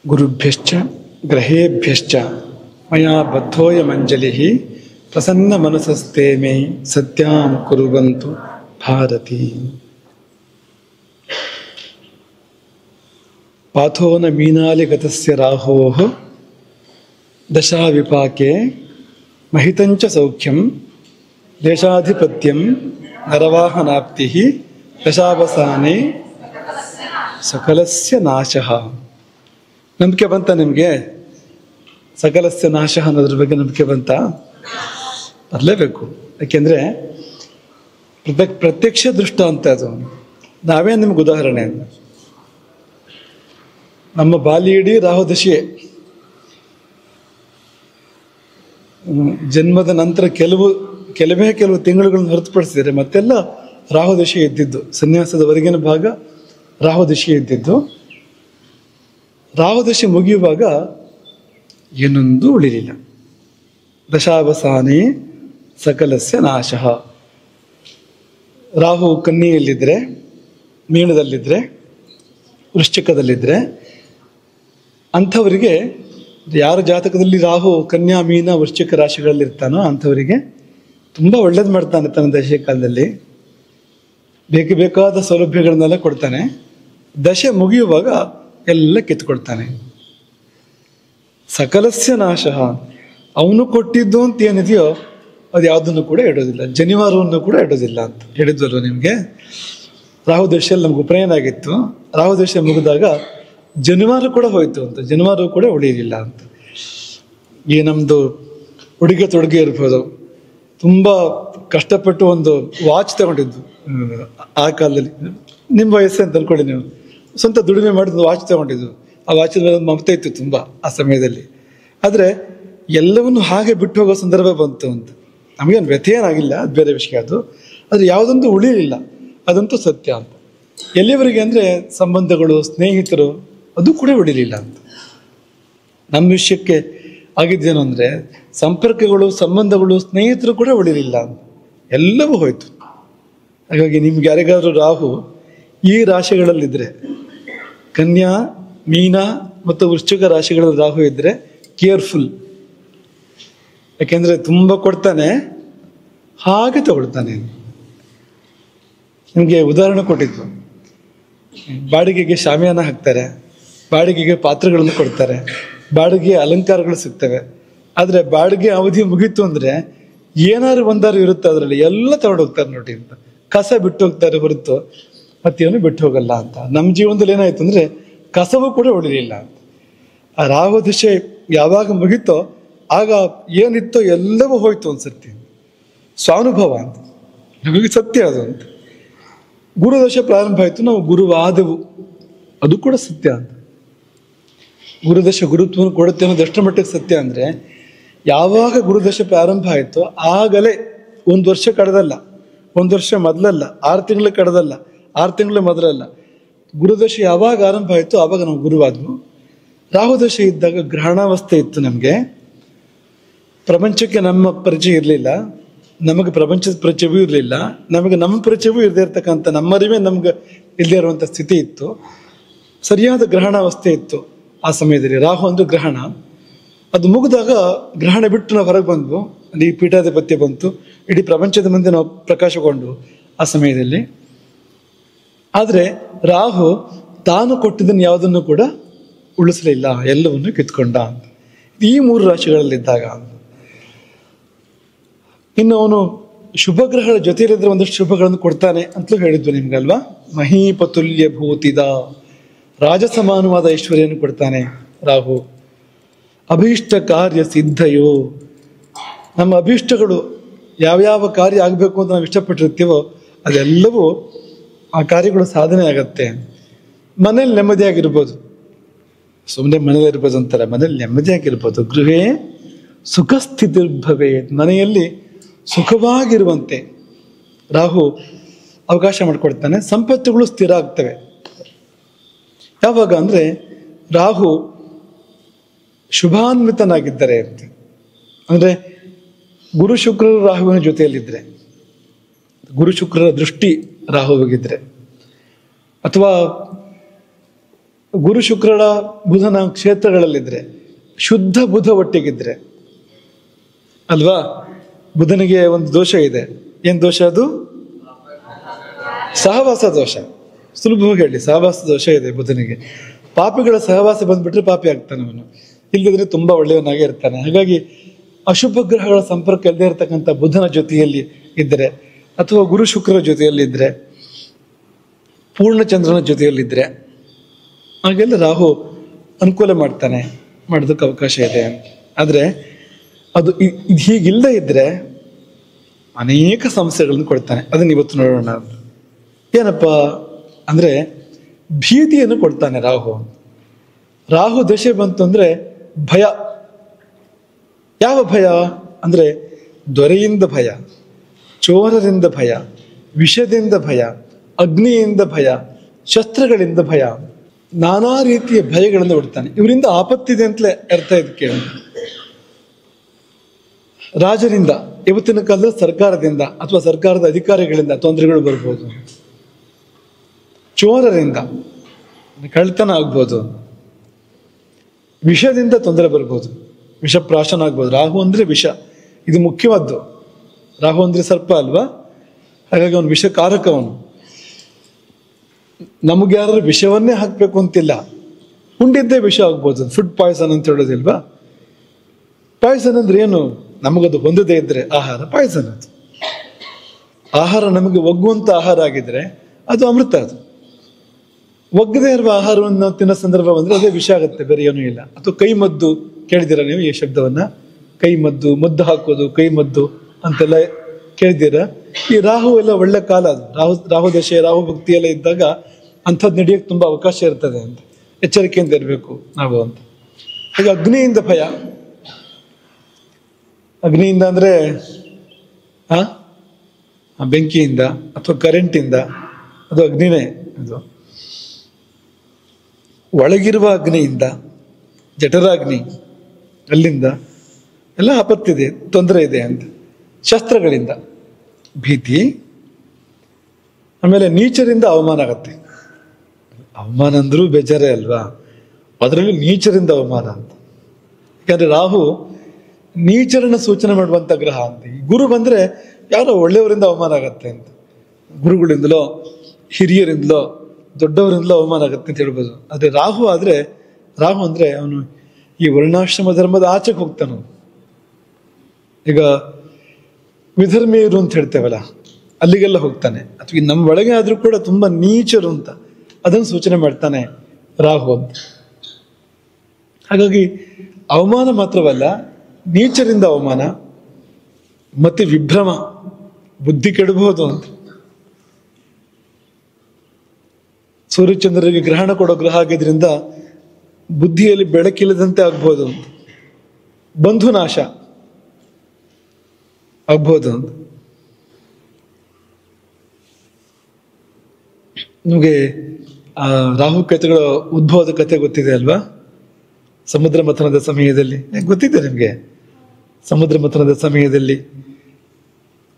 ಗುರುಭ್ಯಶ್ಚ ಗ್ರಹೇಭ್ಯಶ್ಚ ಮಯಾ ಬದ್ಧೋಯಮಂಜಲಿ ಪ್ರಸನ್ನ ಮನಸಸ್ತೆ ಮೇ ಸತ್ಯಾಂ ಕುರುವಂತು ಭಾರತಿ. ಪಾಥೋನ ಮೀನಾಲಿಗತಸ್ಯ ರಾಹೋಃ ದಶಾವಿಪಾಕೆ ಮಹಿತಂಚ ಸೌಖ್ಯಂ ದೇಶಾಧಿಪತ್ಯಂ ನರವಾಹನಾಪ್ತಿಃ ದಶಾವಸಾನೆ ಸಕಲಸ್ಯ ನಾಶಃ. ನಂಬಿಕೆ ಬಂತ ನಿಮಗೆ? ಸಕಲಸ್ಯ ನಾಶ ಅನ್ನೋದ್ರ ಬಗ್ಗೆ ನಂಬಿಕೆ ಬಂತ? ಬರಲೇಬೇಕು. ಯಾಕೆಂದರೆ ಪ್ರತ್ಯಕ್ಷ ದೃಷ್ಟ ಅಂತ ಅದು. ನಾವೇ ನಿಮ್ಗೆ ಉದಾಹರಣೆ. ನಮ್ಮ ಬಾಲ್ಯ ಇಡೀ ರಾಹುದಶೆ. ಜನ್ಮದ ನಂತರ ಕೆಲವೇ ತಿಂಗಳುಗಳನ್ನು ಹೊರತುಪಡಿಸಿದರೆ ಮತ್ತೆಲ್ಲ ರಾಹುದಶೆ ಇದ್ದಿದ್ದು. ಸನ್ಯಾಸದವರೆಗಿನ ಭಾಗ ರಾಹುದಶೆ ಇದ್ದಿದ್ದು. ರಾಹುದಶೆ ಮುಗಿಯುವಾಗ ಏನೊಂದು ಉಳಿಲಿಲ್ಲ. ದಶಾವಸಾನೆ ಸಕಲಸ್ಯ ನಾಶಃ. ರಾಹು ಕನ್ಯೆಯಲ್ಲಿದ್ದರೆ, ಮೀನದಲ್ಲಿದ್ದರೆ, ವೃಶ್ಚಿಕದಲ್ಲಿದ್ದರೆ ಅಂಥವರಿಗೆ, ಯಾರ ಜಾತಕದಲ್ಲಿ ರಾಹು ಕನ್ಯಾ ಮೀನ ವೃಶ್ಚಿಕ ರಾಶಿಗಳಲ್ಲಿರ್ತಾನೋ ಅಂಥವರಿಗೆ ತುಂಬ ಒಳ್ಳೇದು ಮಾಡ್ತಾನೆ. ತನ್ನ ದಶೆ ಕಾಲದಲ್ಲಿ ಬೇಕಾದ ಸೌಲಭ್ಯಗಳನ್ನೆಲ್ಲ ಕೊಡ್ತಾನೆ. ದಶೆ ಮುಗಿಯುವಾಗ ಎಲ್ಲ ಕಿತ್ಕೊಡ್ತಾನೆ. ಸಕಲಸ್ಯ ನಾಶಃ. ಅವನು ಕೊಟ್ಟಿದ್ದು ಅಂತ ಏನಿದೆಯೋ ಅದು ಯಾವುದನ್ನು ಕೂಡ ಇಡೋದಿಲ್ಲ. ಜನಿವಾರವನ್ನು ಕೂಡ ಇಡೋದಿಲ್ಲ ಅಂತ ಹೇಳಿದ್ವಲ್ವ ನಿಮಗೆ. ರಾಹುದಶೆಯಲ್ಲಿ ನಮ್ಗೆ ಉಪನಯನ ಆಗಿತ್ತು. ರಾಹುದಶೆ ಮುಗಿದಾಗ ಜನಿವಾರ ಕೂಡ ಹೋಯ್ತು ಅಂತ. ಜನಿವಾರ ಕೂಡ ಉಳಿಯಲಿಲ್ಲ ಅಂತ. ಈ ನಮ್ಮದು ಉಡುಗೆ ತೊಡುಗೆ ಇರ್ಬೋದು. ತುಂಬ ಕಷ್ಟಪಟ್ಟು ಒಂದು ವಾಚ್ ತಗೊಂಡಿದ್ದು ಆ ಕಾಲದಲ್ಲಿ. ನಿಮ್ಮ ವಯಸ್ಸು ಅಂತ ಅಂದ್ಕೊಳ್ಳಿ ನೀವು. ಸ್ವಂತ ದುಡಿಮೆ ಮಾಡಿದ್ದು ವಾಚ್ ತಗೊಂಡಿದ್ದು. ಆ ವಾಚಿನ ಮೇಲೆ ಮಮತೆ ಇತ್ತು ತುಂಬ ಆ ಸಮಯದಲ್ಲಿ. ಆದರೆ ಎಲ್ಲವನ್ನು ಹಾಗೆ ಬಿಟ್ಟು ಹೋಗೋ ಸಂದರ್ಭ ಬಂತು ಅಂತ. ನಮಗೇನು ವ್ಯಥೆ ಏನಾಗಿಲ್ಲ, ಅದು ಬೇರೆ ವಿಷಯ. ಅದು ಆದರೆ ಯಾವುದೊಂದು ಉಳಿಯಲಿಲ್ಲ, ಅದಂತೂ ಸತ್ಯ ಅಂತ. ಎಲ್ಲಿವರೆಗೆ ಅಂದರೆ ಸಂಬಂಧಗಳು, ಸ್ನೇಹಿತರು, ಅದು ಕೂಡ ಉಳಿಲಿಲ್ಲ ಅಂತ. ನಮ್ಮ ವಿಷಯಕ್ಕೆ ಆಗಿದ್ದೇನು ಅಂದರೆ ಸಂಪರ್ಕಗಳು, ಸಂಬಂಧಗಳು, ಸ್ನೇಹಿತರು ಕೂಡ ಉಳಿಲಿಲ್ಲ ಅಂತ. ಎಲ್ಲವೂ ಹೋಯ್ತು. ಹಾಗಾಗಿ ನಿಮ್ಗೆ ಯಾರಿಗಾದ್ರೂ ರಾಹು ಈ ರಾಶಿಗಳಲ್ಲಿದ್ದರೆ, ಕನ್ಯಾ, ಮೀನ ಮತ್ತು ವೃಶ್ಚಿಕ ರಾಶಿಗಳಲ್ಲಿ ರಾಹು ಇದ್ದರೆ ಕೇರ್ಫುಲ್. ಯಾಕೆಂದರೆ ತುಂಬ ಕೊಡ್ತಾನೆ, ಹಾಗೆ ತಗೊಳ್ತಾನೆ. ನಿಮಗೆ ಉದಾಹರಣೆ ಕೊಟ್ಟಿದ್ದು, ಬಾಡಿಗೆಗೆ ಶಾಮಿಯಾನ ಹಾಕ್ತಾರೆ, ಬಾಡಿಗೆಗೆ ಪಾತ್ರೆಗಳನ್ನು ಕೊಡ್ತಾರೆ, ಬಾಡಿಗೆ ಅಲಂಕಾರಗಳು ಸಿಗ್ತವೆ. ಆದರೆ ಬಾಡಿಗೆ ಅವಧಿ ಮುಗೀತು ಅಂದರೆ ಏನಾದ್ರು ಒಂದಾರು ಇರುತ್ತೆ ಅದರಲ್ಲಿ, ಎಲ್ಲ ತಗೊಂಡು ಹೋಗ್ತಾರೆ ನೋಡಿ ಅಂತ. ಕಸ ಬಿಟ್ಟು ಹೋಗ್ತಾರೆ ಹೊರತು ಮತ್ತೇನು ಬಿಟ್ಟು ಹೋಗಲ್ಲ ಅಂತ. ನಮ್ಮ ಜೀವನದಲ್ಲಿ ಏನಾಯ್ತು ಅಂದರೆ ಕಸವೂ ಕೂಡ ಉಳಿಲಿಲ್ಲ ಅಂತ. ಆ ರಾಹುದಶೆ ಯಾವಾಗ ಮುಗೀತೋ ಆಗ ಏನಿತ್ತೋ ಎಲ್ಲವೂ ಹೋಯ್ತು ಅನ್ಸರ್ತಿ. ಸ್ವಾನುಭವ ಅಂತ ನಮಗೆ ಸತ್ಯ ಅದು ಅಂತ. ಗುರುದಶೆ ಪ್ರಾರಂಭ ಆಯಿತು, ನಾವು ಗುರುವಾದೆವು, ಅದು ಕೂಡ ಸತ್ಯ ಅಂತ. ಗುರುದಶೆ ಗುರುತ್ವವನ್ನು ಕೊಡುತ್ತೆ ಅನ್ನೋದು ಎಷ್ಟು ಮಟ್ಟಿಗೆ ಸತ್ಯ ಅಂದರೆ, ಯಾವಾಗ ಗುರುದಶೆ ಪ್ರಾರಂಭ ಆಯಿತೋ ಆಗಲೇ 1 ವರ್ಷ ಕಳೆದಲ್ಲ, 1 ವರ್ಷ ಮೊದಲಲ್ಲ, 6 ತಿಂಗಳು ಕಳೆದಲ್ಲ, 6 ತಿಂಗಳು ಮೊದಲಲ್ಲ. ಗುರುದಶೆ ಯಾವಾಗ ಆರಂಭ ಆಯಿತು ಆವಾಗ ನಾವು ಗುರುವಾದ್ವು. ರಾಹುದಶೆ ಇದ್ದಾಗ ಗ್ರಹಣಾವಸ್ಥೆ ಇತ್ತು. ನಮಗೆ ಪ್ರಪಂಚಕ್ಕೆ ನಮ್ಮ ಪರಿಚಯ ಇರಲಿಲ್ಲ, ನಮಗೆ ಪ್ರಪಂಚದ ಪರಿಚಯವೂ ಇರಲಿಲ್ಲ, ನಮಗೆ ನಮ್ಮ ಪರಿಚಯವೂ ಇರದೇ ಇರ್ತಕ್ಕಂಥ, ನಮ್ಮರಿವೇ ನಮ್ಗೆ ಇಲ್ಲದೇ ಇರುವಂಥ ಸ್ಥಿತಿ ಇತ್ತು. ಸರಿಯಾದ ಗ್ರಹಣಾವಸ್ಥೆ ಇತ್ತು ಆ ಸಮಯದಲ್ಲಿ. ರಾಹು ಅಂದ್ರೆ ಗ್ರಹಣ. ಅದು ಮುಗಿದಾಗ ಗ್ರಹಣ ಬಿಟ್ಟು ನಾವು ಹೊರಗೆ ಬಂದ್ವು. ಅಲ್ಲಿ ಪೀಠಾಧಿಪತ್ಯ ಬಂತು. ಇಡೀ ಪ್ರಪಂಚದ ಮುಂದೆ ನಾವು ಪ್ರಕಾಶಗೊಂಡು ಆ ಸಮಯದಲ್ಲಿ. ಆದರೆ ರಾಹು ತಾನು ಕೊಟ್ಟಿದ್ದನ್ನು ಯಾವುದನ್ನು ಕೂಡ ಉಳಿಸಲಿಲ್ಲ, ಎಲ್ಲವನ್ನು ಕಿತ್ಕೊಂಡ ಅಂತ. ಈ 3 ರಾಶಿಗಳಲ್ಲಿದ್ದಾಗ. ಇನ್ನು ಅವನು ಶುಭ ಗ್ರಹಗಳ ಜೊತೆಯಲ್ಲಿದ್ದರೆ ಒಂದಷ್ಟು ಶುಭಗಳನ್ನು ಕೊಡ್ತಾನೆ ಅಂತಲೂ ಹೇಳಿದ್ವು ನಿಮ್ಗಲ್ವಾ. ಮಹೀಪತುಲ್ಯ ಭೂತಿದ, ರಾಜಸಮಾನವಾದ ಐಶ್ವರ್ಯವನ್ನು ಕೊಡ್ತಾನೆ ರಾಹು. ಅಭೀಷ್ಟ ಕಾರ್ಯ ಸಿದ್ಧಯೋ, ನಮ್ಮ ಅಭೀಷ್ಟಗಳು ಯಾವ್ಯಾವ ಕಾರ್ಯ ಆಗಬೇಕು ಅಂತ ನಾವು ಇಷ್ಟಪಟ್ಟಿರ್ತೀವೋ ಅದೆಲ್ಲವೂ ಆ ಕಾರ್ಯಗಳು ಸಾಧನೆ ಆಗತ್ತೆ. ಮನೇಲಿ ನೆಮ್ಮದಿಯಾಗಿರ್ಬೋದು, ಸುಮ್ಮನೆ ಮನೇಲಿ ಇರ್ಬೋದು ಅಂತಾರೆ, ಮನೇಲಿ ನೆಮ್ಮದಿಯಾಗಿರ್ಬೋದು. ಗೃಹೇ ಸುಖ ಸ್ಥಿತಿರ್ಭವೇ, ಮನೆಯಲ್ಲಿ ಸುಖವಾಗಿರುವಂತೆ ರಾಹು ಅವಕಾಶ ಮಾಡಿಕೊಡ್ತಾನೆ. ಸಂಪತ್ತುಗಳು ಸ್ಥಿರ ಆಗ್ತವೆ. ಯಾವಾಗ ಅಂದರೆ ರಾಹು ಶುಭಾನ್ವಿತನಾಗಿದ್ದರೆ ಅಂತ. ಅಂದರೆ ಗುರು ಶುಕ್ರರು ರಾಹುವಿನ ಜೊತೆಯಲ್ಲಿದ್ದರೆ, ಗುರು ಶುಕ್ರರ ದೃಷ್ಟಿ ರಾಹುವಿಗಿದ್ರೆ, ಅಥವಾ ಗುರು ಶುಕ್ರಳ ಬುಧನ ಕ್ಷೇತ್ರಗಳಲ್ಲಿದ್ರೆ, ಶುದ್ಧ ಬುಧ ಒಟ್ಟಿಗಿದ್ರೆ ಅಲ್ವಾ. ಬುಧನಿಗೆ ಒಂದು ದೋಷ ಇದೆ. ಏನ್ ದೋಷ ಅದು? ಸಹವಾಸ ದೋಷ. ಸುಲಭವಾಗಿ ಹೇಳಿ, ಸಹವಾಸ ದೋಷ ಇದೆ ಬುಧನಿಗೆ. ಪಾಪಿಗಳ ಸಹವಾಸ ಬಂದ್ಬಿಟ್ರೆ ಪಾಪಿ ಆಗ್ತಾನೆ ಅವನು, ಇಲ್ಲದಿದ್ರೆ ತುಂಬಾ ಒಳ್ಳೆಯವನಾಗೇ ಇರ್ತಾನೆ. ಹಾಗಾಗಿ ಅಶುಭ ಗ್ರಹಗಳ ಸಂಪರ್ಕ ಇಲ್ಲದೆ ಇರತಕ್ಕಂಥ ಬುಧನ ಜೊತೆಯಲ್ಲಿ ಇದ್ರೆ, ಅಥವಾ ಗುರು ಶುಕ್ರರ ಜೊತೆಯಲ್ಲಿದ್ದರೆ, ಪೂರ್ಣಚಂದ್ರನ ಜೊತೆಯಲ್ಲಿದ್ದರೆ, ಹಾಗೆಲ್ಲ ರಾಹು ಅನುಕೂಲ ಮಾಡ್ತಾನೆ, ಮಾಡೋದಕ್ಕೆ ಅವಕಾಶ ಇದೆ. ಆದರೆ ಅದು ಹೀಗಿಲ್ಲದೆ ಇದ್ರೆ ಅನೇಕ ಸಮಸ್ಯೆಗಳನ್ನು ಕೊಡ್ತಾನೆ. ಅದನ್ನ ಇವತ್ತು ನೋಡೋಣ. ಏನಪ್ಪ ಅಂದ್ರೆ ಭೀತಿಯನ್ನು ಕೊಡ್ತಾನೆ ರಾಹು. ರಾಹು ದಶೆ ಬಂತು ಅಂದ್ರೆ ಭಯ. ಯಾವ ಭಯ ಅಂದ್ರೆ ದೊರೆಯಿಂದ ಭಯ, ಚೋರರಿಂದ ಭಯ, ವಿಷದಿಂದ ಭಯ, ಅಗ್ನಿಯಿಂದ ಭಯ, ಶಸ್ತ್ರಗಳಿಂದ ಭಯ, ನಾನಾ ರೀತಿಯ ಭಯಗಳನ್ನು ಕೊಡ್ತಾನೆ. ಇವರಿಂದ ಆಪತ್ತಿದೆ ಅಂತಲೇ ಅರ್ಥ. ಇದಕ್ಕೆ ರಾಜರಿಂದ, ಇವತ್ತಿನ ಕಾಲದಲ್ಲಿ ಸರ್ಕಾರದಿಂದ ಅಥವಾ ಸರ್ಕಾರದ ಅಧಿಕಾರಿಗಳಿಂದ ತೊಂದರೆಗಳು ಬರ್ಬೋದು. ಚೋರರಿಂದ ಕಳ್ತನ ಆಗ್ಬೋದು. ವಿಷದಿಂದ ತೊಂದರೆ ಬರ್ಬೋದು, ವಿಷಪ್ರಾಶನ ಆಗ್ಬೋದು. ರಾಹು ಅಂದ್ರೆ ವಿಷ, ಇದು ಮುಖ್ಯವಾದ್ದು. ರಾಹು ಅಂದ್ರೆ ಸರ್ಪ ಅಲ್ವಾ, ಹಾಗಾಗಿ ಅವನು ವಿಷಕಾರಕ. ಅವನು ನಮ್ಗೆ ಯಾರು ವಿಷವನ್ನೇ ಹಾಕ್ಬೇಕು ಅಂತಿಲ್ಲ, ಉಂಡಿದ್ದೇ ವಿಷ ಆಗ್ಬೋದು. ಫುಡ್ ಪಾಯ್ಸನ್ ಅಂತ ಹೇಳೋದಿಲ್ವಾ. ಪಾಯ್ಸನ್ ಅಂದ್ರೆ ಏನು? ನಮಗದು ಹೊಂದದೇ ಇದ್ರೆ ಆಹಾರ ಪಾಯ್ಸನ್. ಅದು ಆಹಾರ ನಮಗೆ ಒಗ್ಗುವಂತ ಆಹಾರ ಆಗಿದ್ರೆ ಅದು ಅಮೃತ. ಅದು ಒಗ್ಗದೇ ಇರುವ ಆಹಾರವನ್ನು ನಾವು ತಿನ್ನೋ ಸಂದರ್ಭ ಬಂದ್ರೆ ಅದೇ ವಿಷ ಆಗುತ್ತೆ, ಬೇರೆ ಏನೂ ಇಲ್ಲ. ಅಥವಾ ಕೈ ಮದ್ದು ಕೇಳಿದ್ದೀರಾ ನೀವು ಈ ಶಬ್ದವನ್ನ? ಕೈ ಮದ್ದು, ಮದ್ದು ಹಾಕೋದು, ಕೈ ಮದ್ದು ಅಂತೆಲ್ಲ ಕೇಳಿದ್ದೀರಾ? ಈ ರಾಹು ಎಲ್ಲ ಒಳ್ಳೆ ಕಾಲ. ಅದು ರಾಹು ದಶೆ, ರಾಹು ಭಕ್ತಿ ಎಲ್ಲ ಇದ್ದಾಗ ಅಂಥದ್ದು ನಡೆಯೋಕೆ ತುಂಬಾ ಅವಕಾಶ ಇರ್ತದೆ ಅಂತ ಎಚ್ಚರಿಕೆಯಿಂದ ಇರಬೇಕು ನಾವು ಅಂತ. ಹಾಗೆ ಅಗ್ನಿಯಿಂದ ಭಯ. ಅಗ್ನಿಯಿಂದ ಅಂದ್ರೆ ಬೆಂಕಿಯಿಂದ ಅಥವಾ ಕರೆಂಟಿಂದ, ಅದು ಅಗ್ನಿನೇ. ಅದು ಒಳಗಿರುವ ಅಗ್ನಿಯಿಂದ, ಜಠರಾಗ್ನಿ, ಅಲ್ಲಿಂದ ಎಲ್ಲ ಆಪತ್ತಿದೆ, ತೊಂದರೆ ಇದೆ ಅಂತ. ಶಸ್ತ್ರಗಳಿಂದ ಭೀತಿ. ಆಮೇಲೆ ನೀಚರಿಂದ ಅವಮಾನ ಆಗತ್ತೆ. ಅವಮಾನ ಅಂದ್ರೂ ಬೇಜಾರೇ ಅಲ್ವಾ, ಅದರಲ್ಲಿ ನೀಚರಿಂದ ಅವಮಾನ ಅಂತ. ಯಾಕಂದ್ರೆ ರಾಹು ನೀಚರನ್ನ ಸೂಚನೆ ಮಾಡುವಂತ ಗ್ರಹ ಅಂತ. ಈ ಗುರು ಬಂದ್ರೆ ಯಾರೋ ಒಳ್ಳೆಯವರಿಂದ ಅವಮಾನ ಆಗತ್ತೆ ಅಂತ. ಗುರುಗಳಿಂದಲೋ, ಹಿರಿಯರಿಂದಲೋ, ದೊಡ್ಡವರಿಂದಲೋ ಅವಮಾನ ಆಗತ್ತೆ ಅಂತ ಹೇಳ್ಬೋದು. ಆದ್ರೆ ರಾಹು ಅಂದ್ರೆ ಅವನು ಈ ವರ್ಣಾಶ್ರಮ ಧರ್ಮದ ಆಚೆಗೆ ಹೋಗ್ತಾನ. ಈಗ ವಿಧರ್ಮೀಯರು ಅಂತ ಹೇಳ್ತೇವಲ್ಲ, ಅಲ್ಲಿಗೆಲ್ಲ ಹೋಗ್ತಾನೆ. ಅಥವಾ ನಮ್ಮ ಒಳಗೆ ಆದ್ರೂ ಕೂಡ ತುಂಬಾ ನೀಚರು ಅಂತ ಅದನ್ನು ಸೂಚನೆ ಮಾಡ್ತಾನೆ ರಾಹು ಅಂತ. ಹಾಗಾಗಿ ಅವಮಾನ ಮಾತ್ರವಲ್ಲ, ನೀಚರಿಂದ ಅವಮಾನ ಮತ್ತೆ ವಿಭ್ರಮ, ಬುದ್ಧಿ ಕೆಡಬಹುದು ಅಂತ. ಸೂರ್ಯಚಂದ್ರರಿಗೆ ಗ್ರಹಣ ಕೊಡೋ ಗ್ರಹ ಆಗಿದ್ರಿಂದ ಬುದ್ಧಿಯಲ್ಲಿ ಬೆಳಕಿಲ್ಲದಂತೆ ಆಗ್ಬೋದು ಅಂತ. ಬಂಧು ನಾಶ ಆಗ್ಬೋದು ಅಂತ. ನಿಮಗೆ ರಾಹುಕೇತುಗಳ ಉದ್ಭವದ ಕಥೆ ಗೊತ್ತಿದೆ ಅಲ್ವಾ? ಸಮುದ್ರ ಮಥನದ ಸಮಯದಲ್ಲಿ ಗೊತ್ತಿದೆ ನಿಮ್ಗೆ. ಸಮುದ್ರ ಮಥನದ ಸಮಯದಲ್ಲಿ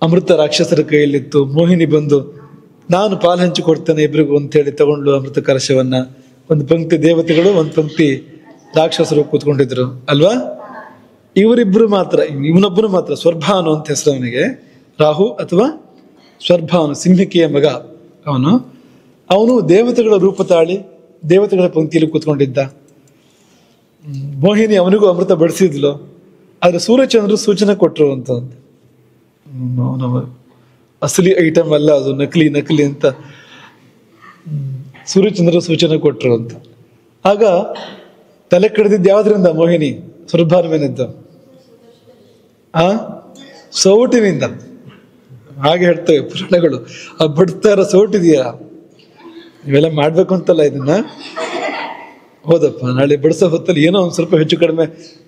ಅಮೃತ ರಾಕ್ಷಸರ ಕೈಯಲ್ಲಿತ್ತು. ಮೋಹಿನಿ ಬಂದು ನಾನು ಪಾಲು ಹಂಚಿಕೊಡ್ತೇನೆ ಇಬ್ರಿಗೂ ಅಂತ ಹೇಳಿ ತಗೊಂಡು ಅಮೃತ ಕಲಶವನ್ನ, ಒಂದು ಪಂಕ್ತಿ ದೇವತೆಗಳು, ಒಂದು ಪಂಕ್ತಿ ರಾಕ್ಷಸರು ಕೂತ್ಕೊಂಡಿದ್ರು ಅಲ್ವಾ? ಇವರಿಬ್ರು ಮಾತ್ರ, ಇವನೊಬ್ಬನು ಮಾತ್ರ, ಸ್ವರ್ಭಾನು ಅಂತ ಹೆಸರು ಅವನಿಗೆ. ರಾಹು ಅಥವಾ ಸ್ವರ್ಭಾನು, ಸಿಂಹಿಕೆಯ ಮಗ ಅವನು ದೇವತೆಗಳ ರೂಪ ತಾಳಿ ದೇವತೆಗಳ ಪಂಕ್ತಿಯಲ್ಲಿ ಕೂತ್ಕೊಂಡಿದ್ದ. ಮೋಹಿನಿ ಅವನಿಗೂ ಅಮೃತ ಬಡಿಸಿದ್ಲು. ಆದ್ರೆ ಸೂರ್ಯಚಂದ್ರ ಸೂಚನೆ ಕೊಟ್ರು ಅಂತ. ಅಸಲಿ ಐಟಮ್ ಅಲ್ಲ ಅದು, ನಕಲಿ ಅಂತ ಸೂರ್ಯಚಂದ್ರ ಸೂಚನೆ ಕೊಟ್ರು ಅಂತ. ಆಗ ತಲೆ ಕಡಿದಿದ್ದು ಯಾವ್ದ್ರಿಂದ? ಮೋಹಿನಿ ಸ್ವರ್ಭಾನುವಿನಿಂದ, ಸೌಟಿನಿಂದ. ಹಾಗೆ ಹೇಳ್ತೇವೆ ಪುರಾಣಗಳು. ಆ ಬಡ್ತಾ ಇರೋ ಸೌಟಿದೆಯಾ, ಇವೆಲ್ಲ ಮಾಡ್ಬೇಕು ಅಂತಲ್ಲ ಇದನ್ನ. ಹೌದಪ್ಪ, ನಾಳೆ ಬಡಿಸೋ ಹೊತ್ತಲ್ಲಿ ಏನೋ ಒಂದ್ ಸ್ವಲ್ಪ ಹೆಚ್ಚು ಕಡಿಮೆ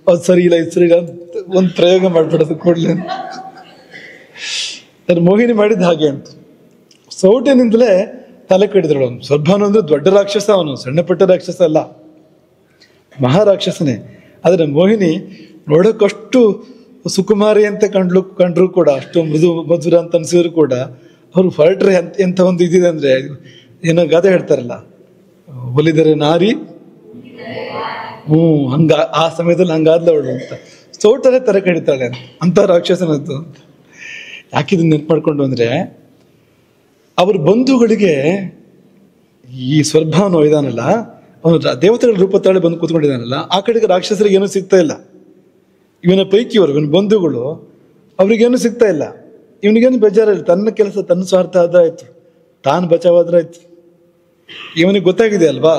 ಅದು ಸರಿ ಇಲ್ಲ, ಇದು ಸರಿ ಇಲ್ಲ ಅಂತ ಒಂದ್ ಪ್ರಯೋಗ ಮಾಡ್ಬಿಡೋದು ಕೂಡ್ಲೆ ಅಂತ. ಮೋಹಿನಿ ಮಾಡಿದ ಹಾಗೆ ಅಂತ ಸೌಟಿನಿಂದಲೇ ತಲೆ ಕಡಿದಳು. ಅವನು ಸ್ವರ್ಭಾನು ಅಂದ್ರೆ ದೊಡ್ಡ ರಾಕ್ಷಸ, ಅವನು ಸಣ್ಣ ಪುಟ್ಟ ರಾಕ್ಷಸ ಅಲ್ಲ, ಮಹಾರಾಕ್ಷಸನೇ. ಆದ್ರೆ ಮೋಹಿನಿ ನೋಡೋಕಷ್ಟು ಸುಕುಮಾರಿ ಅಂತ ಕಂಡ್ರು ಕೂಡ, ಅಷ್ಟು ಮಧುರ ಅಂತ ಅನ್ಸಿದ್ರು ಕೂಡ, ಅವ್ರು ಹೊರಟ್ರೆ ಎಂತ ಒಂದು ಇದಿದೆ ಅಂದ್ರೆ, ಏನೋ ಗಾದೆ ಹೇಳ್ತಾರಲ್ಲ, ಒಲಿದರೆ ನಾರಿ ಹಂಗ ಆ ಸಮಯದಲ್ಲಿ ಹಂಗಾದ್ಲವಳು ಅಂತ ಸೋಟಲ್ಲೇ ತರ ಕಡಿತಾಳೆ ಅಂತ ರಾಕ್ಷಸನದ್ದು ಅಂತ. ಯಾಕಿದನ್ನ ನೆನ್ಪು ಮಾಡ್ಕೊಂಡು ಅಂದ್ರೆ ಅವ್ರ ಬಂಧುಗಳಿಗೆ ಈ ಸ್ವರ್ಭಾವನು ಇದಾನಲ್ಲ, ಅವನು ದೇವತೆಗಳ ರೂಪ ತಾಳೆ ಬಂದು ಕೂತ್ಕೊಂಡಿದ್ದಾನಲ್ಲ, ಆ ಕಡೆಗೆ ರಾಕ್ಷಸರಿಗೆ ಏನೂ ಸಿಗ್ತಾ ಇಲ್ಲ. ಇವನ ಪೈಕಿಯವರು ಇವನ ಬಂಧುಗಳು ಅವ್ರಿಗೇನು ಸಿಗ್ತಾ ಇಲ್ಲ. ಇವನಿಗೇನು ಬೇಜಾರಿಲ್ಲ, ತನ್ನ ಕೆಲಸ ತನ್ನ ಸ್ವಾರ್ಥ ಆದ್ರಾಯ್ತು, ತಾನು ಬಚಾವಾದ್ರಾಯ್ತು. ಇವನಿಗೆ ಗೊತ್ತಾಗಿದೆ ಅಲ್ವಾ,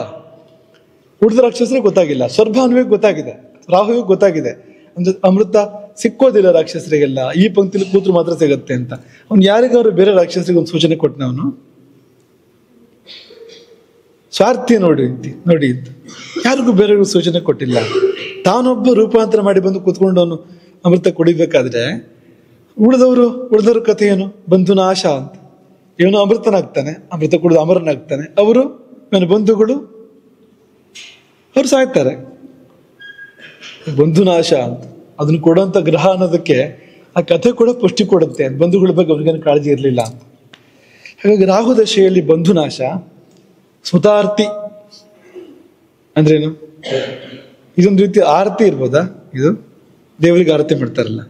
ಉಳಿದ ರಾಕ್ಷಸರಿಗೆ ಗೊತ್ತಾಗಿಲ್ಲ, ಸ್ವರ್ಭಾನುವಿಗೆ ಗೊತ್ತಾಗಿದೆ, ರಾಹುವಿಗೆ ಗೊತ್ತಾಗಿದೆ. ಅಂದ್ರೆ ಅಮೃತ ಸಿಕ್ಕೋದಿಲ್ಲ ರಾಕ್ಷಸರಿಗೆಲ್ಲ, ಈ ಪಂಕ್ತಿಲಿ ಕೂತ್ರು ಮಾತ್ರ ಸಿಗತ್ತೆ ಅಂತ. ಅವ್ನು ಯಾರಿಗಾದ್ರು ಬೇರೆ ರಾಕ್ಷಸರಿಗೆ ಒಂದು ಸೂಚನೆ ಕೊಟ್ಟನ, ಅವನು ಸ್ವಾರ್ಥಿ ನೋಡಿ ಅಂತ ಯಾರಿಗೂ ಬೇರೆಯವ್ರಿಗೂ ಸೂಚನೆ ಕೊಟ್ಟಿಲ್ಲ. ತಾನೊಬ್ಬ ರೂಪಾಂತರ ಮಾಡಿ ಬಂದು ಕೂತ್ಕೊಂಡು ಅವನು ಅಮೃತ ಕುಡಿಬೇಕಾದ್ರೆ ಉಳಿದವ್ರ ಕಥೆ ಏನು? ಬಂಧು ನಾಶ ಅಂತ. ಇವನು ಅಮೃತನಾಗ್ತಾನೆ, ಅಮೃತ ಕುಡಿದು ಅಮರನಾಗ್ತಾನೆ, ಅವರು ಇವನ ಬಂಧುಗಳು ಅವ್ರು ಸಾಯ್ತಾರೆ. ಬಂಧು ನಾಶ ಅಂತ ಅದನ್ನು ಕೊಡುವಂತ ಗ್ರಹ ಅನ್ನೋದಕ್ಕೆ ಆ ಕಥೆ ಕೂಡ ಪುಷ್ಟಿ ಕೊಡುತ್ತೆ. ಬಂಧುಗಳ ಬಗ್ಗೆ ಅವ್ರಿಗೇನು ಕಾಳಜಿ ಇರಲಿಲ್ಲ ಅಂತ. ಹಾಗಾಗಿ ರಾಹು ದಶೆಯಲ್ಲಿ ಬಂಧು ನಾಶ. ಸುತಾರ್ತಿ ಅಂದ್ರೇನು? ಇದೊಂದು ರೀತಿ ಆರತಿ ಇರ್ಬೋದಾ? ಇದು ದೇವರಿಗೆ ಆರತಿ ಮಾಡ್ತಾರಲ್ಲ,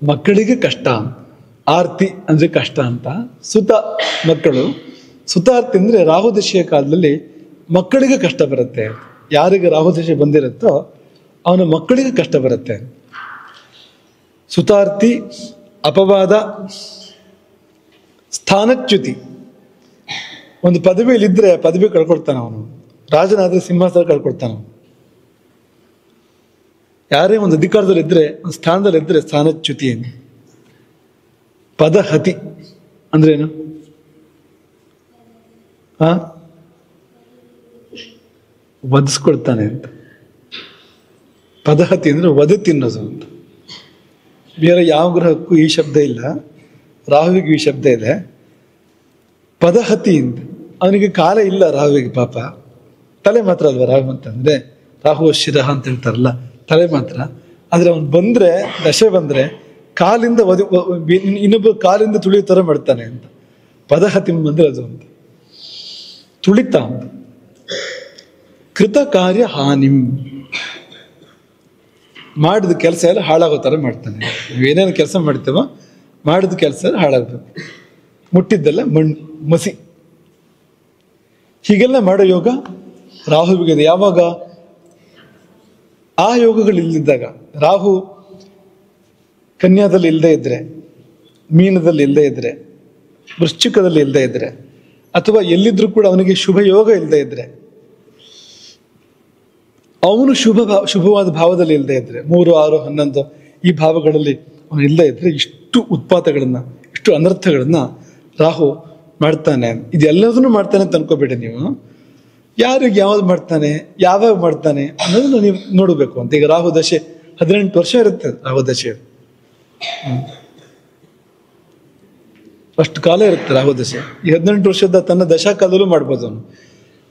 ಮಕ್ಕಳಿಗೆ ಕಷ್ಟ, ಆರ್ತಿ ಅಂದ್ರೆ ಕಷ್ಟ ಅಂತ. ಸುತ ಮಕ್ಕಳು, ಸುತಾರ್ತಿ ಅಂದ್ರೆ ರಾಹುದಶೆಯ ಕಾಲದಲ್ಲಿ ಮಕ್ಕಳಿಗೆ ಕಷ್ಟ ಬರುತ್ತೆ. ಯಾರಿಗೆ ರಾಹುದಶೆ ಬಂದಿರುತ್ತೋ ಅವನ ಮಕ್ಕಳಿಗೆ ಕಷ್ಟ ಬರುತ್ತೆ. ಸುತಾರ್ತಿ, ಅಪವಾದ, ಸ್ಥಾನಚ್ಯುತಿ. ಒಂದು ಪದವಿಯಲ್ಲಿದ್ರೆ ಪದವಿ ಕಳ್ಕೊಳ್ತಾನ ಅವನು, ರಾಜನಾದ್ರೆ ಸಿಂಹಾಸನ ಕಳ್ಕೊಳ್ತಾನ ಅವನು. ಯಾರೇ ಒಂದು ಅಧಿಕಾರದಲ್ಲಿದ್ರೆ, ಒಂದು ಸ್ಥಾನದಲ್ಲಿದ್ರೆ ಸ್ಥಾನಚ್ಯುತಿ. ಪದಹತಿ ಅಂದ್ರೇನು? ವಧಿಸ್ಕೊಳ್ತಾನೆ ಅಂತ. ಪದಹತಿ ಅಂದ್ರೆ ವಧೆ ತಿನ್ನೋದು ಅಂತ. ಬೇರೆ ಯಾವ ಗ್ರಹಕ್ಕೂ ಈ ಶಬ್ದ ಇಲ್ಲ, ರಾಹುವಿಗೆ ಈ ಶಬ್ದ ಇದೆ. ಪದಹತಿ ಅಂತ. ಅವನಿಗೆ ಕಾಲ ಇಲ್ಲ ರಾಹುವಿಗೆ, ಪಾಪ ತಲೆ ಮಾತ್ರ ಅಲ್ವಾ ರಾಹು ಅಂತಂದ್ರೆ. ರಾಹು ಶಿರಹ ಅಂತ ಹೇಳ್ತಾರಲ್ಲ, ತಲೆ ಮಾತ್ರ. ಆದ್ರೆ ಅವನು ಬಂದ್ರೆ, ದಶೆ ಬಂದ್ರೆ ಕಾಲಿಂದ ಇನ್ನೊಬ್ಬ ಕಾಲಿಂದ ತುಳಿಯೋ ತರ ಮಾಡ್ತಾನೆ ಅಂತ. ಪದಹತಿ ಬಂದ್ರೆ ಅದು ಅಂತ ತುಳಿತ ಅಂತ. ಕೃತ ಕಾರ್ಯ ಹಾನಿಂ, ಮಾಡಿದ ಕೆಲಸ ಎಲ್ಲ ಹಾಳಾಗೋ ತರ ಮಾಡ್ತಾನೆ. ಏನೇನು ಕೆಲಸ ಮಾಡ್ತೇವೋ ಮಾಡಿದ ಕೆಲಸ ಎಲ್ಲ ಹಾಳಾಗ್ಬೇಕು. ಮುಟ್ಟಿದ್ದೆಲ್ಲ ಮಸಿ. ಹೀಗೆಲ್ಲ ಮಾಡೋ ಯೋಗ ರಾಹುವಿಗಿದೆ. ಯಾವಾಗ? ಆ ಯೋಗಗಳು ಇಲ್ಲದಿದ್ದಾಗ. ರಾಹು ಕನ್ಯಾದಲ್ಲಿ ಇಲ್ಲದೆ ಇದ್ರೆ, ಮೀನದಲ್ಲಿ ಇಲ್ಲದೆ ಇದ್ರೆ, ವೃಶ್ಚಿಕದಲ್ಲಿ ಇಲ್ಲದೆ ಇದ್ರೆ, ಅಥವಾ ಎಲ್ಲಿದ್ರೂ ಕೂಡ ಅವನಿಗೆ ಶುಭ ಯೋಗ ಇಲ್ಲದೆ ಇದ್ರೆ, ಅವನು ಶುಭವಾದ ಭಾವದಲ್ಲಿ ಇಲ್ಲದೆ ಇದ್ರೆ, 3, 6, 11 ಈ ಭಾವಗಳಲ್ಲಿ ಅವನು ಇಲ್ಲದೆ ಇದ್ರೆ ಇಷ್ಟು ಉತ್ಪಾತಗಳನ್ನ, ಇಷ್ಟು ಅನರ್ಥಗಳನ್ನ ರಾಹು ಮಾಡ್ತಾನೆ. ಇದೆಲ್ಲದನ್ನು ಮಾಡ್ತಾನೆ ಅಂತ ಅನ್ಕೋಬೇಡಿ ನೀವು. ಯಾರಿಗೆ ಯಾವ್ದು ಮಾಡ್ತಾನೆ, ಯಾವಾಗ ಮಾಡ್ತಾನೆ ಅನ್ನೋದನ್ನ ನೀವು ನೋಡಬೇಕು ಅಂತ. ಈಗ ರಾಹು ದಶೆ 18 ವರ್ಷ ಇರುತ್ತೆ. ರಾಹು ದಶೆ ಅಷ್ಟು ಕಾಲ ಇರುತ್ತೆ ರಾಹು ದಶೆ. ಈ 18 ವರ್ಷದ ತನ್ನ ದಶಾಕಾಲದಲ್ಲೂ ಮಾಡ್ಬೋದು ಅವನು.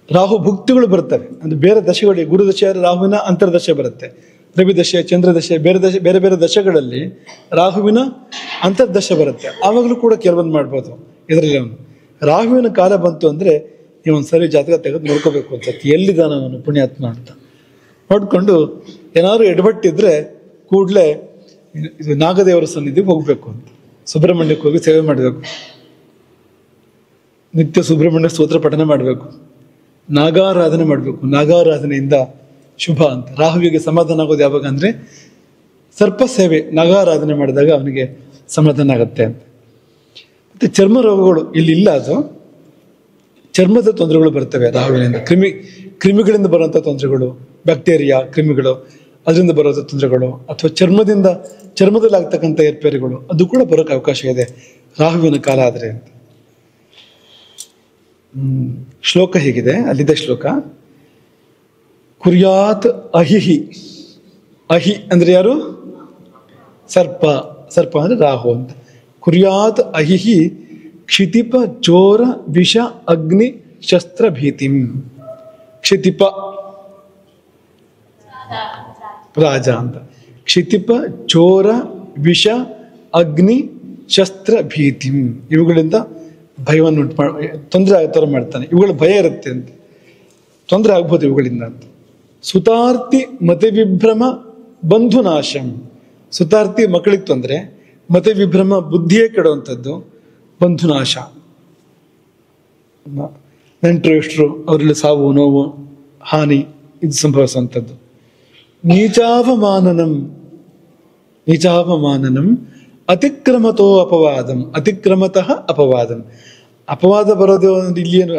ರಾಹು ಭುಕ್ತಿಗಳು ಬರ್ತವೆ. ಅಂದ್ರೆ ಬೇರೆ ದಶೆಗಳಿಗೆ, ಗುರು ದಶೆ ರಾಹುವಿನ ಅಂತರ್ದಶೆ ಬರುತ್ತೆ, ರವಿ ದಶೆ, ಚಂದ್ರದಶೆ, ಬೇರೆ ಬೇರೆ ದಶೆಗಳಲ್ಲಿ ರಾಹುವಿನ ಅಂತರ್ದಶೆ ಬರುತ್ತೆ. ಆವಾಗಲೂ ಕೂಡ ಕೆಲವೊಂದು ಮಾಡ್ಬೋದು. ಇದರಲ್ಲಿ ಅವನು ರಾಹುವಿನ ಕಾಲ ಬಂತು ಅಂದ್ರೆ ನೀವೊಂದು ಸರಿ ಜಾತಕ ತೆಗೆದು ನೋಡ್ಕೋಬೇಕು ಅನ್ಸತ್ತೆ, ಎಲ್ಲಿದ್ದಾನ ಅವನು ಪುಣ್ಯಾತ್ಮ ಅಂತ ನೋಡ್ಕೊಂಡು ಏನಾದ್ರು ಎಡವಟ್ಟಿದ್ರೆ ಕೂಡಲೇ ಇದು ನಾಗದೇವರ ಸನ್ನಿಧಿಗೆ ಹೋಗ್ಬೇಕು ಅಂತ. ಸುಬ್ರಹ್ಮಣ್ಯಕ್ಕೆ ಹೋಗಿ ಸೇವೆ ಮಾಡಬೇಕು, ನಿತ್ಯ ಸುಬ್ರಹ್ಮಣ್ಯ ಸ್ತೋತ್ರ ಪಠನ ಮಾಡಬೇಕು, ನಾಗಾರಾಧನೆ ಮಾಡಬೇಕು. ನಾಗಾರಾಧನೆಯಿಂದ ಶುಭ ಅಂತ. ರಾಹುವಿಗೆ ಸಮಾಧಾನ ಆಗೋದು ಯಾವಾಗ ಅಂದ್ರೆ ಸರ್ಪ ಸೇವೆ, ನಾಗಾರಾಧನೆ ಮಾಡಿದಾಗ ಅವನಿಗೆ ಸಮಾಧಾನ ಆಗತ್ತೆ ಅಂತ. ಮತ್ತೆ ಚರ್ಮ ರೋಗಗಳು ಇಲ್ಲಿ ಇಲ್ಲ, ಅದು ಚರ್ಮದ ತೊಂದರೆಗಳು ಬರ್ತವೆ ರಾಹುವಿನಿಂದ. ಕ್ರಿಮಿಗಳಿಂದ ಬರುವಂಥ ತೊಂದರೆಗಳು, ಬ್ಯಾಕ್ಟೀರಿಯಾ, ಕ್ರಿಮಿಗಳು, ಅದರಿಂದ ಬರುವಂಥ ತೊಂದರೆಗಳು, ಅಥವಾ ಚರ್ಮದಲ್ಲಿ ಆಗ್ತಕ್ಕಂಥ ಏರ್ಪೇರುಗಳು, ಅದು ಕೂಡ ಬರೋಕ್ಕೆ ಅವಕಾಶ ಇದೆ ರಾಹುವಿನ ಕಾಲ ಆದ್ರೆ ಅಂತ. ಶ್ಲೋಕ ಹೀಗಿದೆ, ಅಲ್ಲಿದೆ ಶ್ಲೋಕ. ಕುರ್ಯಾತ್ ಅಹಿಹಿ. ಅಹಿ ಅಂದ್ರೆ ಯಾರು? ಸರ್ಪ. ಸರ್ಪ ಅಂದ್ರೆ ರಾಹು ಅಂತ. ಕುರ್ಯಾತ್ ಅಹಿಹಿ ಕ್ಷಿತಿಪ ಚೋರ ವಿಷ ಅಗ್ನಿ ಶಸ್ತ್ರ ಭೀತಿಂ. ಕ್ಷಿತಿಪ ರಾಜ ಅಂತ. ಕ್ಷಿತಿಪ ಚೋರ ವಿಷ ಅಗ್ನಿ ಶಸ್ತ್ರ ಭೀತಿಂ, ಇವುಗಳಿಂದ ಭಯವನ್ನು ತೊಂದರೆ ಆಗೋ ಥರ ಮಾಡ್ತಾನೆ. ಇವುಗಳ ಭಯ ಇರುತ್ತೆ ಅಂತ, ತೊಂದರೆ ಆಗ್ಬೋದು ಇವುಗಳಿಂದ ಅಂತ. ಸುತಾರ್ತಿ ಮತೆ ವಿಭ್ರಮ ಬಂಧು ನಾಶಂ. ಸುತಾರ್ತಿ ಮಕ್ಕಳಿಗೆ ತೊಂದರೆ, ಮತೆ ವಿಭ್ರಮ ಬುದ್ಧಿಯೇ ಕೆಡುವಂಥದ್ದು, ಬಂಧುನಾಶ ನೆಂಟರು ಇಷ್ಟರು ಅವರಲ್ಲಿ ಸಾವು ನೋವು ಹಾನಿ ಇದು ಸಂಭವಿಸುವಂಥದ್ದು. ನೀಚಾವಮಾನನಂ ಅತಿಕ್ರಮತೋ ಅಪವಾದಂ ಅತಿಕ್ರಮತಃ ಅಪವಾದಂ. ಅಪವಾದ ಬರೋದು ಇಲ್ಲಿ ಏನು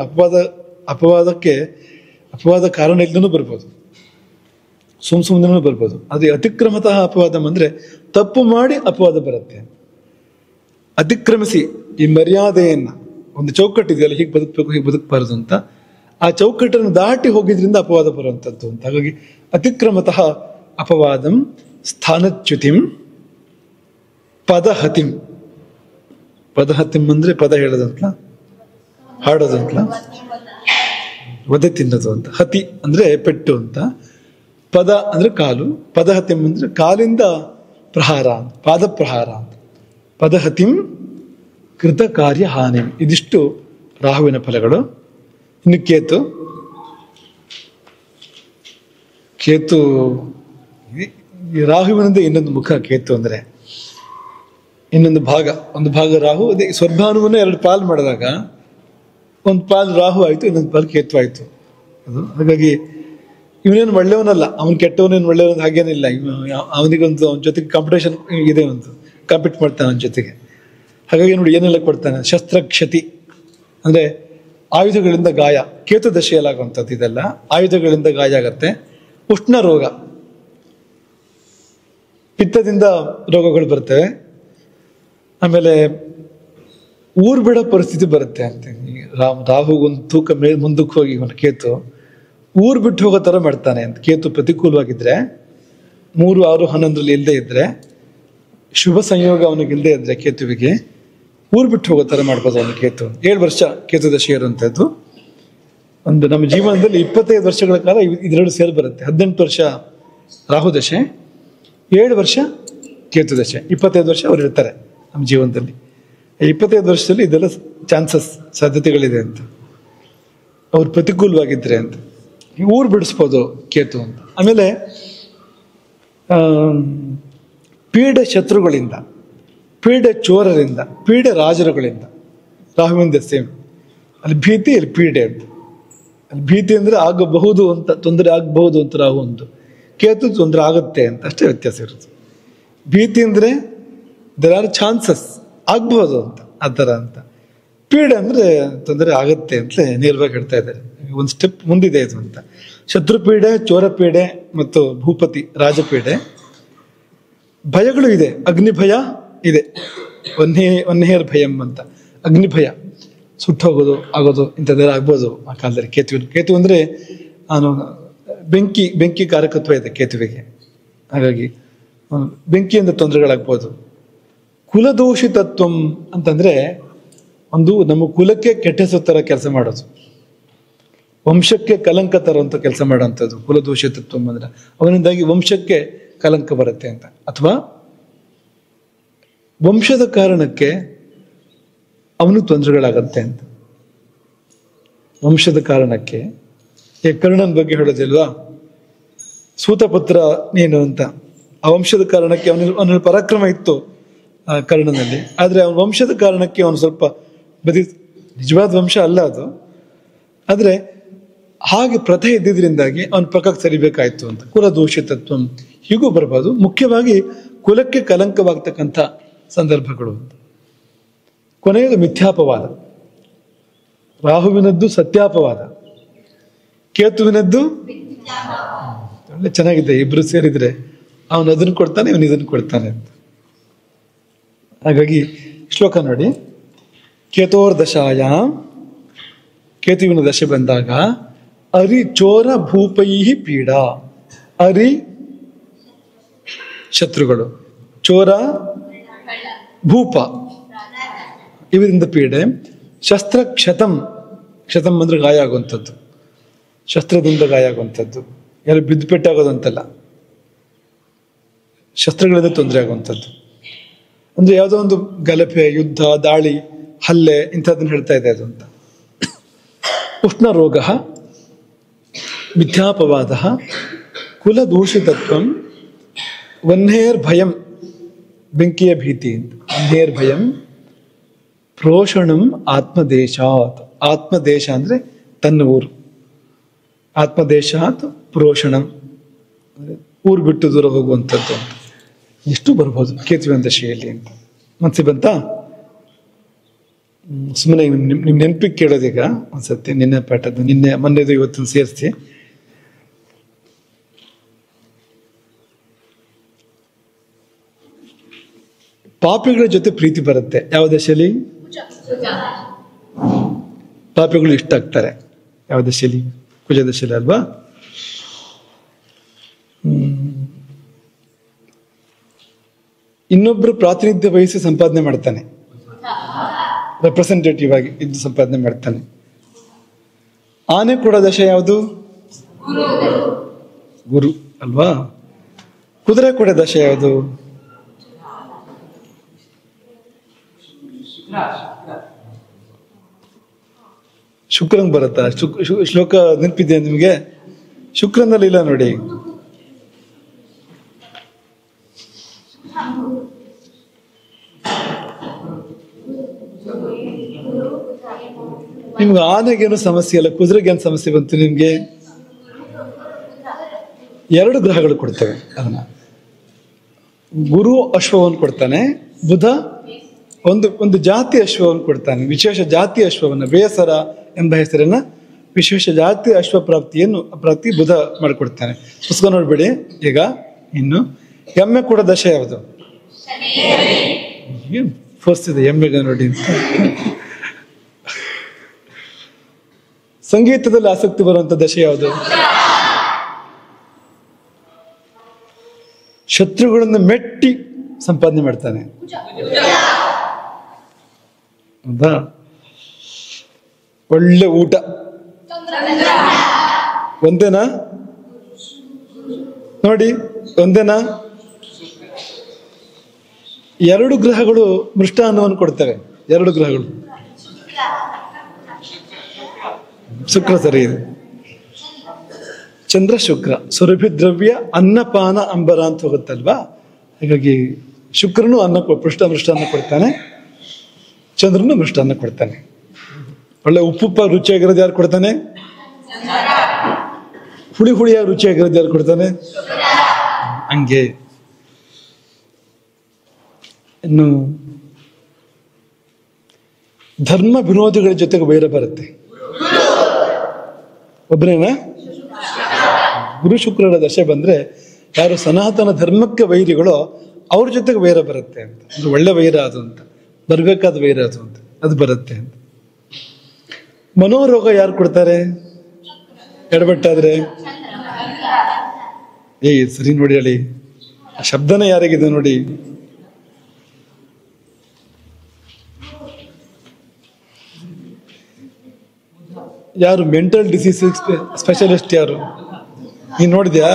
ಅಪವಾದ ಕಾರಣ ಇಲ್ಲದೂ ಬರ್ಬೋದು, ಸುಮ್ಮನೆ ಬರ್ಬೋದು. ಅದು ಅತಿಕ್ರಮತಃ ಅಪವಾದಂ ಅಂದ್ರೆ ತಪ್ಪು ಮಾಡಿ ಅಪವಾದ ಬರುತ್ತೆ. ಅತಿಕ್ರಮಿಸಿ ಈ ಮರ್ಯಾದೆಯನ್ನ, ಒಂದು ಚೌಕಟ್ಟಿದೆಯಲ್ಲ, ಹೀಗೆ ಬದುಕಬೇಕು ಹೀಗೆ ಬದುಕಬಾರದು ಅಂತ, ಆ ಚೌಕಟ್ಟನ್ನು ದಾಟಿ ಹೋಗಿದ್ರಿಂದ ಅಪವಾದ ಬರುವಂಥದ್ದು ಅಂತ. ಹಾಗಾಗಿ ಅತಿಕ್ರಮತಃ ಅಪವಾದಂ ಸ್ಥಾನಚ್ಯುತಿಂ ಪದಹತಿಂ. ಪದಹತಿಂ ಅಂದ್ರೆ ಪದ ಹೇಳೋದಂತಲ, ಹಾಡೋದಂತಲ, ಒದೆ ತಿನ್ನೋದು ಅಂತ. ಹತಿ ಅಂದ್ರೆ ಪೆಟ್ಟು ಅಂತ, ಪದ ಅಂದ್ರೆ ಕಾಲು, ಪದಹತಿಂ ಅಂದ್ರೆ ಕಾಲಿಂದ ಪ್ರಹಾರ ಅಂತ, ಪಾದ ಪ್ರಹಾರ ಅಂತ. ಪದಹತಿಂ ಕೃತ ಕಾರ್ಯ ಹಾನಿ. ಇದಿಷ್ಟು ರಾಹುವಿನ ಫಲಗಳು. ಇನ್ನು ಕೇತು ಈ ರಾಹುವಿನಂದ ಇನ್ನೊಂದು ಮುಖ. ಕೇತು ಅಂದ್ರೆ ಇನ್ನೊಂದು ಭಾಗ, ಒಂದು ಭಾಗ ರಾಹು. ಅದೇ ಸ್ವರ್ಭಾನುವನ್ನು ಎರಡು ಪಾಲು ಮಾಡಿದಾಗ ಒಂದು ಪಾಲು ರಾಹು ಆಯ್ತು, ಇನ್ನೊಂದು ಪಾಲು ಕೇತು ಆಯ್ತು. ಅದು ಹಾಗಾಗಿ ಇವನೇನು ಒಳ್ಳೆಯವನಲ್ಲ, ಅವನು ಕೆಟ್ಟವನೇನು ಒಳ್ಳೆಯವನು ಹಾಗೇನಿಲ್ಲ. ಅವನಿಗೊಂದು ಅವನ ಜೊತೆಗೆ ಕಾಂಪಿಟೇಷನ್ ಇದೆ, ಒಂದು ಕಾಂಪೀಟ್ ಮಾಡ್ತಾನೆ ಅವನ ಜೊತೆಗೆ. ಹಾಗಾಗಿ ನೋಡಿ ಏನೆಲ್ಲ ಕೊಡ್ತಾನೆ. ಶಸ್ತ್ರಕ್ಷತಿ ಅಂದ್ರೆ ಆಯುಧಗಳಿಂದ ಗಾಯ, ಕೇತು ದಶೆಯಲ್ಲಾಗುವಂಥದ್ದು ಇದೆಲ್ಲ. ಆಯುಧಗಳಿಂದ ಗಾಯ ಆಗತ್ತೆ. ಉಷ್ಣ ರೋಗ, ಪಿತ್ತದಿಂದ ರೋಗಗಳು ಬರ್ತವೆ. ಆಮೇಲೆ ಊರ್ ಬಿಡೋ ಪರಿಸ್ಥಿತಿ ಬರುತ್ತೆ ಅಂತ. ರಾಹು ಒಂದು ತೂಕ ಮುಂದಕ್ಕೆ ಹೋಗಿ ಕೇತು ಊರ್ ಬಿಟ್ಟು ಹೋಗೋ ತರ ಮಾಡ್ತಾನೆ ಅಂತ. ಕೇತು ಪ್ರತಿಕೂಲವಾಗಿದ್ರೆ 3, 6, 11 ಇಲ್ಲದೆ ಇದ್ರೆ, ಶುಭ ಸಂಯೋಗ ಅವನಿಗೆ ಇಲ್ಲದೆ ಇದ್ರೆ ಕೇತುವಿಗೆ ಊರ್ ಬಿಟ್ಟು ಹೋಗೋ ತರ ಮಾಡ್ಬೋದು ಅವನು. ಕೇತು 7 ವರ್ಷ ಕೇತು ದಶೆ ಇರುವಂಥದ್ದು. ಒಂದು ನಮ್ಮ ಜೀವನದಲ್ಲಿ 25 ವರ್ಷಗಳ ಕಾಲ ಇದೆರಡು ಸೇರಿ ಬರುತ್ತೆ. 18 ವರ್ಷ ರಾಹು ದಶೆ, 7 ವರ್ಷ ಕೇತು ದಶೆ, 25 ವರ್ಷ ಅವ್ರು ಇರ್ತಾರೆ ನಮ್ಮ ಜೀವನದಲ್ಲಿ. 25 ವರ್ಷದಲ್ಲಿ ಇದೆಲ್ಲ ಸಾಧ್ಯತೆಗಳಿದೆ ಅಂತ, ಅವ್ರು ಪ್ರತಿಕೂಲವಾಗಿದ್ರೆ ಅಂತ. ಊರು ಬಿಡಿಸ್ಬೋದು ಕೇತು ಅಂತ. ಆಮೇಲೆ ಪೀಡೆ ಶತ್ರುಗಳಿಂದ, ಪೀಡೆ ಚೋರರಿಂದ, ಪೀಡೆ ರಾಜರುಗಳಿಂದ. ರಾಹುವಿಂದ ಸೇಮ್, ಅಲ್ಲಿ ಭೀತಿ, ಇಲ್ಲಿ ಪೀಡೆ ಅಂತ. ಅಲ್ಲಿ ಭೀತಿ ಅಂದ್ರೆ ಆಗಬಹುದು ಅಂತ, ತೊಂದರೆ ಆಗಬಹುದು ಅಂತ ರಾಹು ಒಂದು, ಕೇತು ತೊಂದರೆ ಆಗುತ್ತೆ ಅಂತ, ಅಷ್ಟೇ ವ್ಯತ್ಯಾಸ ಇರುತ್ತೆ. ಭೀತಿ ಅಂದ್ರೆ ದೇರ್ ಆರ್ ಚಾನ್ಸಸ್, ಆಗ್ಬಹುದು ಅಂತ, ಆ ಥರ ಅಂತ. ಪೀಡೆ ಅಂದ್ರೆ ತೊಂದರೆ ಆಗುತ್ತೆ ಅಂತಲೇ ನೇರವಾಗಿ ಹೇಳ್ತಾ ಇದ್ದಾರೆ. ಒಂದು ಸ್ಟೆಪ್ ಮುಂದಿದೆ ಇದು ಅಂತ. ಶತ್ರುಪೀಡೆ, ಚೋರಪೀಡೆ ಮತ್ತು ಭೂಪತಿ ರಾಜಪೀಡೆ. ಭಯಗಳು ಇದೆ, ಅಗ್ನಿ ಭಯ ಇದೆ, ವನ್ನೇರ್ ಭಯಂ ಅಂತ. ಅಗ್ನಿ ಭಯ, ಸುಟ್ಟೋಗೋದು ಆಗೋದು ಇಂಥದ್ದೆಲ್ಲ ಆಗ್ಬೋದು ಆ ಕಾಲದಲ್ಲಿ. ಕೇತು ಅಂದ್ರೆ ನಾನು ಬೆಂಕಿ ಕಾರಕತ್ವ ಇದೆ ಕೇತುವಿಗೆ. ಹಾಗಾಗಿ ಬೆಂಕಿಯಿಂದ ತೊಂದರೆಗಳಾಗ್ಬೋದು. ಕುಲದೋಷಿತತ್ವಂ ಅಂತಂದ್ರೆ ಒಂದು ನಮ್ಮ ಕುಲಕ್ಕೆ ಕೆಟ್ಟ ತರ ಕೆಲಸ ಮಾಡೋದು, ವಂಶಕ್ಕೆ ಕಲಂಕ ತರುವಂತ ಕೆಲಸ ಮಾಡೋಂಥದ್ದು ಕುಲದೋಷಿತತ್ವಂ ಅಂದ್ರೆ. ಅವನಿಂದಾಗಿ ವಂಶಕ್ಕೆ ಕಲಂಕ ಬರುತ್ತೆ ಅಂತ, ಅಥವಾ ವಂಶದ ಕಾರಣಕ್ಕೆ ಅವನು ತೊಂದರೆಗಳಾಗತ್ತೆ ಅಂತ. ವಂಶದ ಕಾರಣಕ್ಕೆ ಕರ್ಣನ ಬಗ್ಗೆ ಹೇಳೋದಿಲ್ವಾ, ಸೂತಪುತ್ರ ನೀನು ಅಂತ. ಆ ವಂಶದ ಕಾರಣಕ್ಕೆ ಅವನಲ್ಲಿ ಪರಾಕ್ರಮ ಇತ್ತು ಕರ್ಣನಲ್ಲಿ, ಆದ್ರೆ ಅವನ ವಂಶದ ಕಾರಣಕ್ಕೆ ಅವನು ಸ್ವಲ್ಪ ನಿಜವಾದ ವಂಶ ಅಲ್ಲ ಅದು, ಆದ್ರೆ ಹಾಗೆ ಪ್ರಥೆ ಇದ್ದಿದ್ರಿಂದಾಗಿ ಅವನ ಪಕ್ಕಕ್ಕೆ ಸರಿಬೇಕಾಯ್ತು ಅಂತ. ಕುಲದೂಷಿತತ್ವ ಹೀಗೂ ಬರ್ಬೋದು. ಮುಖ್ಯವಾಗಿ ಕುಲಕ್ಕೆ ಕಲಂಕವಾಗ್ತಕ್ಕಂಥ ಸಂದರ್ಭಗಳು. ಕೊನೆಯದು ಮಿಥ್ಯಾಪವಾದ. ರಾಹುವಿನದ್ದು ಸತ್ಯಾಪವಾದ, ಕೇತುವಿನದ್ದು ಒಳ್ಳೆ ಚೆನ್ನಾಗಿದೆ. ಇಬ್ರು ಸೇರಿದ್ರೆ ಅವನು ಅದನ್ನು ಕೊಡ್ತಾನೆ, ಇವನು ಇದನ್ನು ಕೊಡ್ತಾನೆ ಅಂತ. ಹಾಗಾಗಿ ಶ್ಲೋಕ ನೋಡಿ. ಕೇತೋರ್ದಶಾಯ, ಕೇತುವಿನ ದಶೆ ಬಂದಾಗ ಅರಿ ಚೋರ ಭೂಪೈ ಪೀಡಾ. ಅರಿ ಶತ್ರುಗಳು, ಚೋರ ಭೂಪ ಇವರಿಂದ ಪೀಡೆ. ಶಸ್ತ್ರ ಕ್ಷತಂ, ಕ್ಷತಂ ಅಂದ್ರೆ ಗಾಯ ಆಗುವಂಥದ್ದು, ಶಸ್ತ್ರದಿಂದ ಗಾಯ ಆಗುವಂಥದ್ದು. ಯಾರು ಬಿದ್ದು ಪೆಟ್ಟಾಗೋದಂತಲ್ಲ, ಶಸ್ತ್ರಗಳಿಂದ ತೊಂದರೆ ಆಗುವಂಥದ್ದು. ಅಂದ್ರೆ ಯಾವುದೋ ಒಂದು ಗಲಭೆ, ಯುದ್ಧ, ದಾಳಿ ಹಲ್ಲೆ ಇಂಥದ್ದನ್ನು ಹೇಳ್ತಾ ಇದೆ ಅದು ಅಂತ. ಉಷ್ಣ ರೋಗ, ಮಿಥ್ಯಾಪವಾದ, ಕುಲದೂಷಿತತ್ವಂ, ವನ್ನೇರ್ ಭಯಂ, ಬೆಂಕಿಯ ಭೀತಿ ಅಂತ. ವನ್ನೇರ್ ಭಯಂ, ಪ್ರೋಷಣಂ ಆತ್ಮದೇಶಾತ್. ಆತ್ಮದೇಶ ಅಂದರೆ ತನ್ನ ಊರು. ಆತ್ಮದೇಶಾತ್ ಪ್ರೋಷಣಂ, ಊರು ಬಿಟ್ಟು ದೂರ ಹೋಗುವಂಥದ್ದು ಅಂತ. ಎಷ್ಟು ಬರ್ಬೋದು ಕೇತುವಿನ ದಶೆಯಲ್ಲಿ ಅಂತ ಮನಸ್ಸಿ ಬಂತಾ? ಸುಮ್ಮನೆ ನಿಮ್ಮ ನೆನಪಿಗೆ ಕೇಳೋದೀಗ ಒಂದ್ಸತಿ ನಿನ್ನೆ ಪಾಠದ್ದು, ನಿನ್ನೆ ಮೊನ್ನೆದು ಇವತ್ತನ್ನು ಸೇರಿಸಿ. ಪಾಪಿಗಳ ಜೊತೆ ಪ್ರೀತಿ ಬರುತ್ತೆ ಯಾವ ದಶೆಯಲ್ಲಿ? ಪಾಪಿಗಳು ಇಷ್ಟ ಆಗ್ತಾರೆ ಯಾವ ದಶೆಯಲ್ಲಿ? ಕುಜ ದಶೆಯಲ್ಲಿ ಅಲ್ವಾ? ಇನ್ನೊಬ್ರು ಪ್ರಾತಿನಿಧ್ಯ ವಹಿಸಿ ಸಂಪಾದನೆ ಮಾಡ್ತಾನೆ, ರೆಪ್ರೆಸೆಂಟೇಟಿವ್ ಆಗಿ ಇದ್ದು ಸಂಪಾದನೆ ಮಾಡ್ತಾನೆ. ಆನೆ ಕೂಡ ದಶೆ ಯಾವುದು? ಗುರು ಅಲ್ವಾ? ಕುದುರೆ ಕೂಡ ದಶೆ ಯಾವುದು? ಶುಕ್ರನ್ ಬರುತ್ತಾ? ಶ್ಲೋಕ ನೆನಪಿದೆಯಾ ನಿಮಗೆ? ಶುಕ್ರನಲ್ಲಿ ಇಲ್ಲ ನೋಡಿ. ನಿಮ್ಗೆ ಆನೆಗೇನು ಸಮಸ್ಯೆ ಇಲ್ಲ, ಕುದುರೆಗೇನು ಸಮಸ್ಯೆ ಬಂತು ನಿಮ್ಗೆ? ಎರಡು ಗ್ರಹಗಳು ಕೊಡ್ತೇವೆ ಅದನ್ನ. ಗುರು ಅಶ್ವವನ್ನು ಕೊಡ್ತಾನೆ, ಬುಧ ಒಂದು ಜಾತಿ ಅಶ್ವವನ್ನು ಕೊಡ್ತಾನೆ, ವಿಶೇಷ ಜಾತಿ ಅಶ್ವವನ್ನು. ಬೇಸರ ಎಂಬ ಹೆಸರನ್ನ ವಿಶೇಷ ಜಾತಿ ಅಶ್ವ ಪ್ರಾಪ್ತಿ ಬುಧ ಮಾಡಿಕೊಡ್ತಾನೆ. ಪುಸ್ತಕ ನೋಡ್ಬೇಡಿ ಈಗ. ಇನ್ನು ಎಮ್ಮೆ ಕೂಡ ದಶೆ ಯಾವುದು? ಏನ್ ಫಸ್ಟ್ ಇದೆ ಎಮ್ಮೆಗೆ ನೋಡಿ ಅಂತ. ಸಂಗೀತದಲ್ಲಿ ಆಸಕ್ತಿ ಬರುವಂತ ದಶೆ ಯಾವುದು? ಶತ್ರುಗಳನ್ನು ಮೆಟ್ಟಿ ಸಂಪಾದನೆ ಮಾಡ್ತಾನೆ, ಹೌದಾ? ಒಳ್ಳೆ ಊಟ ಒಂದೇನಾ ನೋಡಿ? ಒಂದೇನಾ? ಎರಡು ಗ್ರಹಗಳು ಮೃಷ್ಟಾನ್ನವನ್ನು ಕೊಡ್ತವೆ. ಎರಡು ಗ್ರಹಗಳು. ಶುಕ್ರ ಸರಿ ಇದೆ. ಚಂದ್ರ ಶುಕ್ರ ಸುರಭಿ ದ್ರವ್ಯ ಅನ್ನಪಾನ ಅಂಬರ ಅಂತ ಹೋಗುತ್ತಲ್ವಾ? ಹಾಗಾಗಿ ಶುಕ್ರನು ಮೃಷ್ಟಾನ್ನ ಕೊಡ್ತಾನೆ, ಚಂದ್ರನು ಮೃಷ್ಟಾನ್ನ ಕೊಡ್ತಾನೆ. ಒಳ್ಳೆ ಉಪ್ಪುಪ್ಪ ರುಚಿಯಾಗಿರೋದು ಯಾರು ಕೊಡ್ತಾನೆ? ಹುಳಿಯಾಗಿ ರುಚಿಯಾಗಿರೋದು ಯಾರು ಕೊಡ್ತಾನೆ? ಹಂಗೆ. ಇನ್ನು ಧರ್ಮ ವಿರೋಧಿಗಳ ಜೊತೆಗೆ ವೈರ ಬರುತ್ತೆ. ಒಬ್ಬನೇನಾ? ಗುರು ಶುಕ್ರರ ದಶೆ ಬಂದ್ರೆ ಯಾರು ಸನಾತನ ಧರ್ಮಕ್ಕೆ ವೈರಿಗಳೋ ಅವ್ರ ಜೊತೆಗೆ ವೈರ ಬರುತ್ತೆ ಅಂತ. ಅಂದ್ರೆ ಒಳ್ಳೆ ವೈರ ಅದು ಅಂತ, ಬರ್ಬೇಕಾದ ವೈರ ಅದು ಅಂತ, ಅದು ಬರುತ್ತೆ ಅಂತ. ಮನೋರೋಗ ಯಾರು ಕೊಡ್ತಾರೆ? ಎಡಬಟ್ಟಾದ್ರೆ ಸರಿ ನೋಡಿ ಹೇಳಿ. ಆ ಶಬ್ದನೇ ಯಾರಿಗಿದೆ ನೋಡಿ. ಯಾರು ಮೆಂಟಲ್ ಡಿಸೀಸ್ ಸ್ಪೆಷಲಿಸ್ಟ್ ಯಾರು? ನೀನ್ ನೋಡಿದ್ಯಾ?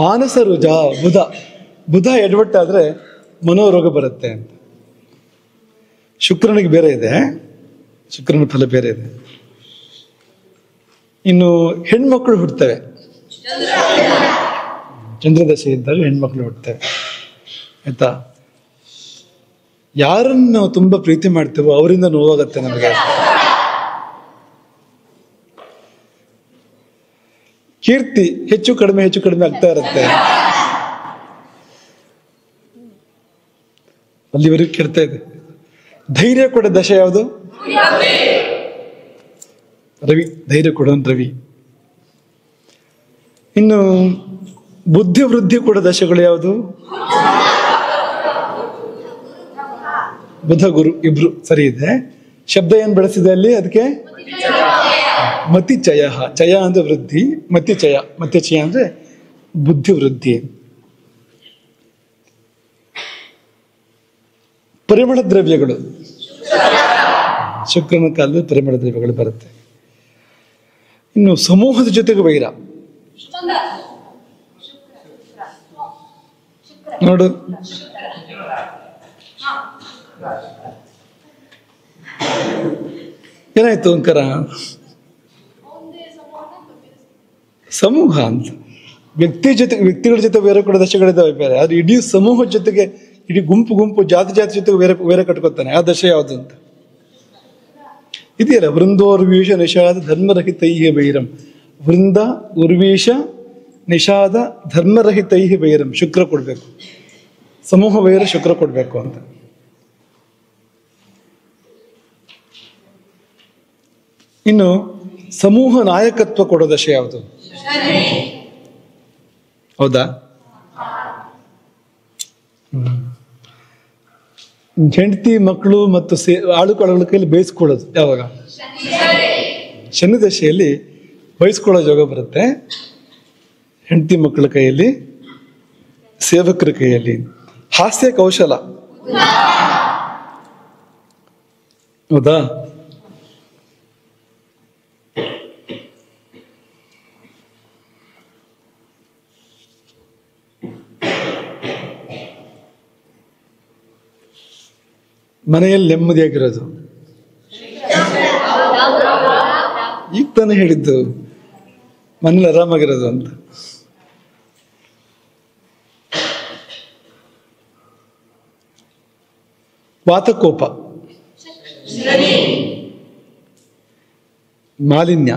ಮಾನಸ ರುಜ ಬುಧ ಎಡವಟ್ಟಾದ್ರೆ ಮನೋರೋಗ ಬರುತ್ತೆ ಅಂತ. ಶುಕ್ರನಿಗೆ ಬೇರೆ ಇದೆ, ಶುಕ್ರನ ಫಲ ಬೇರೆ ಇದೆ. ಇನ್ನು ಹೆಣ್ಮಕ್ಳು ಹುಡ್ತವೆ, ಚಂದ್ರದಶೆ ಇದ್ದಾಗ ಹೆಣ್ಮಕ್ಳು ಹುಡ್ತವೆ, ಆಯ್ತಾ? ಯಾರನ್ನು ನಾವು ತುಂಬಾ ಪ್ರೀತಿ ಮಾಡ್ತೇವೋ ಅವರಿಂದ ನೋವಾಗತ್ತೆ ನಮಗೆ. ಕೀರ್ತಿ ಹೆಚ್ಚು ಕಡಿಮೆ ಆಗ್ತಾ ಇರುತ್ತೆ. ಅಲ್ಲಿವರೆಗೂ ಕೆಡ್ತಾ ಇದೆ. ಧೈರ್ಯ ಕೊಡೋ ದಶೆ ಯಾವುದು? ರವಿ. ಧೈರ್ಯ ಕೊಡೋನ್ ರವಿ. ಇನ್ನು ಬುದ್ಧಿ ವೃದ್ಧಿ ಕೊಡೋ ದಶೆಗಳು ಯಾವುದು? ಬುಧ ಗುರು ಇಬ್ರು ಸರಿ ಇದೆ. ಶಬ್ದ ಏನ್ ಬೆಳೆಸಿದೆ ಅಲ್ಲಿ? ಅದಕ್ಕೆ ಮತಿಚಯ. ಚಯ ಅಂದ್ರೆ ವೃದ್ಧಿ, ಮತಿಚಯ ಅಂದ್ರೆ ಬುದ್ಧಿ ವೃದ್ಧಿ. ಪರಿಮಳ ದ್ರವ್ಯಗಳು ಶುಕ್ರನ ಕಾಲದಲ್ಲಿ ಪರಿಮಳ ದ್ರವ್ಯಗಳು ಬರುತ್ತೆ. ಇನ್ನು ಸಮೂಹದ ಜೊತೆಗೆ ವೈರ ನೋಡು. ಏನಾಯ್ತು ಅಂಕರ? ಸಮೂಹ ಅಂತ ವ್ಯಕ್ತಿಗಳ ಜೊತೆ ಬೇರೆ ಕೂಡ ದಶೆಗಳಿದ್ದಾವೆ ಬೇರೆ, ಆದ್ರೆ ಇಡೀ ಸಮೂಹದ ಜೊತೆಗೆ, ಇಡೀ ಗುಂಪು ಜಾತಿ ಜೊತೆಗೆ ಬೇರೆ ಕಟ್ಕೊತಾನೆ. ಆ ದಶೆ ಯಾವುದು ಅಂತ ಇದೆಯಲ್ಲ, ವೃಂದೋರ್ವೀಶ ನಿಷಾದ ಧರ್ಮರಹಿತೈಹಿ ಬೈರಂ. ವೃಂದ ಉರ್ವೀಶ ನಿಷಾದ ಧರ್ಮರಹಿತೈಹಿ ಬೈರಂ. ಶುಕ್ರ ಕೊಡ್ಬೇಕು, ಸಮೂಹ ವೈರ ಶುಕ್ರ ಕೊಡ್ಬೇಕು ಅಂತ. ಇನ್ನು ಸಮೂಹ ನಾಯಕತ್ವ ಕೊಡೋ ದಶೆ ಯಾವುದು? ಹೌದಾ? ಹೆಂಡತಿ ಮಕ್ಕಳು ಮತ್ತು ಆಳುಕಾಳುಗಳ ಕೈಯಲ್ಲಿ ಬಯಸ್ಕೊಳ್ಳೋದು ಯಾವಾಗ? ಶನಿ ದಶೆಯಲ್ಲಿ ಬಯಸ್ಕೊಳ್ಳೋ ಯೋಗ ಬರುತ್ತೆ. ಹೆಂಡತಿ ಮಕ್ಕಳ ಕೈಯಲ್ಲಿ, ಸೇವಕರ ಕೈಯಲ್ಲಿ. ಹಾಸ್ಯ ಕೌಶಲ, ಹೌದಾ? ಮನೆಯಲ್ಲಿ ನೆಮ್ಮದಿಯಾಗಿರೋದು. ಈಗ ತಾನೇ ಹೇಳಿದ್ದು ಮನೇಲಿ ಆರಾಮಾಗಿರೋದು ಅಂತ. ವಾತಕೋಪ, ಮಾಲಿನ್ಯ,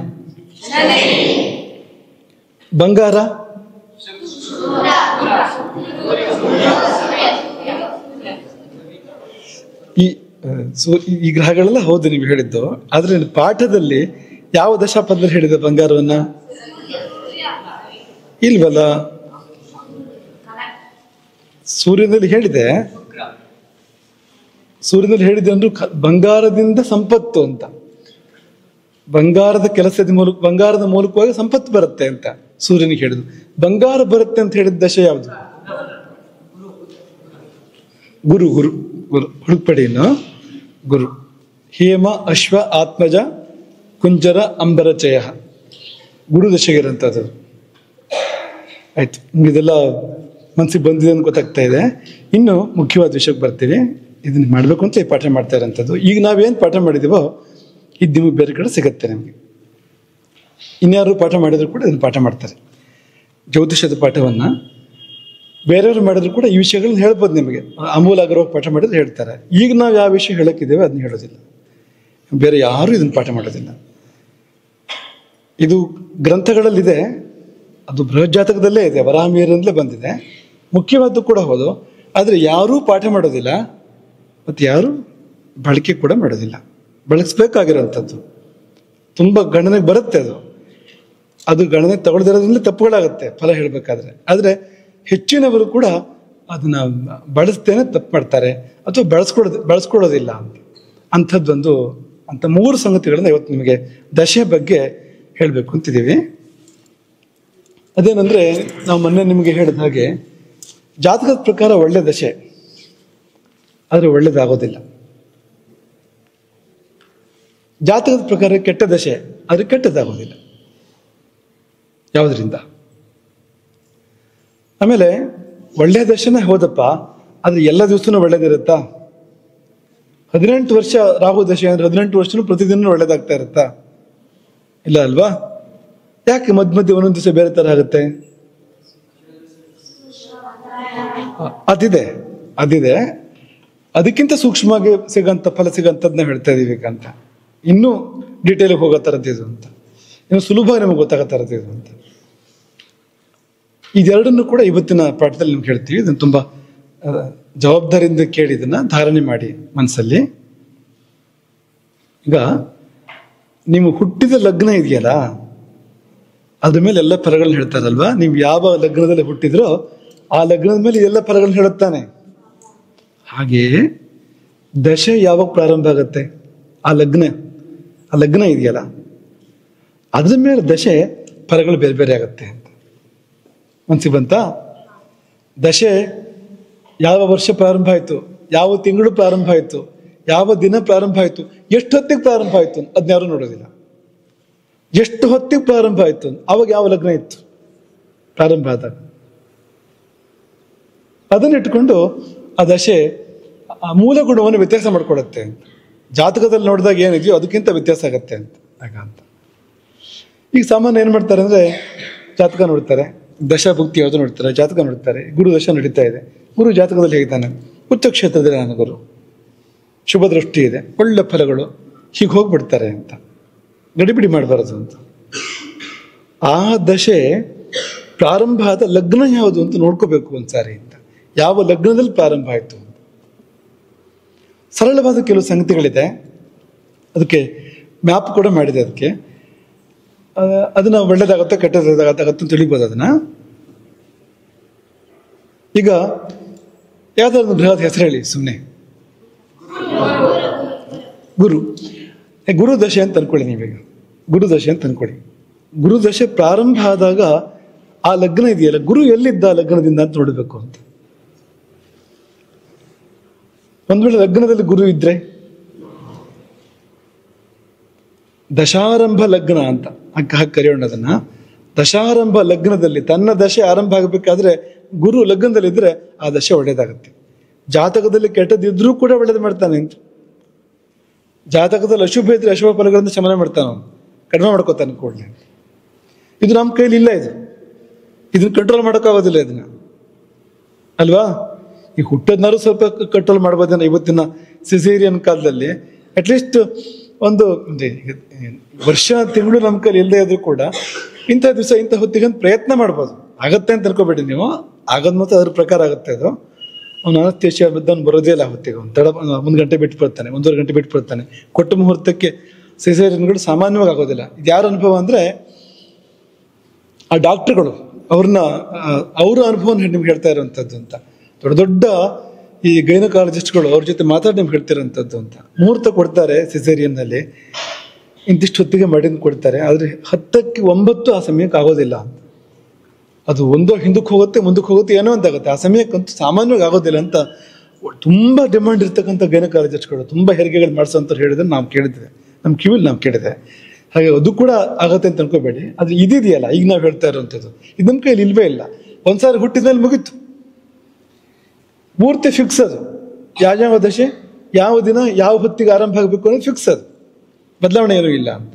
ಬಂಗಾರ, ಈ ಗ್ರಹಗಳೆಲ್ಲ ಹೌದು ನೀವು ಹೇಳಿದ್ದು. ಆದ್ರೆ ಪಾಠದಲ್ಲಿ ಯಾವ ದಶಾಪದಲ್ಲಿ ಹೇಳಿದೆ ಬಂಗಾರವನ್ನ? ಇಲ್ವಲ್ಲ, ಸೂರ್ಯನಲ್ಲಿ ಹೇಳಿದೆ. ಸೂರ್ಯನಲ್ಲಿ ಹೇಳಿದೆ ಅಂದ್ರೆ ಬಂಗಾರದಿಂದ ಸಂಪತ್ತು ಅಂತ, ಬಂಗಾರದ ಕೆಲಸದ ಮೂಲಕ, ಬಂಗಾರದ ಮೂಲಕವಾಗಿ ಸಂಪತ್ತು ಬರುತ್ತೆ ಅಂತ ಸೂರ್ಯನಿಗೆ ಹೇಳಿದ್ರು. ಬಂಗಾರ ಬರುತ್ತೆ ಅಂತ ಹೇಳಿದ ದಶೆ ಯಾವುದು? ಗುರು ಗುರು ಗುರು ಹುಡುಕ್ಪಡಿಯನ್ನು ಗುರು. ಹೇಮ ಅಶ್ವ ಆತ್ಮಜ ಕುಂಜರ ಅಂಬರಚಯ, ಗುರು ದಶೆಗಿರಂಥದ್ದು. ಆಯ್ತು, ಇದೆಲ್ಲ ಮನಸ್ಸಿಗೆ ಬಂದಿದೆ ಅಂತ ಗೊತ್ತಾಗ್ತಾ ಇದೆ. ಇನ್ನು ಮುಖ್ಯವಾದ ವಿಷಯಕ್ಕೆ ಬರ್ತೀವಿ. ಇದನ್ನ ಮಾಡಬೇಕು ಅಂತ ಈ ಪಾಠ ಮಾಡ್ತಾ ಇರೋಂಥದ್ದು. ಈಗ ನಾವೇನು ಪಾಠ ಮಾಡಿದೀವೋ ಇದು ನಿಮಗೆ ಬೇರೆ ಕಡೆ ಸಿಗುತ್ತೆ. ನಿಮಗೆ ಇನ್ಯಾರು ಪಾಠ ಮಾಡಿದ್ರು ಕೂಡ ಇದನ್ನು ಪಾಠ ಮಾಡ್ತಾರೆ. ಜ್ಯೋತಿಷದ ಪಾಠವನ್ನು ಬೇರೆಯವರು ಮಾಡಿದ್ರು ಕೂಡ ಈ ವಿಷಯಗಳನ್ನ ಹೇಳ್ಬೋದು ನಿಮಗೆ. ಅಮೂಲ ಆಗಿರೋ ಪಾಠ ಮಾಡಿದ್ರೆ ಹೇಳ್ತಾರೆ. ಈಗ ನಾವು ಯಾವ ವಿಷಯ ಹೇಳಕ್ಕಿದ್ದೇವೆ ಅದನ್ನ ಹೇಳೋದಿಲ್ಲ, ಬೇರೆ ಯಾರು ಇದನ್ನು ಪಾಠ ಮಾಡೋದಿಲ್ಲ. ಇದು ಗ್ರಂಥಗಳಲ್ಲಿದೆ, ಅದು ಬೃಹಜ್ಜಾತಕದಲ್ಲೇ ಇದೆ, ವರಾಹಮಿಹಿರರಿಂದಲೇ ಬಂದಿದೆ, ಮುಖ್ಯವಾದ್ದು ಕೂಡ ಹೌದು. ಆದರೆ ಯಾರೂ ಪಾಠ ಮಾಡೋದಿಲ್ಲ ಮತ್ತು ಯಾರು ಬಳಕೆ ಕೂಡ ಮಾಡೋದಿಲ್ಲ. ಬಳಸಬೇಕಾಗಿರೋಂಥದ್ದು ತುಂಬ ಗಣನೆಗೆ ಬರುತ್ತೆ. ಅದು ಗಣನೆ ತಗೊಳ್ದಿರೋದ್ರಿಂದ ತಪ್ಪುಗಳಾಗುತ್ತೆ ಫಲ ಹೇಳಬೇಕಾದ್ರೆ. ಆದರೆ ಹೆಚ್ಚಿನವರು ಕೂಡ ಅದನ್ನ ಬಳಸ್ತೇನೆ ತಪ್ಪು ಮಾಡ್ತಾರೆ ಅಥವಾ ಬಳಸ್ಕೊಳ್ಳೋದಿಲ್ಲ ಅಂತ. ಅಂಥದ್ದೊಂದು ಅಂತ 3 ಸಂಗತಿಗಳನ್ನ ಇವತ್ತು ನಿಮಗೆ ದಶೆ ಬಗ್ಗೆ ಹೇಳಬೇಕು ಅಂತಿದ್ದೀವಿ. ಅದೇನಂದ್ರೆ, ನಾವು ಮೊನ್ನೆ ನಿಮಗೆ ಹೇಳಿದ ಹಾಗೆ ಜಾತಕದ ಪ್ರಕಾರ ಒಳ್ಳೆ ದಶೆ, ಆದರೆ ಒಳ್ಳೇದಾಗೋದಿಲ್ಲ. ಜಾತಕದ ಪ್ರಕಾರ ಕೆಟ್ಟ ದಶೆ, ಆದರೆ ಕೆಟ್ಟದಾಗೋದಿಲ್ಲ. ಯಾವುದರಿಂದ? ಆಮೇಲೆ ಒಳ್ಳೆಯ ದಶೆನೇ ಹೌದಪ್ಪ, ಆದರೆ ಎಲ್ಲ ದಿವಸನೂ ಒಳ್ಳೇದಿರುತ್ತಾ? 18 ವರ್ಷ ರಾಹು ದಶೆ ಅಂದ್ರೆ 18 ವರ್ಷನೂ ಪ್ರತಿದಿನ ಒಳ್ಳೇದಾಗ್ತಾ ಇರುತ್ತಾ? ಇಲ್ಲ ಅಲ್ವಾ? ಯಾಕೆ ಮಧ್ಯೆ ಒಂದೊಂದು ದಿವಸ ಬೇರೆ ತರ ಆಗುತ್ತೆ? ಅದಿದೆ. ಅದಕ್ಕಿಂತ ಸೂಕ್ಷ್ಮವಾಗಿ ಸಿಗಂತ ಫಲ ಸಿಗಂತದ್ನ ಹೇಳ್ತಾ ಇದೀವಿ ಅಂತ. ಇನ್ನೂ ಡೀಟೇಲ್ಗೆ ಹೋಗೋ ಥರದ್ದು ಇದು ಅಂತ, ಇನ್ನು ಸುಲಭವಾಗಿ ನಮಗೆ ಗೊತ್ತಾಗೋ ಥರದ್ದು ಇದು ಅಂತ. ಇದೆರಡನ್ನು ಕೂಡ ಇವತ್ತಿನ ಪಾಠದಲ್ಲಿ ನಿಮ್ಗೆ ಹೇಳ್ತೀವಿ. ಇದನ್ನು ತುಂಬ ಜವಾಬ್ದಾರಿಯಿಂದ ಕೇಳಿ ಇದನ್ನ ಧಾರಣೆ ಮಾಡಿ ಮನಸ್ಸಲ್ಲಿ. ಈಗ ನೀವು ಹುಟ್ಟಿದ ಲಗ್ನ ಇದೆಯಲ್ಲ, ಅದ್ರ ಮೇಲೆ ಎಲ್ಲ ಫಲಗಳನ್ನ ಹೇಳ್ತಾರಲ್ವಾ. ನೀವು ಯಾವ ಲಗ್ನದಲ್ಲಿ ಹುಟ್ಟಿದ್ರೋ ಆ ಲಗ್ನದ ಮೇಲೆ ಎಲ್ಲ ಫಲಗಳನ್ನ ಹೇಳುತ್ತಾನೆ. ಹಾಗೆಯೇ ದಶೆ ಯಾವಾಗ ಪ್ರಾರಂಭ ಆಗುತ್ತೆ, ಆ ಲಗ್ನ ಇದೆಯಲ್ಲ ಅದ್ರ ಮೇಲೆ ದಶೆ ಫಲಗಳು ಬೇರೆ ಬೇರೆ ಆಗುತ್ತೆ ಅಂತ ಮನ್ಸಿಗೆ ಬಂತ. ದಶೆ ಯಾವ ವರ್ಷ ಪ್ರಾರಂಭ ಆಯ್ತು, ಯಾವ ತಿಂಗಳು ಪ್ರಾರಂಭ ಆಯ್ತು, ಯಾವ ದಿನ ಪ್ರಾರಂಭ ಆಯ್ತು, ಎಷ್ಟು ಹೊತ್ತಿಗೆ ಪ್ರಾರಂಭ ಆಯ್ತು ಅದನ್ನ ಯಾರು ನೋಡೋದಿಲ್ಲ. ಎಷ್ಟು ಹೊತ್ತಿಗೆ ಪ್ರಾರಂಭ ಆಯ್ತು, ಅವಾಗ ಯಾವ ಲಗ್ನ ಇತ್ತು ಪ್ರಾರಂಭ ಆದಾಗ, ಅದನ್ನ ಇಟ್ಕೊಂಡು ಆ ದಶೆ ಆ ಮೂಲ ಗುಣವನ್ನು ವ್ಯತ್ಯಾಸ ಮಾಡ್ಕೊಡುತ್ತೆ ಅಂತ. ಜಾತಕದಲ್ಲಿ ನೋಡಿದಾಗ ಏನಿದೆಯೋ ಅದಕ್ಕಿಂತ ವ್ಯತ್ಯಾಸ ಆಗತ್ತೆ ಅಂತ. ಈಗ ಸಾಮಾನ್ಯ ಏನು ಮಾಡ್ತಾರೆ ಅಂದರೆ, ಜಾತಕ ನೋಡ್ತಾರೆ, ದಶಭುಕ್ತಿ ಯಾವುದು ನೋಡ್ತಾರೆ, ಜಾತಕ ನೋಡ್ತಾರೆ, ಗುರು ದಶ ನಡೀತಾ ಇದೆ, ಗುರು ಜಾತಕದಲ್ಲಿ ಹೇಗಿದ್ದಾನೆ, ಉಚ್ಚ ಕ್ಷೇತ್ರದಲ್ಲಿ ನಾನು ಗುರು, ಶುಭ ದೃಷ್ಟಿ ಇದೆ, ಒಳ್ಳೆ ಫಲಗಳು, ಹೀಗೆ ಹೋಗ್ಬಿಡ್ತಾರೆ ಅಂತ. ಗಡಿಬಿಡಿ ಮಾಡಬಾರದು ಅಂತ. ಆ ದಶೆ ಪ್ರಾರಂಭ ಆದ ಲಗ್ನ ಯಾವುದು ಅಂತ ನೋಡ್ಕೋಬೇಕು ಒಂದ್ಸಾರಿ ಅಂತ. ಯಾವ ಲಗ್ನದಲ್ಲಿ ಪ್ರಾರಂಭ ಆಯಿತು ಅಂತ. ಸರಳವಾದ ಕೆಲವು ಸಂಗತಿಗಳಿದೆ, ಅದಕ್ಕೆ ಮ್ಯಾಪ್ ಕೂಡ ಮಾಡಿದೆ. ಅದಕ್ಕೆ ಅದನ್ನ ಒಳ್ಳೇದಾಗತ್ತೆ ಕೆಟ್ಟದಾಗತ್ತೆ ಅಂತ ತಿಳಿಬೋದು ಅದನ್ನ. ಈಗ ಯಾವ್ದಾದ್ರು ಬೃಹತ್ ಹೆಸರು ಹೇಳಿ ಸುಮ್ಮನೆ. ಗುರು ದಶೆ ಅಂತ ಅನ್ಕೊಳ್ಳಿ ನೀವೀಗ. ಗುರು ದಶೆ ಅಂತ ಅನ್ಕೊಳ್ಳಿ. ಗುರು ದಶೆ ಪ್ರಾರಂಭ ಆದಾಗ ಆ ಲಗ್ನ ಇದೆಯಲ್ಲ, ಗುರು ಎಲ್ಲಿದ್ದ ಲಗ್ನದಿಂದ ಅಂತ ನೋಡಬೇಕು ಅಂತ. ಒಂದ್ ವೇಳೆ ಲಗ್ನದಲ್ಲಿ ಗುರು ಇದ್ರೆ ದಶಾರಂಭ ಲಗ್ನ ಅಂತ ಹಾಗೆ ಕರೆಯೋಣ ಅದನ್ನ. ದಶಾರಂಭ ಲಗ್ನದಲ್ಲಿ ತನ್ನ ದಶೆ ಆರಂಭ ಆಗಬೇಕಾದ್ರೆ ಗುರು ಲಗ್ನದಲ್ಲಿ ಇದ್ರೆ ಆ ದಶೆ ಒಳ್ಳೇದಾಗತ್ತೆ. ಜಾತಕದಲ್ಲಿ ಕೆಟ್ಟದಿದ್ರೂ ಕೂಡ ಒಳ್ಳೇದು ಮಾಡ್ತಾನೆ ಅಂತ. ಜಾತಕದಲ್ಲಿ ಅಶುಭ ಇದ್ರೆ ಅಶುಭ ಫಲಗಳಿಂದ ಶಮನ ಮಾಡ್ತಾನ, ಕಡಿಮೆ ಮಾಡ್ಕೋತಾನೆ ಕೂಡಲೇ. ಇದು ನಮ್ಮ ಕೈಲಿ ಇಲ್ಲ. ಇದನ್ನ ಕಂಟ್ರೋಲ್ ಮಾಡೋಕ್ಕಾಗೋದಿಲ್ಲ ಇದನ್ನ, ಅಲ್ವಾ? ಈ ಹುಟ್ಟದ್ನಾರು ಸ್ವಲ್ಪ ಕಂಟ್ರೋಲ್ ಮಾಡ್ಬೋದೇನೋ ಇವತ್ತಿನ ಸಿಸೇರಿಯನ್ ಕಾಲದಲ್ಲಿ. ಅಟ್ಲೀಸ್ಟ್ ಒಂದು ವರ್ಷ ತಿಂಗಳು ನಮ್ಮ ಕೈಲಿ ಇಲ್ಲದೆ ಇದ್ರೂ ಕೂಡ ಇಂಥ ದಿವಸ ಇಂಥ ಹೊತ್ತಿಗೆ ಪ್ರಯತ್ನ ಮಾಡ್ಬೋದು. ಆಗತ್ತೆ ಅಂತ ತಿಳ್ಕೊಬೇಡಿ ನೀವು. ಆಗದ್ ಮಾತ್ರ ಅದ್ರ ಪ್ರಕಾರ ಆಗುತ್ತೆ ಅದು. ಅವ್ನು ಅನಸ್ತೇಶಿಯಾ ಬಿದ್ದವನು ಬರೋದೇ ಇಲ್ಲ ಹೊತ್ತಿಗೆ. ಅವ್ನು ತಡ 1 ಗಂಟೆ ಬಿಟ್ಟು ಬರ್ತಾನೆ, 1.5 ಗಂಟೆ ಬಿಟ್ಟು ಬರ್ತಾನೆ. ಕೊಟ್ಟ ಮುಹೂರ್ತಕ್ಕೆ ಸಿಸೇರಿಯನ್ಗಳು ಸಾಮಾನ್ಯವಾಗಿ ಆಗೋದಿಲ್ಲ. ಇದು ಯಾರ ಅನುಭವ ಅಂದರೆ ಆ ಡಾಕ್ಟರ್ಗಳು ಅವರ ಅನುಭವ ನಿಮ್ಗೆ ಹೇಳ್ತಾ ಇರೋವಂಥದ್ದು ಅಂತ. ದೊಡ್ಡ ದೊಡ್ಡ ಈ ಗೈನಕಾಲಜಿಸ್ಟ್ಗಳು ಅವ್ರ ಜೊತೆ ಮಾತಾಡಿ ನಿಮ್ಗೆ ಹೇಳ್ತಿರೋಂಥದ್ದು ಅಂತ. ಮುಹೂರ್ತ ಕೊಡ್ತಾರೆ ಸಿಸೇರಿಯನ್ನಲ್ಲಿ, ಇಂತಿಷ್ಟು ಹೊತ್ತಿಗೆ ಮಡಿನ ಕೊಡ್ತಾರೆ. ಆದರೆ 10ಕ್ಕೆ 9 ಆ ಸಮಯಕ್ಕೆ ಆಗೋದಿಲ್ಲ. ಅದು ಒಂದೋ ಹಿಂದಕ್ಕೆ ಹೋಗುತ್ತೆ, ಮುಂದಕ್ಕೆ ಹೋಗುತ್ತೆ, ಏನೋ ಅಂತಾಗುತ್ತೆ. ಆ ಸಮಯಕ್ಕಂತೂ ಸಾಮಾನ್ಯವಾಗಿ ಆಗೋದಿಲ್ಲ ಅಂತ ತುಂಬ ಡಿಮಾಂಡ್ ಇರ್ತಕ್ಕಂಥ ಗೈನಕಾಲಜಿಸ್ಟ್ಗಳು, ತುಂಬ ಹೆರಿಗೆಗಳು ಮಾಡಿಸೋಂಥವ್ರು ಹೇಳಿದ್ರೆ ನಾವು ಕೇಳಿದ್ವಿ, ನಮ್ಮ ಕಿವಿಲಿ ನಾವು ಕೇಳಿದೆ. ಹಾಗೆ ಅದು ಕೂಡ ಆಗತ್ತೆ ಅಂತ ಅನ್ಕೋಬೇಡಿ. ಆದರೆ ಇದಿದೆಯಲ್ಲ ಈಗ ನಾವು ಹೇಳ್ತಾ ಇರೋವಂಥದ್ದು, ಇದು ನಮ್ಮ ಕೈಲಿ ಇಲ್ವೇ ಇಲ್ಲ. ಒಂದ್ಸಾರಿ ಹುಟ್ಟಿದ್ಮೇಲೆ ಮುಗೀತು, ಪೂರ್ತಿ ಫಿಕ್ಸ್. ಅದು ಯಾವ ದಶೆ ಯಾವ ದಿನ ಯಾವ ಹೊತ್ತಿಗೆ ಆರಂಭ ಆಗಬೇಕು ಅನ್ನೋದು ಫಿಕ್ಸ್. ಅದು ಬದಲಾವಣೆ ಏನೂ ಇಲ್ಲ ಅಂತ.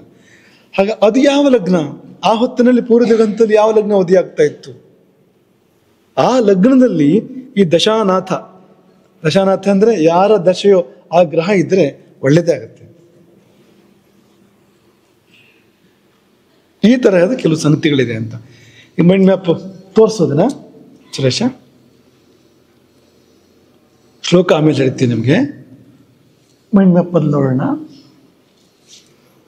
ಹಾಗೆ ಅದು ಯಾವ ಲಗ್ನ, ಆ ಹೊತ್ತಿನಲ್ಲಿ ಪೂರ್ವ ದಿಗಂತದಲ್ಲಿ ಯಾವ ಲಗ್ನ ಉದಯ ಇತ್ತು, ಆ ಲಗ್ನದಲ್ಲಿ ಈ ದಶಾನಾಥ ಅಂದ್ರೆ ಯಾರ ದಶೆಯೋ ಆ ಗ್ರಹ ಇದ್ರೆ ಒಳ್ಳೇದೇ ಆಗುತ್ತೆ. ಈ ತರಹದ ಕೆಲವು ಸಂಗತಿಗಳಿದೆ ಅಂತ. ಈ ಮೈಂಡ್ ಮ್ಯಾಪ್ ತೋರಿಸೋದನ್ನ ಸುರೇಶ ಶ್ಲೋಕ ಆಮೇಲೆ ಹೇಳ್ತೀನಿ ನಿಮಗೆ. ಮೈಂಡ್ ಮ್ಯಾಪ್ ಅಲ್ಲಿ ನೋಡೋಣ.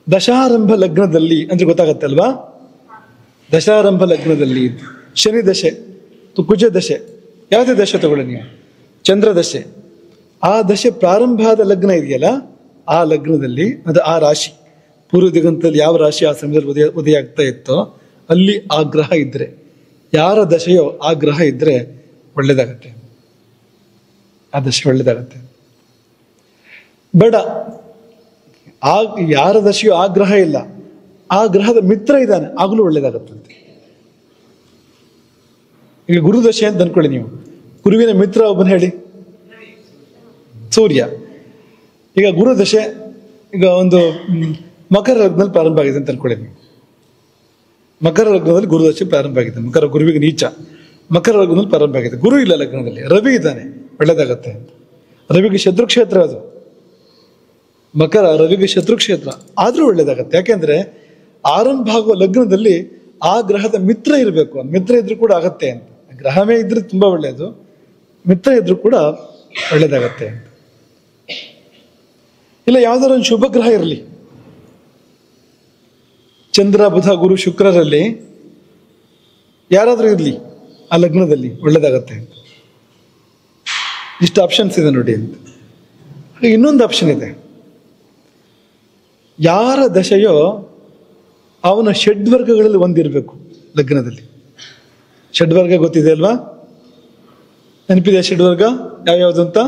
ದಶಾರಂಭ ಲಗ್ನದಲ್ಲಿ ಅಂದ್ರೆ ಗೊತ್ತಾಗತ್ತಲ್ವಾ? ದಶಾರಂಭ ಲಗ್ನದಲ್ಲಿ ಶನಿ ದಶೆ, ಕುಜ ದಶೆ, ಯಾವುದೇ ದಶೆ ತಗೊಳ್ಳಿ ನೀವು, ಚಂದ್ರ ದಶೆ, ಆ ದಶೆ ಪ್ರಾರಂಭ ಆದ ಲಗ್ನ ಇದೆಯಲ್ಲ, ಆ ಲಗ್ನದಲ್ಲಿ ಅದು ಆ ರಾಶಿ ಪೂರ್ವ ದಿಗಂತದಲ್ಲಿ ಯಾವ ರಾಶಿ ಆ ಸಮಯದಲ್ಲಿ ಉದಯ ಆಗ್ತಾ ಇತ್ತೋ ಅಲ್ಲಿ ಆ ಗ್ರಹ ಇದ್ರೆ, ಯಾರ ದಶೆಯೋ ಆ ಗ್ರಹ ಇದ್ರೆ ಒಳ್ಳೇದಾಗತ್ತೆ. ಆ ದಶೆ ಒಳ್ಳೇದಾಗತ್ತೆ. ಬೇಡ ಆ ಯಾರ ದಶೆಯೋ ಆ ಗ್ರಹ ಇಲ್ಲ, ಆ ಗ್ರಹದ ಮಿತ್ರ ಇದ್ದಾನೆ, ಆಗಲೂ ಒಳ್ಳೇದಾಗತ್ತಂತೆ. ಈಗ ಗುರು ದಶೆ ಅಂತ ಅನ್ಕೊಳ್ಳಿ ನೀವು. ಗುರುವಿನ ಮಿತ್ರ ಒಬ್ಬನ ಹೇಳಿ, ಸೂರ್ಯ. ಈಗ ಗುರು ದಶೆ ಈಗ ಒಂದು ಮಕರ ಲಗ್ನದಲ್ಲಿ ಪ್ರಾರಂಭ ಆಗಿದೆ ಅಂತ ಅನ್ಕೊಳ್ಳಿ ನೀವು. ಮಕರ ಲಗ್ನದಲ್ಲಿ ಗುರು ದಶೆ ಪ್ರಾರಂಭ ಆಗಿದೆ. ಮಕರ ಗುರುವಿಗೆ ನೀಚ, ಮಕರ ಲಗ್ನದಲ್ಲಿ ಪ್ರಾರಂಭ ಆಗಿದೆ. ಗುರು ಇಲ್ಲ ಲಗ್ನದಲ್ಲಿ, ರವಿ ಇದ್ದಾನೆ, ಒಳ್ಳೇದಾಗತ್ತೆ ಅಂತ. ರವಿಗೆ ಶತ್ರುಕ್ಷೇತ್ರ ಅದು. ಮಕರ ರವಿಗೆ ಶತ್ರುಕ್ಷೇತ್ರ ಆದ್ರೂ ಒಳ್ಳೇದಾಗತ್ತೆ. ಯಾಕೆಂದ್ರೆ ಆರಂಭ ಆಗುವ ಲಗ್ನದಲ್ಲಿ ಆ ಗ್ರಹದ ಮಿತ್ರ ಇರಬೇಕು. ಮಿತ್ರ ಇದ್ರೂ ಕೂಡ ಆಗತ್ತೆ ಅಂತ. ಗ್ರಹವೇ ಇದ್ರೆ ತುಂಬಾ ಒಳ್ಳೆಯದು, ಮಿತ್ರ ಇದ್ರೂ ಕೂಡ ಒಳ್ಳೇದಾಗತ್ತೆ ಅಂತ. ಇಲ್ಲ ಯಾವ್ದಾದ್ರು ಒಂದು ಶುಭ ಗ್ರಹ ಇರಲಿ, ಚಂದ್ರ ಬುಧ ಗುರು ಶುಕ್ರರಲ್ಲಿ ಯಾರಾದ್ರೂ ಇರಲಿ ಆ ಲಗ್ನದಲ್ಲಿ ಒಳ್ಳೇದಾಗತ್ತೆ ಅಂತ. ಇಷ್ಟು ಆಪ್ಷನ್ಸ್ ಇದೆ ನೋಡಿ ಅಂತ. ಇನ್ನೊಂದು ಆಪ್ಷನ್ ಇದೆ, ಯಾರ ದಶೆಯೋ ಅವನ ಷಡ್ವರ್ಗಗಳಲ್ಲಿ ಒಂದಿರಬೇಕು ಲಗ್ನದಲ್ಲಿ. ಷಡ್ವರ್ಗ ಗೊತ್ತಿದೆ ಅಲ್ವಾ? ನೆನಪಿದೆ ಷಡ್ವರ್ಗ ಯಾವ್ಯಾವ್ದು ಅಂತ?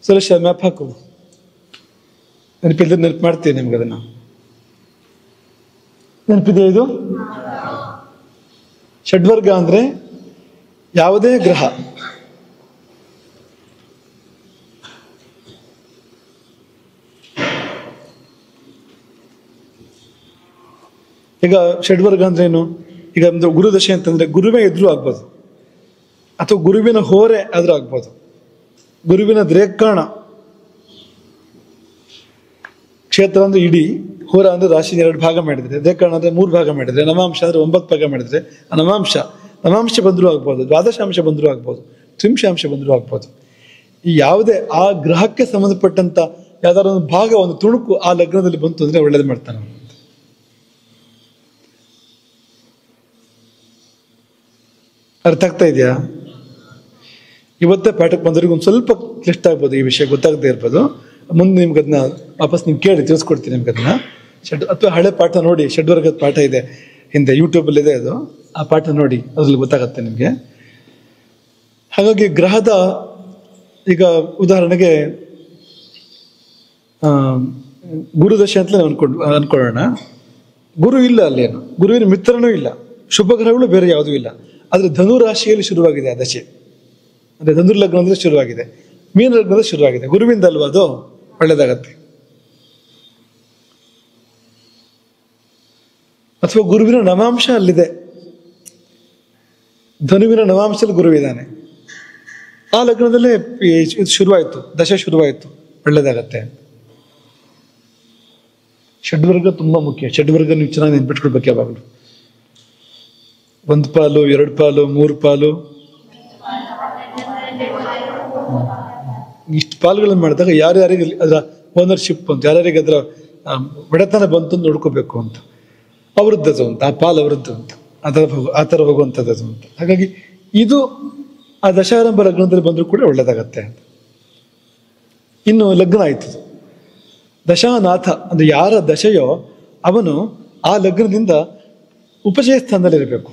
ಸುರೇಶ್ ಮ್ಯಾಪ್ ಹಾಕು. ನೆನಪಿದ್ರೆ ನೆನಪು ಮಾಡ್ತೀವಿ ನಿಮ್ಗೆ ಅದನ್ನ. ನೆನಪಿದೆ ಇದು? ಷಡ್ವರ್ಗ ಅಂದ್ರೆ ಯಾವುದೇ ಗ್ರಹ ಈಗ ಷಡ್ವರ್ಗ ಅಂದ್ರೇನು? ಈಗ ಒಂದು ಗುರುದಶೆ ಅಂತಂದ್ರೆ ಗುರುವೇ ಇದ್ರೂ ಆಗ್ಬೋದು, ಅಥವಾ ಗುರುವಿನ ಹೋರೆ ಆದ್ರೂ ಆಗ್ಬೋದು, ಗುರುವಿನ ದ್ರೇಕಾಣ. ಕ್ಷೇತ್ರ ಅಂದ್ರೆ ಇಡೀ, ಹೋರ ಅಂದ್ರೆ ರಾಶಿ 2 ಭಾಗ ಮಾಡಿದ್ರೆ, ದ್ರೇಕಾಣ ಅಂದ್ರೆ 3 ಭಾಗ ಮಾಡಿದ್ರೆ, ನವಾಂಶ ಅಂದ್ರೆ 9 ಭಾಗ ಮಾಡಿದ್ರೆ ಆ ನವಾಂಶ ಬಂದರೂ ಆಗ್ಬೋದು, ದ್ವಾದಶಾಂಶ ಬಂದರೂ ಆಗ್ಬೋದು, ತ್ರಿಂಶಾಂಶ ಬಂದರೂ ಆಗ್ಬೋದು. ಈ ಯಾವುದೇ ಆ ಗ್ರಹಕ್ಕೆ ಸಂಬಂಧಪಟ್ಟಂತ ಯಾವ್ದಾದ್ರು ಒಂದು ಭಾಗ, ಒಂದು ತುಣುಕು ಆ ಲಗ್ನದಲ್ಲಿ ಬಂತು ಅಂದ್ರೆ ಒಳ್ಳೇದು ಮಾಡ್ತಾನೆ. ಅರ್ಥ ಆಗ್ತಾ ಇದೆಯಾ? ಇವತ್ತೇ ಪಾಠಕ್ಕೆ ಬಂದವರಿಗೆ ಒಂದು ಸ್ವಲ್ಪ ಕ್ಲಿಷ್ಟ ಆಗ್ಬೋದು, ಈ ವಿಷಯ ಗೊತ್ತಾಗದೇ ಇರ್ಬೋದು. ಮುಂದೆ ನಿಮ್ಗೆ ಅದನ್ನ ವಾಪಸ್ ನೀವು ಕೇಳಿ ತಿಳಿಸ್ಕೊಡ್ತೀನಿ ನಿಮ್ಗೆ ಅದನ್ನ. ಅಥವಾ ಹಳೆ ಪಾಠ ನೋಡಿ, ಷಡ್ವರ್ಗದ ಪಾಠ ಇದೆ ಹಿಂದೆ, ಯೂಟ್ಯೂಬಲ್ಲಿ ಇದೆ ಅದು, ಆ ಪಾಠ ನೋಡಿ, ಅದ್ರಲ್ಲಿ ಗೊತ್ತಾಗತ್ತೆ ನಿಮಗೆ. ಹಾಗಾಗಿ ಗ್ರಹದ, ಈಗ ಉದಾಹರಣೆಗೆ ಗುರುದಶೆ ಅಂತಲೇ ಅನ್ಕೊಳ್ಳೋಣ. ಗುರು ಇಲ್ಲ ಅಲ್ಲೇನು, ಗುರುವಿನ ಮಿತ್ರನೂ ಇಲ್ಲ, ಶುಭ ಗ್ರಹಗಳು ಬೇರೆ ಯಾವುದೂ ಇಲ್ಲ. ಆದರೆ ಧನು ರಾಶಿಯಲ್ಲಿ ಶುರುವಾಗಿದೆ ಆ ದಶೆ, ಅಂದ್ರೆ ಧನುರ್ ಲಗ್ನದಲ್ಲಿ ಶುರುವಾಗಿದೆ, ಮೀನ ಲಗ್ನದಲ್ಲಿ ಶುರುವಾಗಿದೆ. ಗುರುವಿಂದ ಅಲ್ವಾ ಅದು? ಒಳ್ಳೇದಾಗತ್ತೆ. ಅಥವಾ ಗುರುವಿನ ನವಾಂಶ ಅಲ್ಲಿದೆ, ಧನುವಿನ ನವಾಂಶದಲ್ಲಿ ಗುರುವಿದ್ದಾನೆ, ಆ ಲಗ್ನದಲ್ಲೇ ಇದು ಶುರುವಾಯಿತು, ದಶೆ ಶುರುವಾಯಿತು, ಒಳ್ಳೇದಾಗತ್ತೆ. ಷಡ್ವರ್ಗ ತುಂಬಾ ಮುಖ್ಯ. ಷಡ್ವರ್ಗ ನೀವು ಚೆನ್ನಾಗಿ ನೆನ್ಪಿಟ್ಕೊಳ್ಬೇಕು ಯಾವಾಗಲೂ. 1 ಪಾಲು, 2 ಪಾಲು, 3 ಪಾಲು, ಇಷ್ಟು ಪಾಲುಗಳನ್ನು ಮಾಡಿದಾಗ ಯಾರ್ಯಾರಿಗೆ ಅದರ ಓನರ್ಶಿಪ್ ಅಂತ, ಯಾರ್ಯಾರಿಗೆ ಅದರ ಒಡೆತನ ಬಂತು ಅಂತ ನೋಡ್ಕೋಬೇಕು ಅಂತ, ಅವರದ್ದದು ಅಂತ, ಆ ಪಾಲು ಅವರದ್ದು ಅಂತ, ಆ ಥರ ಹೋಗುವಂಥದ್ದು ಅಂತ. ಹಾಗಾಗಿ ಇದು ಆ ದಶಾರಂಭ ಲಗ್ನದಲ್ಲಿ ಬಂದರೂ ಕೂಡ ಒಳ್ಳೇದಾಗತ್ತೆ ಅಂತ. ಇನ್ನು ಲಗ್ನ ಆಯ್ತು, ದಶಾನಾಥ ಅಂದ್ರೆ ಯಾರ ದಶೆಯೋ ಅವನು ಆ ಲಗ್ನದಿಂದ ಉಪಚಯ ಸ್ಥಾನದಲ್ಲಿ ಇರಬೇಕು.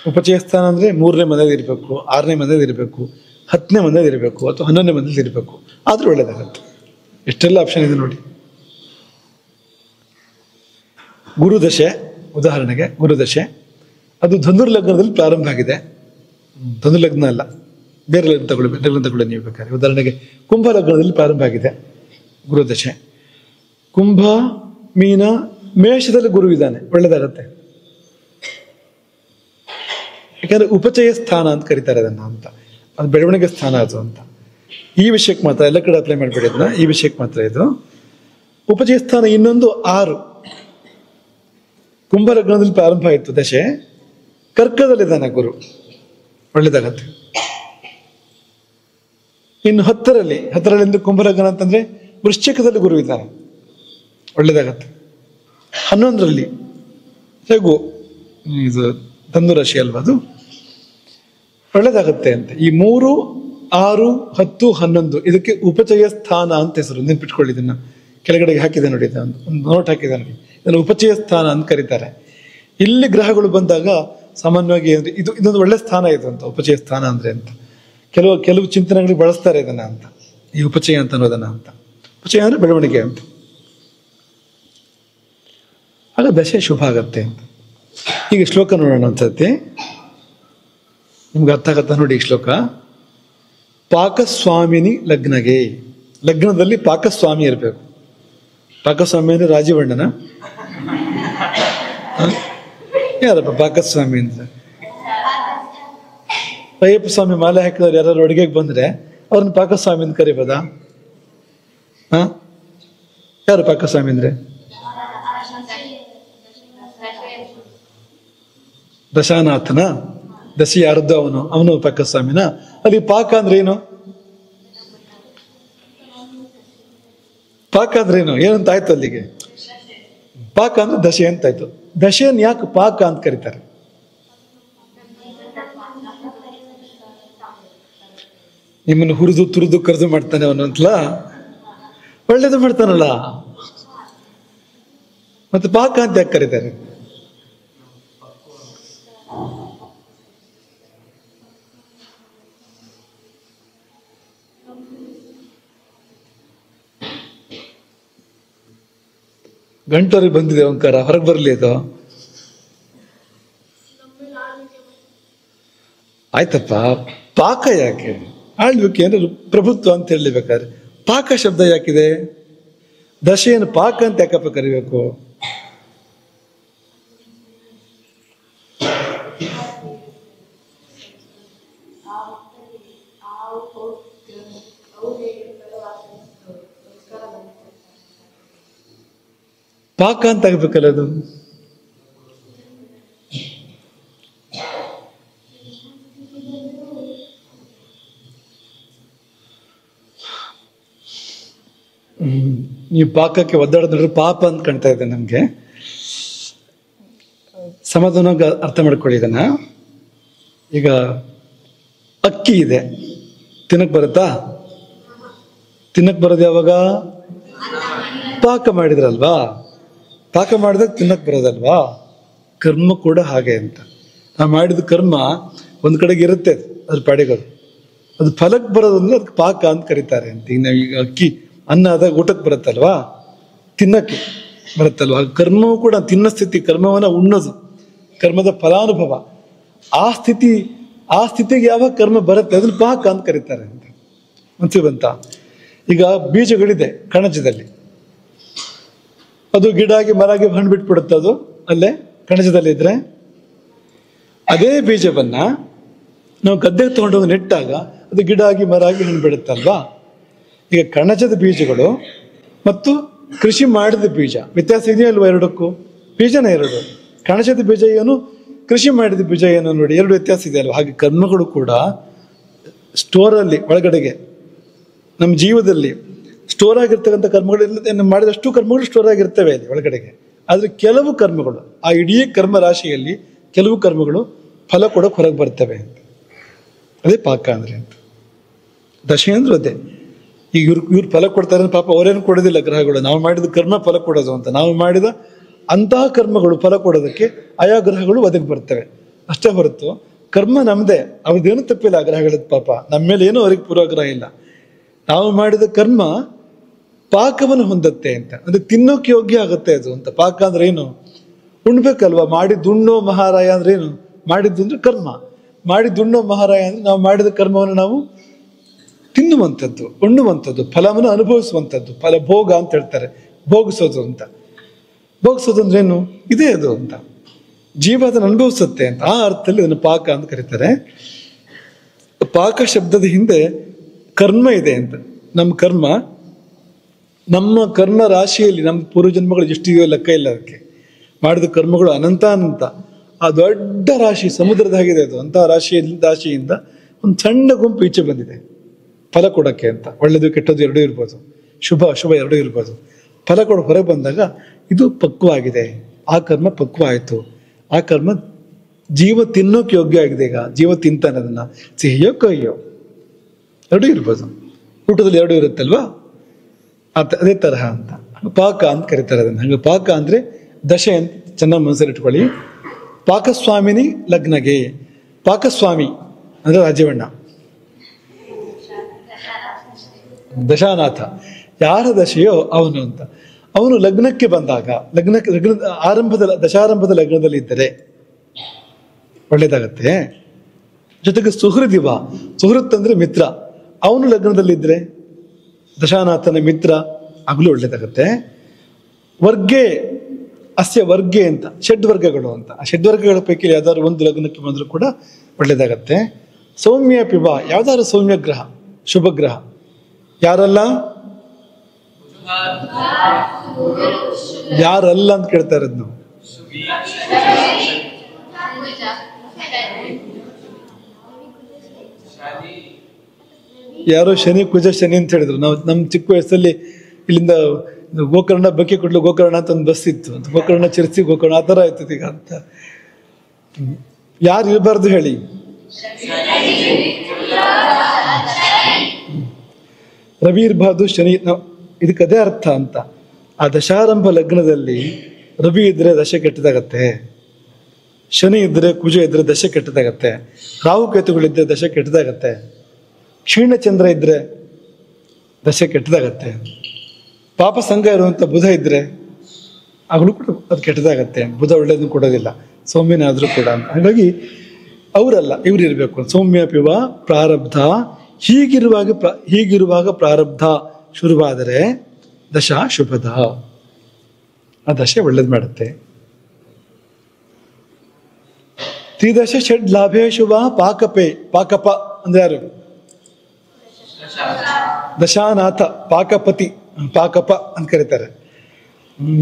ಉಪಚಯ ಸ್ಥಾನ ಅಂದ್ರೆ 3ನೇ ಮನೆಯಲ್ಲಿ ಇರಬೇಕು, 6ನೇ ಮನೆಯಲ್ಲಿ ಇರಬೇಕು, 10ನೇ ಮನೆಯಲ್ಲಿ ಇರಬೇಕು, ಅಥವಾ 11ನೇ ಮನೆಯಲ್ಲಿ ಇರಬೇಕು, ಆದ್ರೂ ಒಳ್ಳೇದಾಗತ್ತೆ. ಎಷ್ಟೆಲ್ಲ ಆಪ್ಷನ್ ಇದೆ ನೋಡಿ. ಗುರುದಶೆ, ಉದಾಹರಣೆಗೆ ಗುರುದಶೆ ಅದು ಧನುರ್ ಲಗ್ನದಲ್ಲಿ ಪ್ರಾರಂಭ ಆಗಿದೆ. ಧನು ಲಗ್ನ ಅಲ್ಲ, ಬೇರೆ ಲಗ್ನ ತಗೊಳ್ಳಿ ನೀವು ಬೇಕಾದ್ರೆ. ಉದಾಹರಣೆಗೆ ಕುಂಭ ಲಗ್ನದಲ್ಲಿ ಪ್ರಾರಂಭ ಆಗಿದೆ ಗುರುದಶೆ. ಕುಂಭ, ಮೀನ, ಮೇಷದಲ್ಲಿ ಗುರು ಇದ್ದಾನೆ, ಒಳ್ಳೇದಾಗತ್ತೆ. ಯಾಕಂದ್ರೆ ಉಪಚಯ ಸ್ಥಾನ ಅಂತ ಕರೀತಾರೆ ಅದನ್ನ ಅಂತ, ಅದು ಬೆಳವಣಿಗೆ ಸ್ಥಾನ ಅದು ಅಂತ. ಈ ವಿಷಯಕ್ಕೆ ಮಾತ್ರ, ಎಲ್ಲ ಕಡೆ ಅಪ್ಲೈ ಮಾಡಬೇಡಿ ಅದನ್ನ, ಈ ವಿಷಯಕ್ಕೆ ಮಾತ್ರ ಇದು ಉಪಚಯ ಸ್ಥಾನ. ಇನ್ನೊಂದು 6, ಕುಂಭ ಲಗ್ನದಲ್ಲಿ ಪ್ರಾರಂಭ ಆಯಿತು ದಶೆ, ಕರ್ಕದಲ್ಲಿದ್ದಾನೆ ಗುರು, ಒಳ್ಳೇದಾಗತ್ತೆ. ಇನ್ನು 10ರಲ್ಲಿ ಕುಂಭ ಲಗ್ನ ಅಂತಂದ್ರೆ ವೃಶ್ಚಿಕದಲ್ಲಿ ಗುರು ಇದ್ದಾನೆ, ಒಳ್ಳೇದಾಗತ್ತೆ. 11ರಲ್ಲಿ ಹೇಗೂ ಇದು ಧನು ರಾಶಿ ಅಲ್ವಾ, ಅದು ಒಳ್ಳೇದಾಗತ್ತೆ ಅಂತ. ಈ 3, 6, 10, 11 ಇದಕ್ಕೆ ಉಪಚಯ ಸ್ಥಾನ ಅಂತ ಹೆಸರು. ನೆನ್ಪಿಟ್ಕೊಳ್ಳಿ, ಇದನ್ನ ಕೆಳಗಡೆಗೆ ಹಾಕಿದೆ ನೋಡಿ, ಒಂದು ನೋಟ್ ಹಾಕಿದೆ ನೋಡಿ, ಇದನ್ನು ಉಪಚಯ ಸ್ಥಾನ ಅಂತ ಕರೀತಾರೆ. ಇಲ್ಲಿ ಗ್ರಹಗಳು ಬಂದಾಗ ಸಾಮಾನ್ಯವಾಗಿ ಇದೊಂದು ಒಳ್ಳೆ ಸ್ಥಾನ ಇದು ಅಂತ, ಉಪಚಯ ಸ್ಥಾನ ಅಂದ್ರೆ ಅಂತ. ಕೆಲವು ಚಿಂತನೆಗಳಿಗೆ ಬಳಸ್ತಾರೆ ಇದನ್ನ ಅಂತ, ಈ ಉಪಚಯ ಅಂತ ಅನ್ನೋದನ್ನ ಅಂತ. ಉಪಚಯ ಅಂದ್ರೆ ಬೆಳವಣಿಗೆ ಅಂತ. ಆಗ ದಶೆ ಶುಭ ಆಗತ್ತೆ ಅಂತ. ಈಗ ಶ್ಲೋಕ ನೋಡೋಣ ಒಂದ್ಸತಿ, ನಿಮ್ಗೆ ಅರ್ಥ ಆಗತ್ತ ನೋಡಿ ಈ ಶ್ಲೋಕ. ಪಾಕಸ್ವಾಮಿನಿ ಲಗ್ನಗೆ, ಲಗ್ನದಲ್ಲಿ ಪಾಕಸ್ವಾಮಿ ಇರಬೇಕು. ಪಾಕಸ್ವಾಮಿ ಅಂದ್ರೆ ರಾಜೀವಣ್ಣನ? ಯಾರಪ್ಪ ಪಾಕಸ್ವಾಮಿ ಅಂದ್ರೆ? ಅಯ್ಯಪ್ಪ ಸ್ವಾಮಿ ಮಾಲೆ ಹಾಕಿದವ್ರು ಯಾರು ಅಡುಗೆಗೆ ಬಂದ್ರೆ ಅವ್ರನ್ನ ಪಾಕಸ್ವಾಮಿ ಅಂತ ಕರಿಬೋದಾ? ಯಾರು ಪಾಕಸ್ವಾಮಿ ಅಂದ್ರೆ? ದಶಾನಾಥನ, ದಶಿ ಯಾರದ್ದು ಅವನು ಪಾಕಸ್ವಾಮಿನ. ಅಲ್ಲಿ ಪಾಕ ಅಂದ್ರೆ ಏನು? ಪಾಕ ಅಂದ್ರೆ ಏನಂತ ಆಯ್ತು ಅಲ್ಲಿಗೆ? ಪಾಕ ಅಂದ್ರೆ ದಶೆ ಅಂತಾಯ್ತು. ದಶೆಯನ್ನು ಯಾಕೆ ಪಾಕ ಅಂತ ಕರೀತಾರೆ? ನಿಮ್ಮನ್ನು ಹುರಿದು ತುರಿದು ಕರೆದು ಮಾಡ್ತಾನೆ ಅವನು ಅಂತಲ್ಲ, ಒಳ್ಳೇದು ಮಾಡ್ತಾನಲ್ಲ, ಮತ್ತೆ ಪಾಕ ಅಂತ ಯಾಕೆ ಕರೀತಾರೆ? ಗಂಟವ್ರಿಗೆ ಬಂದಿದೆ ಓಂಕಾರ, ಹೊರಗೆ ಬರಲಿ ಅದು. ಆಯ್ತಪ್ಪ, ಪಾಕ ಯಾಕೆ? ಆಳ್ವಿಕೆ ಅಂದ್ರೆ ಪ್ರಭುತ್ವ ಅಂತ ಹೇಳಬೇಕಾದ್ರೆ ಪಾಕ ಶಬ್ದ ಯಾಕಿದೆ? ದಶೆಯನ್ನು ಪಾಕ ಅಂತ ಯಾಕಪ್ಪ ಕರಿಬೇಕು? ಪಾಕ ಅಂತ ಆಗ್ಬೇಕಲ್ಲ ಅದು. ನೀವು ಪಾಕಕ್ಕೆ ಒದ್ದಾಡೋದ್ ನೋಡ್ರೆ ಪಾಪ ಅಂತ ಕಾಣ್ತಾ ಇದೆ ನಮ್ಗೆ. ಸಮಾಧಾನವಾಗಿ ಅರ್ಥ ಮಾಡ್ಕೊಳ್ಳಿ ಇದನ್ನ. ಈಗ ಅಕ್ಕಿ ಇದೆ, ತಿನ್ನಕ್ ಬರುತ್ತಾ? ತಿನ್ನಕ್ ಬರೋದು ಯಾವಾಗ? ಪಾಕ ಮಾಡಿದ್ರಲ್ವಾ. ಪಾಕ ಮಾಡಿದಾಗ ತಿನ್ನಕ್ ಬರೋದಲ್ವಾ. ಕರ್ಮ ಕೂಡ ಹಾಗೆ ಅಂತ. ನಾವು ಮಾಡಿದ ಕರ್ಮ ಒಂದ್ ಕಡೆಗೆ ಇರುತ್ತೆ, ಅದ್ರ ಪಾಡಿಗಳು. ಅದು ಫಲಕ್ಕೆ ಬರೋದಂದ್ರೆ ಅದಕ್ಕೆ ಪಾಕ ಅಂತ ಕರೀತಾರೆ ಅಂತ. ಈಗ ನಾವೀಗ ಅಕ್ಕಿ ಅನ್ನ ಆದಾಗ ಊಟಕ್ಕೆ ಬರುತ್ತಲ್ವಾ, ತಿನ್ನಕ್ಕೆ ಬರುತ್ತಲ್ವಾ. ಕರ್ಮವೂ ಕೂಡ ತಿನ್ನ ಸ್ಥಿತಿ, ಕರ್ಮವನ್ನ ಉಣ್ಣೋದು, ಕರ್ಮದ ಫಲಾನುಭವ. ಆ ಸ್ಥಿತಿಗೆ ಯಾವಾಗ ಕರ್ಮ ಬರುತ್ತೆ ಅದನ್ನ ಪಾಕ ಅಂತ ಕರೀತಾರೆ ಅಂತ. ಮನ್ಸಿಗೆ ಬಂತ? ಈಗ ಬೀಜಗಳಿದೆ ಕಣಜದಲ್ಲಿ, ಅದು ಗಿಡ ಆಗಿ ಮರ ಆಗಿ ಹಣ್ಣು ಬಿಟ್ಬಿಡುತ್ತೆ. ಅದು ಅಲ್ಲೇ ಕಣಜದಲ್ಲಿ ಇದ್ರೆ ಅದೇ ಬೀಜವನ್ನ ನಾವು ಗದ್ದೆಗೆ ತಗೊಂಡೋಗಿ ನೆಟ್ಟಾಗ ಅದು ಗಿಡ ಆಗಿ ಮರ ಆಗಿ ಹಣ್ಣು ಬಿಡುತ್ತಲ್ವಾ. ಈಗ ಕಣಜದ ಬೀಜಗಳು ಮತ್ತು ಕೃಷಿ ಮಾಡಿದ ಬೀಜ ವ್ಯತ್ಯಾಸ ಇದೆಯಾ ಅಲ್ವಾ? ಎರಡಕ್ಕೂ ಬೀಜನ ಎರಡು. ಕಣಜದ ಬೀಜ ಏನು, ಕೃಷಿ ಮಾಡಿದ ಬೀಜ ಏನು ನೋಡಿ, ಎರಡು ವ್ಯತ್ಯಾಸ ಇದೆ ಅಲ್ವಾ. ಹಾಗೆ ಕರ್ಮಗಳು ಕೂಡ ಸ್ಟೋರಲ್ಲಿ ಒಳಗಡೆಗೆ ನಮ್ಮ ಜೀವದಲ್ಲಿ ಸ್ಟೋರ್ ಆಗಿರ್ತಕ್ಕಂಥ ಕರ್ಮಗಳು ಮಾಡಿದಷ್ಟು ಕರ್ಮಗಳು ಸ್ಟೋರ್ ಆಗಿರ್ತವೆ ಅಲ್ಲಿ ಒಳಗಡೆಗೆ. ಆದ್ರೆ ಕೆಲವು ಕರ್ಮಗಳು, ಆ ಇಡೀ ಕರ್ಮ ರಾಶಿಯಲ್ಲಿ ಕೆಲವು ಕರ್ಮಗಳು ಫಲ ಕೊಡೋಕೆ ಹೊರಗೆ ಬರ್ತವೆ ಅಂತ. ಅದೇ ಪಾಕ ಅಂದ್ರೆ ಅಂತ. ದಶೆ ಅಂದ್ರೆ ಅದೇ. ಈಗ ಇವ್ರು ಫಲ ಕೊಡ್ತಾರೆ ಪಾಪ ಅವರೇನು ಕೊಡೋದಿಲ್ಲ ಗ್ರಹಗಳು. ನಾವು ಮಾಡಿದ ಕರ್ಮ ಫಲ ಕೊಡೋದು ಅಂತ. ನಾವು ಮಾಡಿದ ಅಂತಹ ಕರ್ಮಗಳು ಫಲ ಕೊಡೋದಕ್ಕೆ ಆಯಾ ಗ್ರಹಗಳು ಒದಗಿ ಬರ್ತವೆ ಅಷ್ಟೇ ಹೊರತು ಕರ್ಮ ನಮ್ದೇ. ಅವ್ರದ್ದೇನು ತಪ್ಪಿಲ್ಲ ಆ ಗ್ರಹಗಳದ್ದು ಪಾಪ. ನಮ್ಮ ಮೇಲೆ ಏನೂ ಅವ್ರಿಗೆ ಪೂರ್ವಾಗ್ರಹ ಇಲ್ಲ. ನಾವು ಮಾಡಿದ ಕರ್ಮ ಪಾಕವನ್ನು ಹೊಂದತ್ತೆ ಅಂತ. ಅಂದ್ರೆ ತಿನ್ನೋಕೆ ಯೋಗ್ಯ ಆಗುತ್ತೆ ಅದು ಅಂತ. ಪಾಕ ಅಂದ್ರೆ ಏನು? ಉಣ್ಬೇಕಲ್ವಾ. ಮಾಡಿದ್ದುಣ್ಣೋ ಮಹಾರಾಯ ಅಂದ್ರೆ ಏನು? ಮಾಡಿದ್ದು ಅಂದ್ರೆ ಕರ್ಮ. ಮಾಡಿದ್ದುಣ್ಣೋ ಮಹಾರಾಯ ಅಂದ್ರೆ ನಾವು ಮಾಡಿದ ಕರ್ಮವನ್ನು ನಾವು ತಿನ್ನುವಂಥದ್ದು, ಉಣ್ಣುವಂಥದ್ದು, ಫಲವನ್ನು ಅನುಭವಿಸುವಂಥದ್ದು. ಫಲ ಭೋಗ ಅಂತ ಹೇಳ್ತಾರೆ, ಭೋಗಿಸೋದು ಅಂತ. ಭೋಗಿಸೋದು ಅಂದ್ರೆ ಏನು? ಇದೇ ಅದು ಅಂತ. ಜೀವ ಅದನ್ನು ಅನುಭವಿಸುತ್ತೆ ಅಂತ. ಆ ಅರ್ಥದಲ್ಲಿ ಅದನ್ನು ಪಾಕ ಅಂತ ಕರೀತಾರೆ. ಪಾಕ ಶಬ್ದದ ಹಿಂದೆ ಕರ್ಮ ಇದೆ ಅಂತ. ನಮ್ಮ ಕರ್ಮ ರಾಶಿಯಲ್ಲಿ ನಮ್ಮ ಪೂರ್ವಜನ್ಮಗಳು ಎಷ್ಟಿದೆಯೋ ಲೆಕ್ಕ ಇಲ್ಲ ಅದಕ್ಕೆ. ಮಾಡಿದ ಕರ್ಮಗಳು ಅನಂತ. ಆ ದೊಡ್ಡ ರಾಶಿ ಸಮುದ್ರದಾಗಿದೆ ಅದು. ಅಂತಹ ರಾಶಿಯಿಂದ ಒಂದು ಸಣ್ಣ ಗುಂಪು ಈಚೆ ಬಂದಿದೆ ಫಲ ಕೊಡೋಕ್ಕೆ ಅಂತ. ಒಳ್ಳೆದು ಕೆಟ್ಟದ್ದು ಎರಡೂ ಇರ್ಬೋದು, ಶುಭ ಅಶುಭ ಎರಡೂ ಇರ್ಬೋದು. ಫಲ ಕೊಡೋ ಹೊರಗೆ ಬಂದಾಗ ಇದು ಪಕ್ವವಾಗಿದೆ, ಆ ಕರ್ಮ ಪಕ್ವ ಆಯಿತು, ಆ ಕರ್ಮ ಜೀವ ತಿನ್ನೋಕೆ ಯೋಗ್ಯ ಆಗಿದೆ. ಈಗ ಜೀವ ತಿಂತಾನೆ ಅದನ್ನ, ಸಿಹಿಯೋ ಕಹಿಯೋ ಎರಡೂ ಇರ್ಬೋದು. ಊಟದಲ್ಲಿ ಎರಡೂ ಇರುತ್ತಲ್ವಾ, ಅದೇ ತರಹ ಅಂತ. ಪಾಕ ಅಂತ ಕರೀತಾರೆ ಅದನ್ನ. ಹಂಗೆ ಪಾಕ ಅಂದ್ರೆ ದಶೆ ಅಂತ ಚೆನ್ನಾಗಿ ಮನಸ್ಸಲ್ಲಿ ಇಟ್ಕೊಳ್ಳಿ. ಪಾಕಸ್ವಾಮಿನಿ ಲಗ್ನಗೆ. ಪಾಕಸ್ವಾಮಿ ಅಂದ್ರೆ ರಾಜವಣ್ಣ, ದಶಾನಾಥ. ಯಾರ ದಶೆಯೋ ಅವನು ಅಂತ. ಅವನು ಲಗ್ನಕ್ಕೆ ಬಂದಾಗ, ದಶಾರಂಭದ ಲಗ್ನದಲ್ಲಿ ಇದ್ದರೆ ಒಳ್ಳೇದಾಗತ್ತೆ. ಜೊತೆಗೆ ಸುಹೃದಿವ, ಸುಹೃತ್ ಅಂದ್ರೆ ಮಿತ್ರ, ಅವನು ಲಗ್ನದಲ್ಲಿದ್ದರೆ ದಶಾನಾಥನ ಮಿತ್ರ ಆಗಲೂ ಒಳ್ಳೇದಾಗತ್ತೆ. ವರ್ಗೆ ಅಸ್ಯ ವರ್ಗೆ ಅಂತ ಷಡ್ವರ್ಗಗಳು ಅಂತ. ಆ ಷಡ್ವರ್ಗಗಳ ಪೈಕಿ ಯಾವ್ದಾದ್ರು ಒಂದು ಲಗ್ನಕ್ಕೆ ಬಂದರೂ ಕೂಡ ಒಳ್ಳೇದಾಗತ್ತೆ. ಸೌಮ್ಯ ಪಿವ, ಯಾವ್ದಾದ್ರು ಸೌಮ್ಯ ಗ್ರಹ, ಶುಭ ಗ್ರಹ. ಯಾರಲ್ಲ ಅಂತ ಕೇಳ್ತಾ ಇರೋದು ನಾವು. ಯಾರೋ ಶನಿ ಕುಜ ಶನಿ ಅಂತ ಹೇಳಿದ್ರು. ನಾವು ನಮ್ಮ ಚಿಕ್ಕ ವಯಸ್ಸಲ್ಲಿ ಇಲ್ಲಿಂದ ಗೋಕರ್ಣ ಬಕ್ಕೆ ಕೊಡ್ಲು ಗೋಕರ್ಣ ಅಂತ ಒಂದು ಬಸ್ ಇತ್ತು ಅಂತ. ಗೋಕರ್ಣ ಚಿರ್ಸಿ ಗೋಕರ್ಣ ಆ ಥರ ಆಯ್ತದೆ ಈಗ ಅಂತ. ಯಾರು ಇರಬಾರ್ದು ಹೇಳಿ? ರವಿ ಇರಬಾರ್ದು, ಶನಿ. ಇದಕ್ಕೆ ಅದೇ ಅರ್ಥ ಅಂತ. ಆ ದಶಾರಂಭ ಲಗ್ನದಲ್ಲಿ ರವಿ ಇದ್ರೆ ದಶೆ ಕೆಟ್ಟದಾಗತ್ತೆ, ಶನಿ ಇದ್ರೆ ಕುಜ ಇದ್ರೆ ದಶೆ ಕೆಟ್ಟದಾಗತ್ತೆ, ರಾಹುಕೇತುಗಳಿದ್ರೆ ದಶೆ ಕೆಟ್ಟದಾಗತ್ತೆ, ಕ್ಷೀಣಚಂದ್ರ ಇದ್ರೆ ದಶೆ ಕೆಟ್ಟದಾಗತ್ತೆ, ಪಾಪ ಸಂಘ ಇರುವಂತ ಬುಧ ಇದ್ರೆ ಆಗಲೂ ಕೂಡ ಅದು ಕೆಟ್ಟದಾಗತ್ತೆ. ಬುಧ ಒಳ್ಳೇದನ್ನು ಕೊಡೋದಿಲ್ಲ, ಸೌಮ್ಯನಾದ್ರೂ ಕೂಡ. ಹಾಗಾಗಿ ಅವರಲ್ಲ, ಇವ್ರು ಇರಬೇಕು. ಸೌಮ್ಯ ಪಿವ ಪ್ರಾರಬ್ಧ. ಹೀಗಿರುವಾಗ ಪ್ರಾರಬ್ಧ ಶುರುವಾದರೆ ದಶ ಶುಭದ, ಆ ದಶೆ ಒಳ್ಳೇದು ಮಾಡುತ್ತೆ. ತ್ರಿದಶ ಷಡ್ ಲಾಭೇ ಶುಭ ಪಾಕಪೇ. ಪಾಕಪ ಅಂದ್ರೆ ಯಾರು? ದಶಾನಾಥ, ಪಾಕಪತಿ, ಪಾಕಪ ಅಂತ ಕರೀತಾರೆ.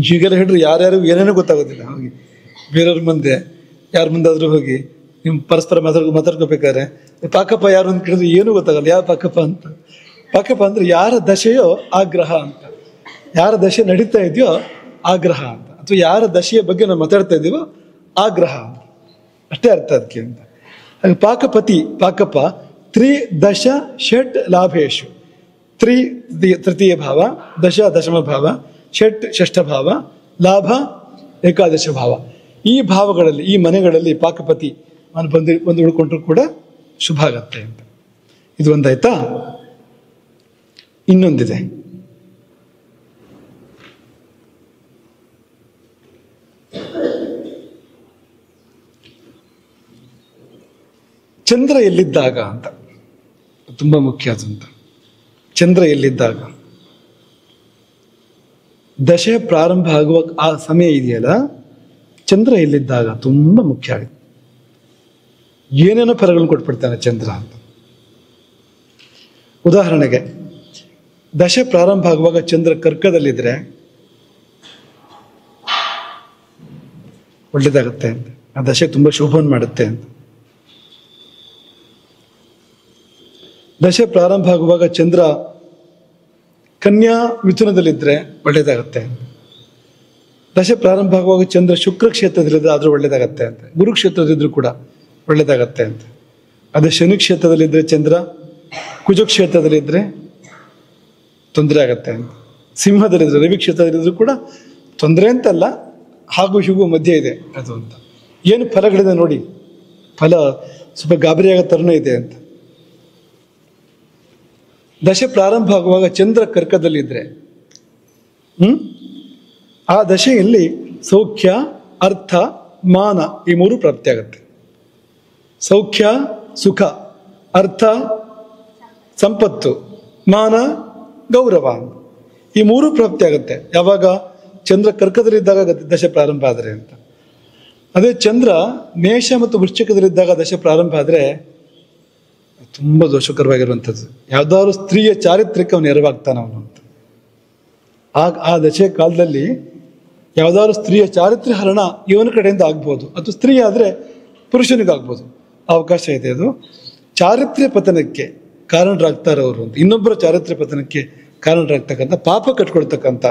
ಹೀಗೆಲ್ಲ ಹೇಳ್ರಿ ಯಾರ್ಯಾರು ಏನೇನೋ ಗೊತ್ತಾಗೋದಿಲ್ಲ. ಹೋಗಿ ಬೇರೆಯವ್ರ ಮುಂದೆ ಯಾರ ಮುಂದಾದ್ರೂ ಹೋಗಿ ನಿಮ್ ಪರಸ್ಪರ ಮಾತಾಡ್ಕೋಬೇಕಾದ್ರೆ ಪಾಕಪ್ಪ ಯಾರು ಅಂತ ಕೇಳಿದ್ರೆ ಏನೂ ಗೊತ್ತಾಗಲ್ಲ. ಯಾವ ಪಾಕಪ್ಪ ಅಂತ. ಪಾಕಪ್ಪ ಅಂದ್ರೆ ಯಾರ ದಶೆಯೋ ಆ ಗ್ರಹ ಅಂತ, ಯಾರ ದಶೆ ನಡೀತಾ ಇದೆಯೋ ಆ ಗ್ರಹ ಅಂತ, ಅಥವಾ ಯಾರ ದಶೆಯ ಬಗ್ಗೆ ನಾವು ಮಾತಾಡ್ತಾ ಇದ್ದೀವೋ ಆ ಗ್ರಹ ಅಂತ, ಅಷ್ಟೇ ಅರ್ಥ ಅದಕ್ಕೆ ಅಂತ. ಹಾಗೆ ಪಾಕಪತಿ ಪಾಕಪ್ಪ ತ್ರಿದಶ ಷಟ್ ಲಾಭೇಶು. ತೃತೀಯ ಭಾವ, ದಶ ದಶಮ ಭಾವ, ಷಟ್ ಷಷ್ಠ ಭಾವ, ಲಾಭ ಏಕಾದಶ ಭಾವ. ಈ ಭಾವಗಳಲ್ಲಿ ಈ ಮನೆಗಳಲ್ಲಿ ಪಾಕಪತಿ ಬಂದು ಉಳ್ಕೊಂಡ್ರು ಕೂಡ ಶುಭ ಆಗತ್ತೆ ಅಂತ. ಇದು ಒಂದಾಯ್ತಾ? ಇನ್ನೊಂದಿದೆ. ಚಂದ್ರ ಎಲ್ಲಿದ್ದಾಗ ಅಂತ, ತುಂಬಾ ಮುಖ್ಯ ಅದಂತ. ಚಂದ್ರ ಎಲ್ಲಿದ್ದಾಗ, ದಶೆ ಪ್ರಾರಂಭ ಆಗುವ ಆ ಸಮಯ ಇದೆಯಲ್ಲ, ಚಂದ್ರ ಎಲ್ಲಿದ್ದಾಗ ತುಂಬಾ ಮುಖ್ಯ ಆಗುತ್ತೆ. ಏನೇನೋ ಫಲಗಳನ್ನು ಕೊಟ್ಬಿಡ್ತಾನೆ ಚಂದ್ರ ಅಂತ. ಉದಾಹರಣೆಗೆ ದಶೆ ಪ್ರಾರಂಭ ಆಗುವಾಗ ಚಂದ್ರ ಕರ್ಕದಲ್ಲಿದ್ರೆ ಒಳ್ಳೇದಾಗುತ್ತೆ ಅಂತ, ಆ ದಶೆ ತುಂಬಾ ಶುಭವನ್ನು ಮಾಡುತ್ತೆ ಅಂತ. ದಶೆ ಪ್ರಾರಂಭ ಆಗುವಾಗ ಚಂದ್ರ ಕನ್ಯಾ ಮಿಥುನದಲ್ಲಿದ್ರೆ ಒಳ್ಳೇದಾಗತ್ತೆ ಅಂತ. ದಶೆ ಪ್ರಾರಂಭ ಆಗುವಾಗ ಚಂದ್ರ ಶುಕ್ರ ಕ್ಷೇತ್ರದಲ್ಲಿದ್ರೆ ಆದ್ರೂ ಒಳ್ಳೇದಾಗತ್ತೆ ಅಂತ. ಗುರು ಕ್ಷೇತ್ರದಿದ್ರು ಕೂಡ ಒಳ್ಳೇದಾಗತ್ತೆ ಅಂತ. ಅದೇ ಶನಿ ಕ್ಷೇತ್ರದಲ್ಲಿದ್ರೆ ಚಂದ್ರ ಕುಜ ಕ್ಷೇತ್ರದಲ್ಲಿದ್ರೆ ತೊಂದರೆ ಆಗತ್ತೆ ಅಂತ. ಸಿಂಹದಲ್ಲಿದ್ರೆ ರವಿ ಕ್ಷೇತ್ರದಲ್ಲಿದ್ರು ಕೂಡ ತೊಂದರೆ ಅಂತಲ್ಲ, ಹಾಗೂ ಹೀಗೂ ಮಧ್ಯೆ ಇದೆ ಅದು ಅಂತ. ಏನು ಫಲಗಳಿದೆ ನೋಡಿ, ಫಲ ಸ್ವಲ್ಪ ಗಾಬರಿ ಆಗೋ ಥರನೂ ಇದೆ ಅಂತ. ದಶೆ ಪ್ರಾರಂಭ ಆಗುವಾಗ ಚಂದ್ರ ಕರ್ಕದಲ್ಲಿದ್ರೆ ಆ ದಶೆಯಲ್ಲಿ ಸೌಖ್ಯ, ಅರ್ಥ, ಮಾನ ಈ ಮೂರು ಪ್ರಾಪ್ತಿ ಆಗುತ್ತೆ. ಸೌಖ್ಯ ಸುಖ, ಅರ್ಥ ಸಂಪತ್ತು, ಮಾನ ಗೌರವ, ಈ ಮೂರು ಪ್ರಾಪ್ತಿ ಆಗುತ್ತೆ. ಯಾವಾಗ? ಚಂದ್ರ ಕರ್ಕದಲ್ಲಿದ್ದಾಗ ದಶೆ ಪ್ರಾರಂಭ ಆದರೆ ಅಂತ. ಅದೇ ಚಂದ್ರ ಮೇಷ ಮತ್ತು ವೃಶ್ಚಿಕದಲ್ಲಿದ್ದಾಗ ದಶೆ ಪ್ರಾರಂಭ ಆದರೆ ತುಂಬಾ ದೋಷಕರವಾಗಿರುವಂಥದ್ದು. ಯಾವ್ದಾದ್ರು ಸ್ತ್ರೀಯ ಚಾರಿತ್ರ್ಯಕ್ಕೆ ಅವನು ನೆರವಾಗ್ತಾನ ಅವನು ಅಂತ. ಆ ದಶೆ ಕಾಲದಲ್ಲಿ ಯಾವ್ದಾದ್ರು ಸ್ತ್ರೀಯ ಚಾರಿತ್ರ್ಯ ಹರಣ ಇವನ ಕಡೆಯಿಂದ ಆಗ್ಬೋದು, ಅಥವಾ ಸ್ತ್ರೀ ಆದ್ರೆ ಪುರುಷನಿಗಾಗ್ಬೋದು, ಅವಕಾಶ ಇದೆ. ಅದು ಚಾರಿತ್ರ್ಯ ಪತನಕ್ಕೆ ಕಾರಣರಾಗ್ತಾರೆ ಅವರು ಅಂತ. ಇನ್ನೊಬ್ಬರ ಚಾರಿತ್ರ್ಯ ಪತನಕ್ಕೆ ಕಾರಣರಾಗ್ತಕ್ಕಂಥ, ಪಾಪ ಕಟ್ಕೊಳ್ತಕ್ಕಂಥ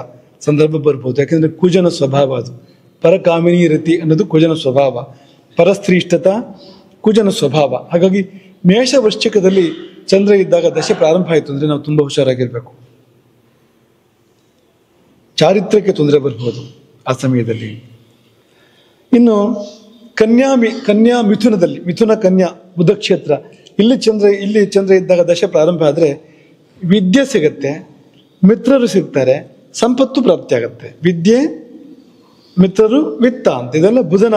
ಸಂದರ್ಭ ಬರ್ಬೋದು. ಯಾಕೆಂದ್ರೆ ಕುಜನ ಸ್ವಭಾವ ಅದು. ಪರಕಾಮಿನಿ ರತಿ ಅನ್ನೋದು ಕುಜನ ಸ್ವಭಾವ, ಪರಸ್ತ್ರೀಷ್ಟತ ಕುಜನ ಸ್ವಭಾವ. ಹಾಗಾಗಿ ಮೇಷ ವೃಶ್ಚಿಕದಲ್ಲಿ ಚಂದ್ರ ಇದ್ದಾಗ ದಶೆ ಪ್ರಾರಂಭ ಆಯಿತು ಅಂದ್ರೆ ನಾವು ತುಂಬಾ ಹುಷಾರಾಗಿರ್ಬೇಕು. ಚಾರಿತ್ರ್ಯಕ್ಕೆ ತೊಂದರೆ ಬರ್ಬೋದು ಆ ಸಮಯದಲ್ಲಿ. ಇನ್ನು ಕನ್ಯಾ ಮಿಥುನದಲ್ಲಿ, ಮಿಥುನ ಕನ್ಯಾ ಬುಧ ಕ್ಷೇತ್ರ, ಇಲ್ಲಿ ಚಂದ್ರ ಇದ್ದಾಗ ದಶೆ ಪ್ರಾರಂಭ ಆದರೆ ವಿದ್ಯೆ ಸಿಗತ್ತೆ, ಮಿತ್ರರು ಸಿಗ್ತಾರೆ, ಸಂಪತ್ತು ಪ್ರಾಪ್ತಿ ಆಗತ್ತೆ. ವಿದ್ಯೆ, ಮಿತ್ರರು, ವಿತ್ತ ಅಂತ ಇದೆಲ್ಲ ಬುಧನ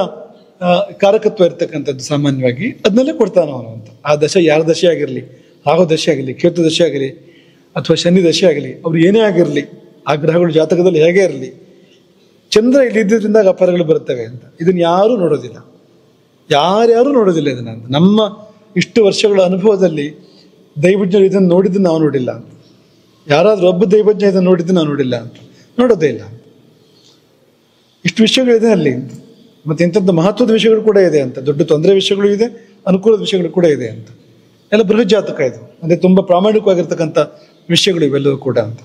ಕಾರಕತ್ವ ಇರ್ತಕ್ಕಂಥದ್ದು. ಸಾಮಾನ್ಯವಾಗಿ ಅದನ್ನೆಲ್ಲ ಕೊಡ್ತಾನ ಅವನು ಅಂತ. ಆ ದಶೆ ಯಾರ ದಶೆ ಆಗಿರಲಿ, ರಾಹು ದಶೆ ಆಗಲಿ, ಕೇತು ದಶೆ ಆಗಲಿ, ಅಥವಾ ಶನಿ ದಶೆ ಆಗಲಿ, ಅವ್ರು ಏನೇ ಆಗಿರಲಿ, ಆ ಗ್ರಹಗಳು ಜಾತಕದಲ್ಲಿ ಹೇಗೆ ಇರಲಿ, ಚಂದ್ರ ಇಲ್ಲಿ ಇದ್ದಿದ್ರಿಂದ ಆ ಫಲಗಳು ಬರುತ್ತವೆ ಅಂತ. ಇದನ್ನ ಯಾರೂ ನೋಡೋದಿಲ್ಲ, ಯಾರ್ಯಾರು ನೋಡೋದಿಲ್ಲ ಇದನ್ನ ಅಂತ. ನಮ್ಮ ಇಷ್ಟು ವರ್ಷಗಳ ಅನುಭವದಲ್ಲಿ ದೈವಜ್ಞರು ಇದನ್ನು ನೋಡಿದ್ದು ನಾವು ನೋಡಿಲ್ಲ ಅಂತ. ಯಾರಾದ್ರೂ ಒಬ್ಬ ದೈವಜ್ಞ ಇದನ್ನು ನೋಡಿದ್ದು ನಾವು ನೋಡಿಲ್ಲ ಅಂತ, ನೋಡೋದೇ ಇಲ್ಲ ಅಂತ. ಇಷ್ಟು ವಿಷಯಗಳಿದೆ ಅಲ್ಲಿ. ಮತ್ತೆ ಇಂಥದ್ದು ಮಹತ್ವದ ವಿಷಯಗಳು ಕೂಡ ಇದೆ ಅಂತ. ದೊಡ್ಡ ತೊಂದರೆ ವಿಷಯಗಳು ಇದೆ, ಅನುಕೂಲದ ವಿಷಯಗಳು ಕೂಡ ಇದೆ ಅಂತ. ಎಲ್ಲ ಬೃಹತ್ ಜಾತಕ ಇದು. ಅಂದ್ರೆ ತುಂಬಾ ಪ್ರಾಮಾಣಿಕವಾಗಿರ್ತಕ್ಕಂಥ ವಿಷಯಗಳು ಇವೆಲ್ಲವೂ ಕೂಡ ಅಂತ.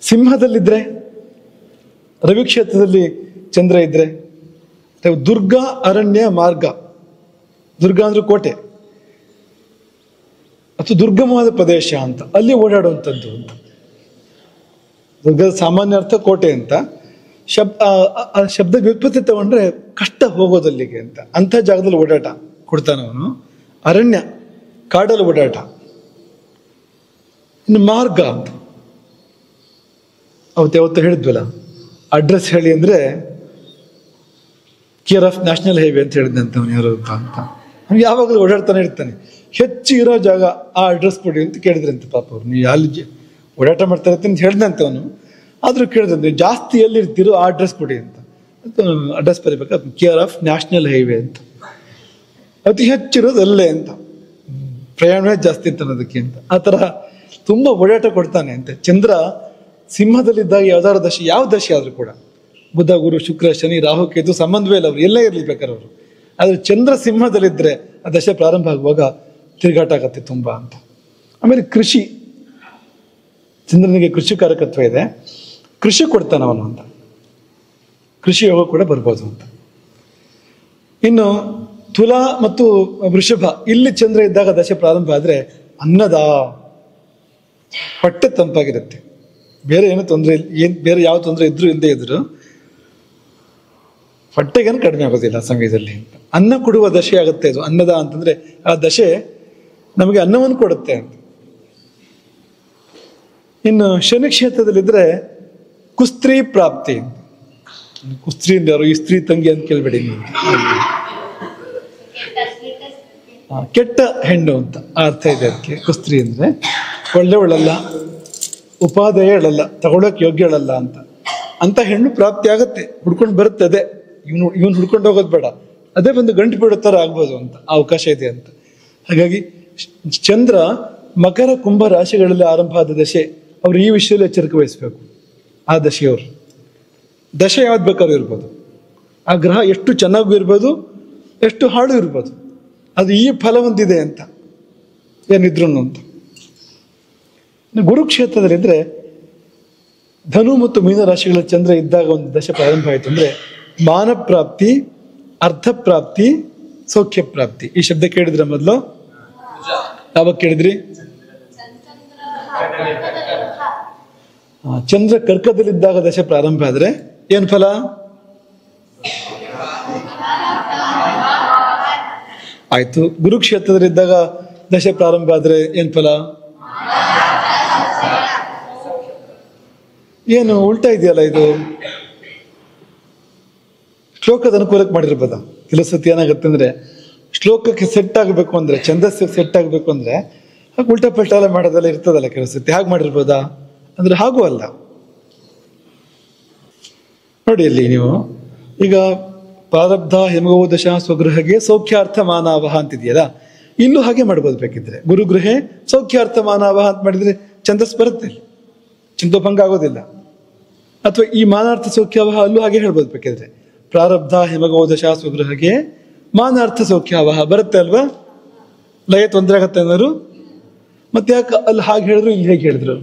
ಸಿಂಹದಲ್ಲಿದ್ರೆ, ರವಿ ಕ್ಷೇತ್ರದಲ್ಲಿ ಚಂದ್ರ ಇದ್ರೆ, ದುರ್ಗ ಅರಣ್ಯ ಮಾರ್ಗ, ದುರ್ಗ ಅಂದ್ರೆ ಕೋಟೆ ಅಥವಾ ದುರ್ಗಮವಾದ ಪ್ರದೇಶ ಅಂತ, ಅಲ್ಲಿ ಓಡಾಡುವಂಥದ್ದು ಅಂತ. ದುರ್ಗದ ಸಾಮಾನ್ಯ ಅರ್ಥ ಕೋಟೆ ಅಂತ. ಶಬ್ದ ವ್ಯುತ್ಪತ್ತಿ ತಗೊಂಡ್ರೆ ಕಷ್ಟ ಹೋಗೋದಲ್ಲಿಗೆ ಅಂತ. ಅಂಥ ಜಾಗದಲ್ಲಿ ಓಡಾಟ ಕೊಡ್ತಾನವನು. ಅರಣ್ಯ, ಕಾಡಲ್ಲಿ ಓಡಾಟ. ಇನ್ನು ಮಾರ್ಗ ಅಂತ ಅವತ್ತು ಹೇಳಿದ್ವಲ್ಲ, ಅಡ್ರೆಸ್ ಹೇಳಿ ಅಂದ್ರೆ ಕೇರ್ ಆಫ್ ನ್ಯಾಷನಲ್ ಹೈವೇ ಅಂತ ಹೇಳಿದಂತ ಅವನು ಯಾರು ಅಂತ. ಅವ್ನು ಯಾವಾಗಲೂ ಓಡಾಡ್ತಾನೆ ಇರ್ತಾನೆ. ಹೆಚ್ಚು ಇರೋ ಜಾಗ ಆ ಅಡ್ರೆಸ್ ಕೊಡಿ ಅಂತ ಕೇಳಿದ್ರಂತೆ ಪಾಪ ಅವ್ರು. ನೀವು ಅಲ್ಲಿ ಓಡಾಟ ಮಾಡ್ತಾ ಇರ್ತೀನಿ ಅಂತ ಹೇಳಿದಂತೆ ಅವನು. ಆದ್ರೂ ಕೇಳಿದ್ರೆ ಜಾಸ್ತಿ ಎಲ್ಲಿರ್ತೀರೋ ಆ ಅಡ್ರೆಸ್ ಕೊಡಿ ಅಂತ. ಅಡ್ರೆಸ್ ಬರೀಬೇಕು, ಕೇರ್ ಆಫ್ ನ್ಯಾಷನಲ್ ಹೈವೇ ಅಂತ. ಅತಿ ಹೆಚ್ಚಿರೋದು ಅಲ್ಲೇ ಅಂತ, ಪ್ರಯಾಣವೇ ಜಾಸ್ತಿ ಅಂತ ಅನ್ನೋದಕ್ಕೆ ಅಂತ. ಆ ಥರ ತುಂಬ ಓಡಾಟ ಕೊಡ್ತಾನೆ ಅಂತೆ. ಚಂದ್ರ ಸಿಂಹದಲ್ಲಿದ್ದಾಗ ಯಾವ್ದಾದ್ರು ದಶೆ, ಯಾವ ದಶೆ ಆದರೂ ಕೂಡ, ಬುಧ ಗುರು ಶುಕ್ರ ಶನಿ ರಾಹು ಕೇತು ಸಂಬಂಧವೇ ಇಲ್ಲ, ಅವರು ಎಲ್ಲೇ ಇರಲಿ ಬೇಕಾದ್ರೆ ಅವರು. ಆದರೆ ಚಂದ್ರ ಸಿಂಹದಲ್ಲಿದ್ದರೆ ಆ ದಶೆ ಪ್ರಾರಂಭ ಆಗುವಾಗ ತಿರುಗಾಟ ಆಗತ್ತೆ ತುಂಬ ಅಂತ. ಆಮೇಲೆ ಕೃಷಿ, ಚಂದ್ರನಿಗೆ ಕೃಷಿ ಕಾರಕತ್ವ ಇದೆ, ಕೃಷಿ ಕೊಡ್ತಾನೆ ಅವನು ಅಂತ, ಕೃಷಿ ಯೋಗ ಕೂಡ ಬರ್ಬೋದು ಅಂತ. ಇನ್ನು ತುಲಾ ಮತ್ತು ವೃಷಭ, ಇಲ್ಲಿ ಚಂದ್ರ ಇದ್ದಾಗ ದಶೆ ಪ್ರಾರಂಭ ಆದರೆ ಅನ್ನದ ಹೊಟ್ಟೆ ತಂಪಾಗಿರುತ್ತೆ, ಬೇರೆ ಏನು ತೊಂದರೆ ಏನು ಬೇರೆ ಯಾವ ತೊಂದರೆ ಇದ್ರೂ ಇಲ್ಲದೆ ಇದ್ರು ಹೊಟ್ಟೆಗೇನು ಕಡಿಮೆ ಆಗೋದಿಲ್ಲ ಆ ಸಮಯದಲ್ಲಿ. ಅನ್ನ ಕೊಡುವ ದಶೆ ಆಗುತ್ತೆ ಅದು. ಅನ್ನದ ಅಂತಂದ್ರೆ ಆ ದಶೆ ನಮಗೆ ಅನ್ನವನ್ನು ಕೊಡುತ್ತೆ ಅಂತ. ಇನ್ನು ಶನಿ ಕ್ಷೇತ್ರದಲ್ಲಿದ್ರೆ ಕುಸ್ತ್ರೀ ಪ್ರಾಪ್ತಿ. ಕುಸ್ತ್ರೀ ಅಂದ್ರೆ ಯಾರು? ಈ ಸ್ತ್ರೀ ತಂಗಿ ಅಂತ ಕೇಳ್ಬೇಡಿ ನೀವು, ಕೆಟ್ಟ ಹೆಣ್ಣು ಅಂತ ಅರ್ಥ ಇದೆ ಅದಕ್ಕೆ. ಕುಸ್ತ್ರೀ ಅಂದ್ರೆ ಒಳ್ಳೆಯವಳಲ್ಲ, ಉಪಾದೇಯಳಲ್ಲ, ತಗೊಳಕ್ ಯೋಗ್ಯಳಲ್ಲ ಅಂತ ಹೆಣ್ಣು ಪ್ರಾಪ್ತಿ ಆಗತ್ತೆ, ಹುಡ್ಕೊಂಡು ಬರುತ್ತೆ. ಅದೇ ಇವನು ಹುಡ್ಕೊಂಡು ಹೋಗೋದು ಬೇಡ, ಅದೇ ಒಂದು ಗಂಟು ಬಿಡೋ ಥರ ಆಗ್ಬೋದು ಅಂತ ಅವಕಾಶ ಇದೆ ಅಂತ. ಹಾಗಾಗಿ ಚಂದ್ರ ಮಕರ ಕುಂಭ ರಾಶಿಗಳಲ್ಲಿ ಆರಂಭ ಆದ ದಶೆ, ಅವ್ರು ಈ ವಿಷಯದಲ್ಲಿ ಎಚ್ಚರಿಕೆ ವಹಿಸ್ಬೇಕು. ಆ ದಶೆಯವರು ದಶೆ ಯಾವ್ದು ಬೇಕಾದ್ರೂ ಇರ್ಬೋದು, ಆ ಗ್ರಹ ಎಷ್ಟು ಚೆನ್ನಾಗೂ ಇರ್ಬೋದು, ಎಷ್ಟು ಹಾಳು ಇರ್ಬೋದು, ಅದು ಈ ಫಲ ಹೊಂದಿದೆ ಅಂತ ಏನಿದ್ರು ಅಂತ. ಗುರುಕ್ಷೇತ್ರದಲ್ಲಿದ್ರೆ ಧನು ಮತ್ತು ಮೀನ ರಾಶಿಗಳ ಚಂದ್ರ ಇದ್ದಾಗ ಒಂದು ದಶೆ ಪ್ರಾರಂಭ ಆಯಿತು ಅಂದ್ರೆ ಮಾನ ಪ್ರಾಪ್ತಿ, ಅರ್ಥ ಪ್ರಾಪ್ತಿ, ಸೌಖ್ಯ ಪ್ರಾಪ್ತಿ. ಈ ಶಬ್ದ ಕೇಳಿದ್ರೆ ಮೊದಲು? ಯಾವಾಗ ಕೇಳಿದ್ರಿ? ಚಂದ್ರ ಕರ್ಕದಲ್ಲಿದ್ದಾಗ ದಶೆ ಪ್ರಾರಂಭ ಆದ್ರೆ ಏನ್ ಫಲ? ಆಯ್ತು. ಗುರುಕ್ಷೇತ್ರದಲ್ಲಿದ್ದಾಗ ದಶೆ ಪ್ರಾರಂಭ ಆದ್ರೆ ಏನ್ ಫಲ? ಏನು ಉಲ್ಟಾ ಇದೆಯಲ್ಲ ಇದು? ಶ್ಲೋಕದ ಅನುಕೂಲಕ್ಕೆ ಮಾಡಿರ್ಬೋದ? ಕೆಲವು ಸತಿ ಏನಾಗುತ್ತೆ ಅಂದ್ರೆ ಶ್ಲೋಕಕ್ಕೆ ಸೆಟ್ ಆಗಬೇಕು ಅಂದ್ರೆ, ಛಂದಸ್ಸಿಗೆ ಸೆಟ್ ಆಗಬೇಕು ಅಂದ್ರೆ ಹಾಗೆ ಉಲ್ಟಾ ಪಲ್ಟಾಲ ಮಾಡೋದೆಲ್ಲ ಇರ್ತದಲ್ಲ ಕೆಲವು ಸತಿ. ಹಾಗೆ ಮಾಡಿರ್ಬೋದಾ ಅಂದ್ರೆ ಹಾಗೂ ಅಲ್ಲ. ನೋಡಿ ಇಲ್ಲಿ ನೀವು ಈಗ ಪ್ರಾರಬ್ಧ ಹಿಮಗೋ ದಶ ಸ್ವಗೃಹಗೆ ಸೌಖ್ಯಾರ್ಥ ಮಾನವಹ ಅಂತಿದೆಯಲ್ಲ, ಇಲ್ಲೂ ಹಾಗೆ ಮಾಡ್ಬೋದು ಬೇಕಿದ್ರೆ. ಗುರುಗೃಹೆ ಸೌಖ್ಯಾರ್ಥ ಮಾನವಹ ಅಂತ ಮಾಡಿದ್ರೆ ಛಂದಸ್ ಬರುತ್ತೆ, ಚಿಂತೋಭಂಗ ಆಗೋದಿಲ್ಲ. ಅಥವಾ ಈ ಮಾನಾರ್ಥ ಸೌಖ್ಯಾವಹ ಅಲ್ಲೂ ಹಾಗೆ ಹೇಳ್ಬೋದು ಬೇಕಿದ್ರೆ. ಪ್ರಾರಬ್ಧ ಹಿಮಗೋ ದಶ ಸ್ವಗೃಹಗೆ ಮಾನಾರ್ಥ ಸೌಖ್ಯಾವಹ ಬರುತ್ತೆ ಅಲ್ವಾ? ಲಯ ತೊಂದರೆ ಆಗತ್ತೆ ಅನ್ನೋರು. ಮತ್ತೆ ಯಾಕೆ ಅಲ್ಲಿ ಹಾಗೆ ಹೇಳಿದ್ರು ಇಲ್ಲಿ ಹೇಗೆ ಹೇಳಿದ್ರು?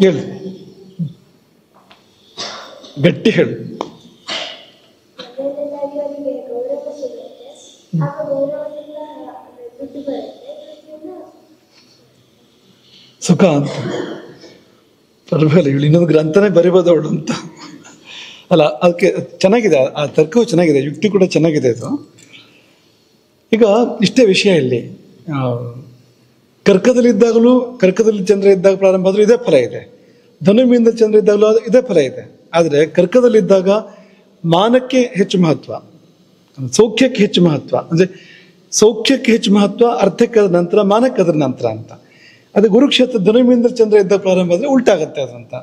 ಹೇಳು, ಗಟ್ಟಿ ಹೇಳು. ಸುಖ ಅಂತ ಪರವಾಗಿಲ್ಲ, ಇವಳು ಇನ್ನೊಂದು ಗ್ರಂಥನೇ ಬರಿಬೋದು ಅವಳು ಅಂತ ಅಲ್ಲ. ಅದಕ್ಕೆ ಚೆನ್ನಾಗಿದೆ, ಆ ತರ್ಕವು ಚೆನ್ನಾಗಿದೆ, ಯುಕ್ತಿ ಕೂಡ ಚೆನ್ನಾಗಿದೆ ಅದು. ಈಗ ಇಷ್ಟೇ ವಿಷಯ ಇಲ್ಲಿ. ಕರ್ಕದಲ್ಲಿದ್ದಾಗಲೂ, ಕರ್ಕದಲ್ಲಿ ಚಂದ್ರ ಇದ್ದಾಗ ಪ್ರಾರಂಭ ಆದ್ರೂ ಇದೇ ಫಲ ಇದೆ, ಧನುವಿಂದ ಚಂದ್ರ ಇದ್ದಾಗಲೂ ಇದೇ ಫಲ ಇದೆ. ಆದರೆ ಕರ್ಕದಲ್ಲಿದ್ದಾಗ ಮಾನಕ್ಕೆ ಹೆಚ್ಚು ಮಹತ್ವ, ಸೌಖ್ಯಕ್ಕೆ ಹೆಚ್ಚು ಮಹತ್ವ. ಅಂದ್ರೆ ಸೌಖ್ಯಕ್ಕೆ ಹೆಚ್ಚು ಮಹತ್ವ, ಅರ್ಥಕ್ಕೆ ಅದ ನಂತರ, ಮಾನಕ್ಕೆ ಅದರ ನಂತರ ಅಂತ. ಅದೇ ಗುರುಕ್ಷೇತ್ರ ಧನುವಿಂದ ಚಂದ್ರ ಇದ್ದಾಗ ಪ್ರಾರಂಭ ಆದ್ರೆ ಉಲ್ಟಾಗತ್ತೆ ಅದಂತ.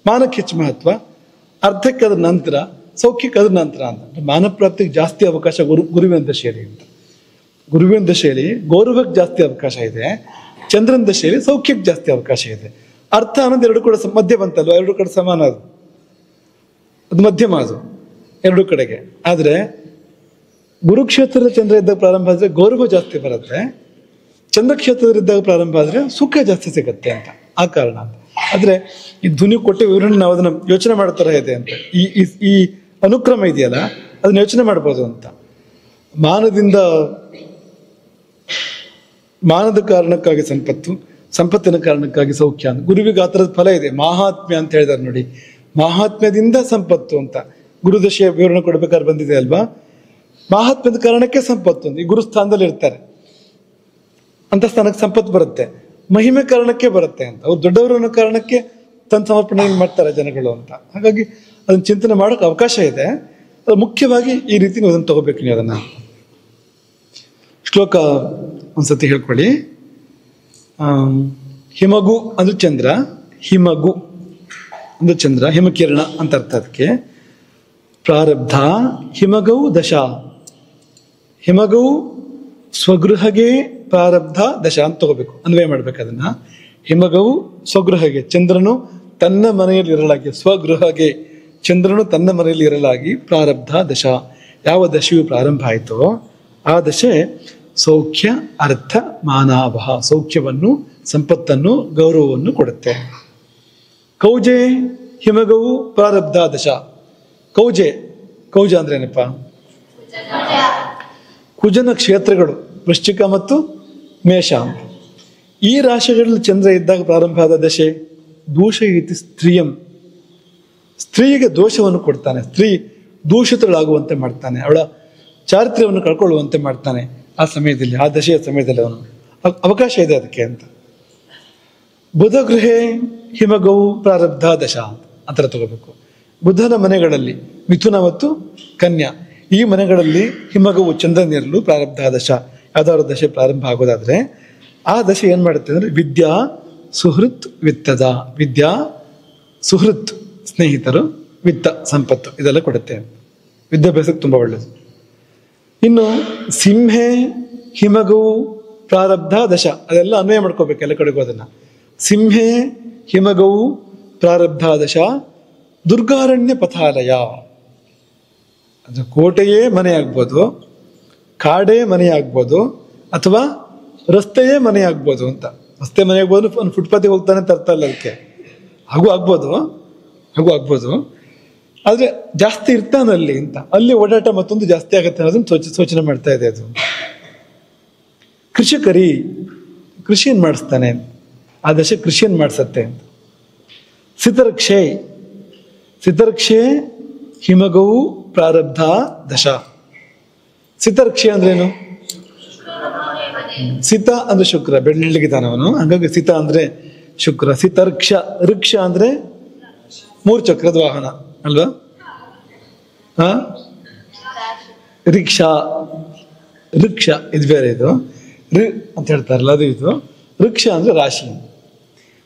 ಮಾನಕ್ಕೆ ಹೆಚ್ಚು ಮಹತ್ವ, ಅರ್ಥಕ್ಕೆ ಅದ್ರ ನಂತರ, ಸೌಖ್ಯಕ್ಕೆ ಅದ್ರ ನಂತರ ಅಂತ. ಮಾನ ಪ್ರಾಪ್ತಿಗೆ ಜಾಸ್ತಿ ಅವಕಾಶ ಗುರುವಿನ ದಶೆಯಲ್ಲಿ ಅಂತ. ಗುರುವಿನ ದಶೆಯಲ್ಲಿ ಗೌರವಕ್ಕೆ ಜಾಸ್ತಿ ಅವಕಾಶ ಇದೆ, ಚಂದ್ರನ ದಶೆಯಲ್ಲಿ ಸೌಖ್ಯಕ್ಕೆ ಜಾಸ್ತಿ ಅವಕಾಶ ಇದೆ. ಅರ್ಥ ಅನ್ನೋದು ಎರಡು ಕೂಡ ಮಧ್ಯ ಬಂತಲ್ವ, ಎರಡು ಕಡೆ ಸಮಾನ, ಅದು ಮಧ್ಯಮ, ಅದು ಎರಡು ಕಡೆಗೆ. ಆದರೆ ಗುರುಕ್ಷೇತ್ರದ ಚಂದ್ರ ಇದ್ದಾಗ ಪ್ರಾರಂಭ ಆದರೆ ಗೌರವ ಜಾಸ್ತಿ ಬರುತ್ತೆ, ಚಂದ್ರಕ್ಷೇತ್ರದಲ್ಲಿದ್ದಾಗ ಪ್ರಾರಂಭ ಆದರೆ ಸುಖ ಜಾಸ್ತಿ ಸಿಗತ್ತೆ ಅಂತ. ಆ ಕಾರಣ ಅಂತ. ಆದರೆ ಈ ಧ್ವನಿ ಕೊಟ್ಟ ವಿವರಣೆ ನಾವು ಅದನ್ನ ಯೋಚನೆ ಮಾಡೋ ಥರ ಇದೆ ಅಂತ. ಈ ಅನುಕ್ರಮ ಇದೆಯಲ್ಲ, ಅದನ್ನ ಯೋಚನೆ ಮಾಡ್ಬೋದು ಅಂತ. ಮಾನದ ಕಾರಣಕ್ಕಾಗಿ ಸಂಪತ್ತು, ಸಂಪತ್ತಿನ ಕಾರಣಕ್ಕಾಗಿ ಸೌಖ್ಯ ಅಂತ. ಗುರುವಿಗೆ ಆ ಥರದ ಫಲ ಇದೆ, ಮಾಹಾತ್ಮ್ಯ ಅಂತ ಹೇಳಿದಾರೆ ನೋಡಿ. ಮಾಹಾತ್ಮ್ಯದಿಂದ ಸಂಪತ್ತು ಅಂತ ಗುರುದಶೆಯ ವಿವರಣೆ ಕೊಡ್ಬೇಕಾದ್ರೆ ಬಂದಿದೆ ಅಲ್ವಾ. ಮಾಹಾತ್ಮ್ಯದ ಕಾರಣಕ್ಕೆ ಸಂಪತ್ತು ಅಂತ. ಈ ಗುರು ಸ್ಥಾನದಲ್ಲಿ ಇರ್ತಾರೆ ಅಂತ ಸ್ಥಾನಕ್ಕೆ ಸಂಪತ್ತು ಬರುತ್ತೆ. ಮಹಿಮೆ ಕಾರಣಕ್ಕೆ ಬರುತ್ತೆ ಅಂತ. ಅವ್ರು ದೊಡ್ಡವರು ಅನ್ನೋ ಕಾರಣಕ್ಕೆ ತನ್ನ ಸಮರ್ಪಣೆ ಮಾಡ್ತಾರೆ ಜನಗಳು ಅಂತ. ಹಾಗಾಗಿ ಅದನ್ನ ಚಿಂತನೆ ಮಾಡೋಕೆ ಅವಕಾಶ ಇದೆ. ಅದು ಮುಖ್ಯವಾಗಿ ಈ ರೀತಿ ನೀವು ಅದನ್ನು ತಗೋಬೇಕು. ನೀವು ಅದನ್ನ ಶ್ಲೋಕ ಒಂದ್ಸತಿ ಹೇಳ್ಕೊಳ್ಳಿ. ಹಿಮಗು ಅಂದ್ರೆ ಚಂದ್ರ, ಹಿಮಗು ಅಂದ್ರೆ ಚಂದ್ರ, ಹಿಮಕಿರಣ ಅಂತ ಅರ್ಥ ಅದಕ್ಕೆ. ಪ್ರಾರಬ್ಧ ಹಿಮಗೌ ದಶ, ಹಿಮಗೌ ಸ್ವಗೃಹಗೆ ಪ್ರಾರಬ್ಧ ದಶ ಅಂತ ತಗೋಬೇಕು, ಅನ್ವಯ ಮಾಡ್ಬೇಕು ಅದನ್ನ. ಹಿಮಗವು ಸ್ವಗೃಹಗೆ, ಚಂದ್ರನು ತನ್ನ ಮನೆಯಲ್ಲಿ ಇರಲಾಗಿ, ಸ್ವಗೃಹಗೆ ಚಂದ್ರನು ತನ್ನ ಮನೆಯಲ್ಲಿ ಇರಲಾಗಿ ಪ್ರಾರಬ್ಧ ದಶ, ಯಾವ ದಶೆಯು ಪ್ರಾರಂಭ ಆಯಿತೋ ಆ ದಶೆ ಸೌಖ್ಯ ಅರ್ಥ ಮಾನಾಭ, ಸೌಖ್ಯವನ್ನು, ಸಂಪತ್ತನ್ನು, ಗೌರವವನ್ನು ಕೊಡುತ್ತೆ. ಕೌಜೆ ಹಿಮಗವು ಪ್ರಾರಬ್ಧ ದಶ. ಕೌಜೆ, ಕೌಜ ಅಂದ್ರೆ ಏನಪ್ಪ? ಕುಜನ ಕ್ಷೇತ್ರಗಳು ವೃಶ್ಚಿಕ ಮತ್ತು ಮೇಷ. ಈ ರಾಶಿಗಳಲ್ಲಿ ಚಂದ್ರ ಇದ್ದಾಗ ಪ್ರಾರಂಭ ಆದ ದಶೆ ದೋಷ ಇತಿ ಸ್ತ್ರೀಯಂ, ಸ್ತ್ರೀಗೆ ದೋಷವನ್ನು ಕೊಡ್ತಾನೆ, ಸ್ತ್ರೀ ದೂಷಿತಳಾಗುವಂತೆ ಮಾಡ್ತಾನೆ, ಅವಳ ಚಾರಿತ್ರ್ಯವನ್ನು ಕಳ್ಕೊಳ್ಳುವಂತೆ ಮಾಡ್ತಾನೆ. ಆ ಸಮಯದಲ್ಲಿ, ಆ ದಶೆಯ ಸಮಯದಲ್ಲಿ ಅವನು ಅವಕಾಶ ಇದೆ ಅದಕ್ಕೆ ಅಂತ. ಬುಧ ಗೃಹೇ ಹಿಮಗವು ಪ್ರಾರಬ್ಧ ದಶ ಅಂತ ತಗೋಬೇಕು. ಬುಧನ ಮನೆಗಳಲ್ಲಿ ಮಿಥುನ ಮತ್ತು ಕನ್ಯಾ, ಈ ಮನೆಗಳಲ್ಲಿ ಹಿಮಗವು ಚಂದ್ರನಿರಲು ಪ್ರಾರಬ್ಧ ದಶ, ಯಾವ್ದಾದ್ರು ದಶೆ ಪ್ರಾರಂಭ ಆಗೋದಾದ್ರೆ ಆ ದಶೆ ಏನ್ ಮಾಡುತ್ತೆ ಅಂದ್ರೆ ವಿದ್ಯಾ ಸುಹೃತ್ ವಿತ್ತದ, ವಿದ್ಯಾ ಸುಹೃತ್ ಸ್ನೇಹಿತರು, ವಿತ್ತ ಸಂಪತ್ತು, ಇದೆಲ್ಲ ಕೊಡುತ್ತೆ. ವಿದ್ಯಾಭ್ಯಾಸಕ್ಕೆ ತುಂಬಾ ಒಳ್ಳೆಯದು. ಇನ್ನು ಸಿಂಹೆ ಹಿಮಗವು ಪ್ರಾರಬ್ಧ ದಶ, ಅದೆಲ್ಲ ಅನ್ವಯ ಮಾಡ್ಕೋಬೇಕು ಎಲ್ಲ ಕಡೆಗೂ ಅದನ್ನ. ಸಿಂಹೆ ಹಿಮಗವು ಪ್ರಾರಬ್ಧ ದಶ ದುರ್ಗಾರಣ್ಯ ಪಥಾಲಯ, ಅದು ಕೋಟೆಯೇ ಮನೆ ಆಗ್ಬೋದು, ಕಾಡೇ ಮನೆ ಆಗ್ಬೋದು, ಅಥವಾ ರಸ್ತೆಯೇ ಮನೆ ಆಗ್ಬೋದು ಅಂತ. ರಸ್ತೆ ಮನೆ ಆಗ್ಬೋದು, ಒಂದು ಫುಟ್ಪಾತಿಗೆ ಹೋಗ್ತಾನೆ ಅಂತ ಅರ್ಥ ಇಲ್ಲ ಅದಕ್ಕೆ, ಹಾಗೂ ಆಗ್ಬೋದು. ಆದ್ರೆ ಜಾಸ್ತಿ ಇರ್ತಾನಲ್ಲಿ ಅಂತ, ಅಲ್ಲಿ ಓಡಾಟ ಮತ್ತೊಂದು ಜಾಸ್ತಿ ಆಗತ್ತೆ ಅನ್ನೋದನ್ನ ಸೂಚನೆ ಮಾಡ್ತಾ ಇದೆ ಅದು. ಕೃಷಿಕರಿ, ಕೃಷಿಯನ್ನು ಮಾಡಿಸ್ತಾನೆ, ಆ ದಶೆ ಕೃಷಿಯನ್ನು ಮಾಡಿಸತ್ತೆ ಅಂತ. ಸಿತರ್ಕ್ಷೆ ಹಿಮಗವು ಪ್ರಾರಬ್ಧ ದಶ. ಸಿತರ್ಕ್ಷೆ ಅಂದ್ರೇನು? ಸಿತ ಅಂದ್ರೆ ಶುಕ್ರ, ಬೆಳ್ಳಿಗಿದ್ದಾನವನು, ಹಾಗಾಗಿ ಸಿತ ಅಂದ್ರೆ ಶುಕ್ರ. ಸಿತರ್ಕ್ಷ, ಋಕ್ಷ ಅಂದ್ರೆ 3 ಚಕ್ರದ ವಾಹನ ಅಲ್ವಾ? ರಿಕ್ಷಾ, ಇದು ಬೇರೆ, ಇದು ಋ ಅಂತ ಹೇಳ್ತಾರಲ್ಲ ಅದು. ಇದು ಋಕ್ಷ ಅಂದ್ರೆ ರಾಶಿ.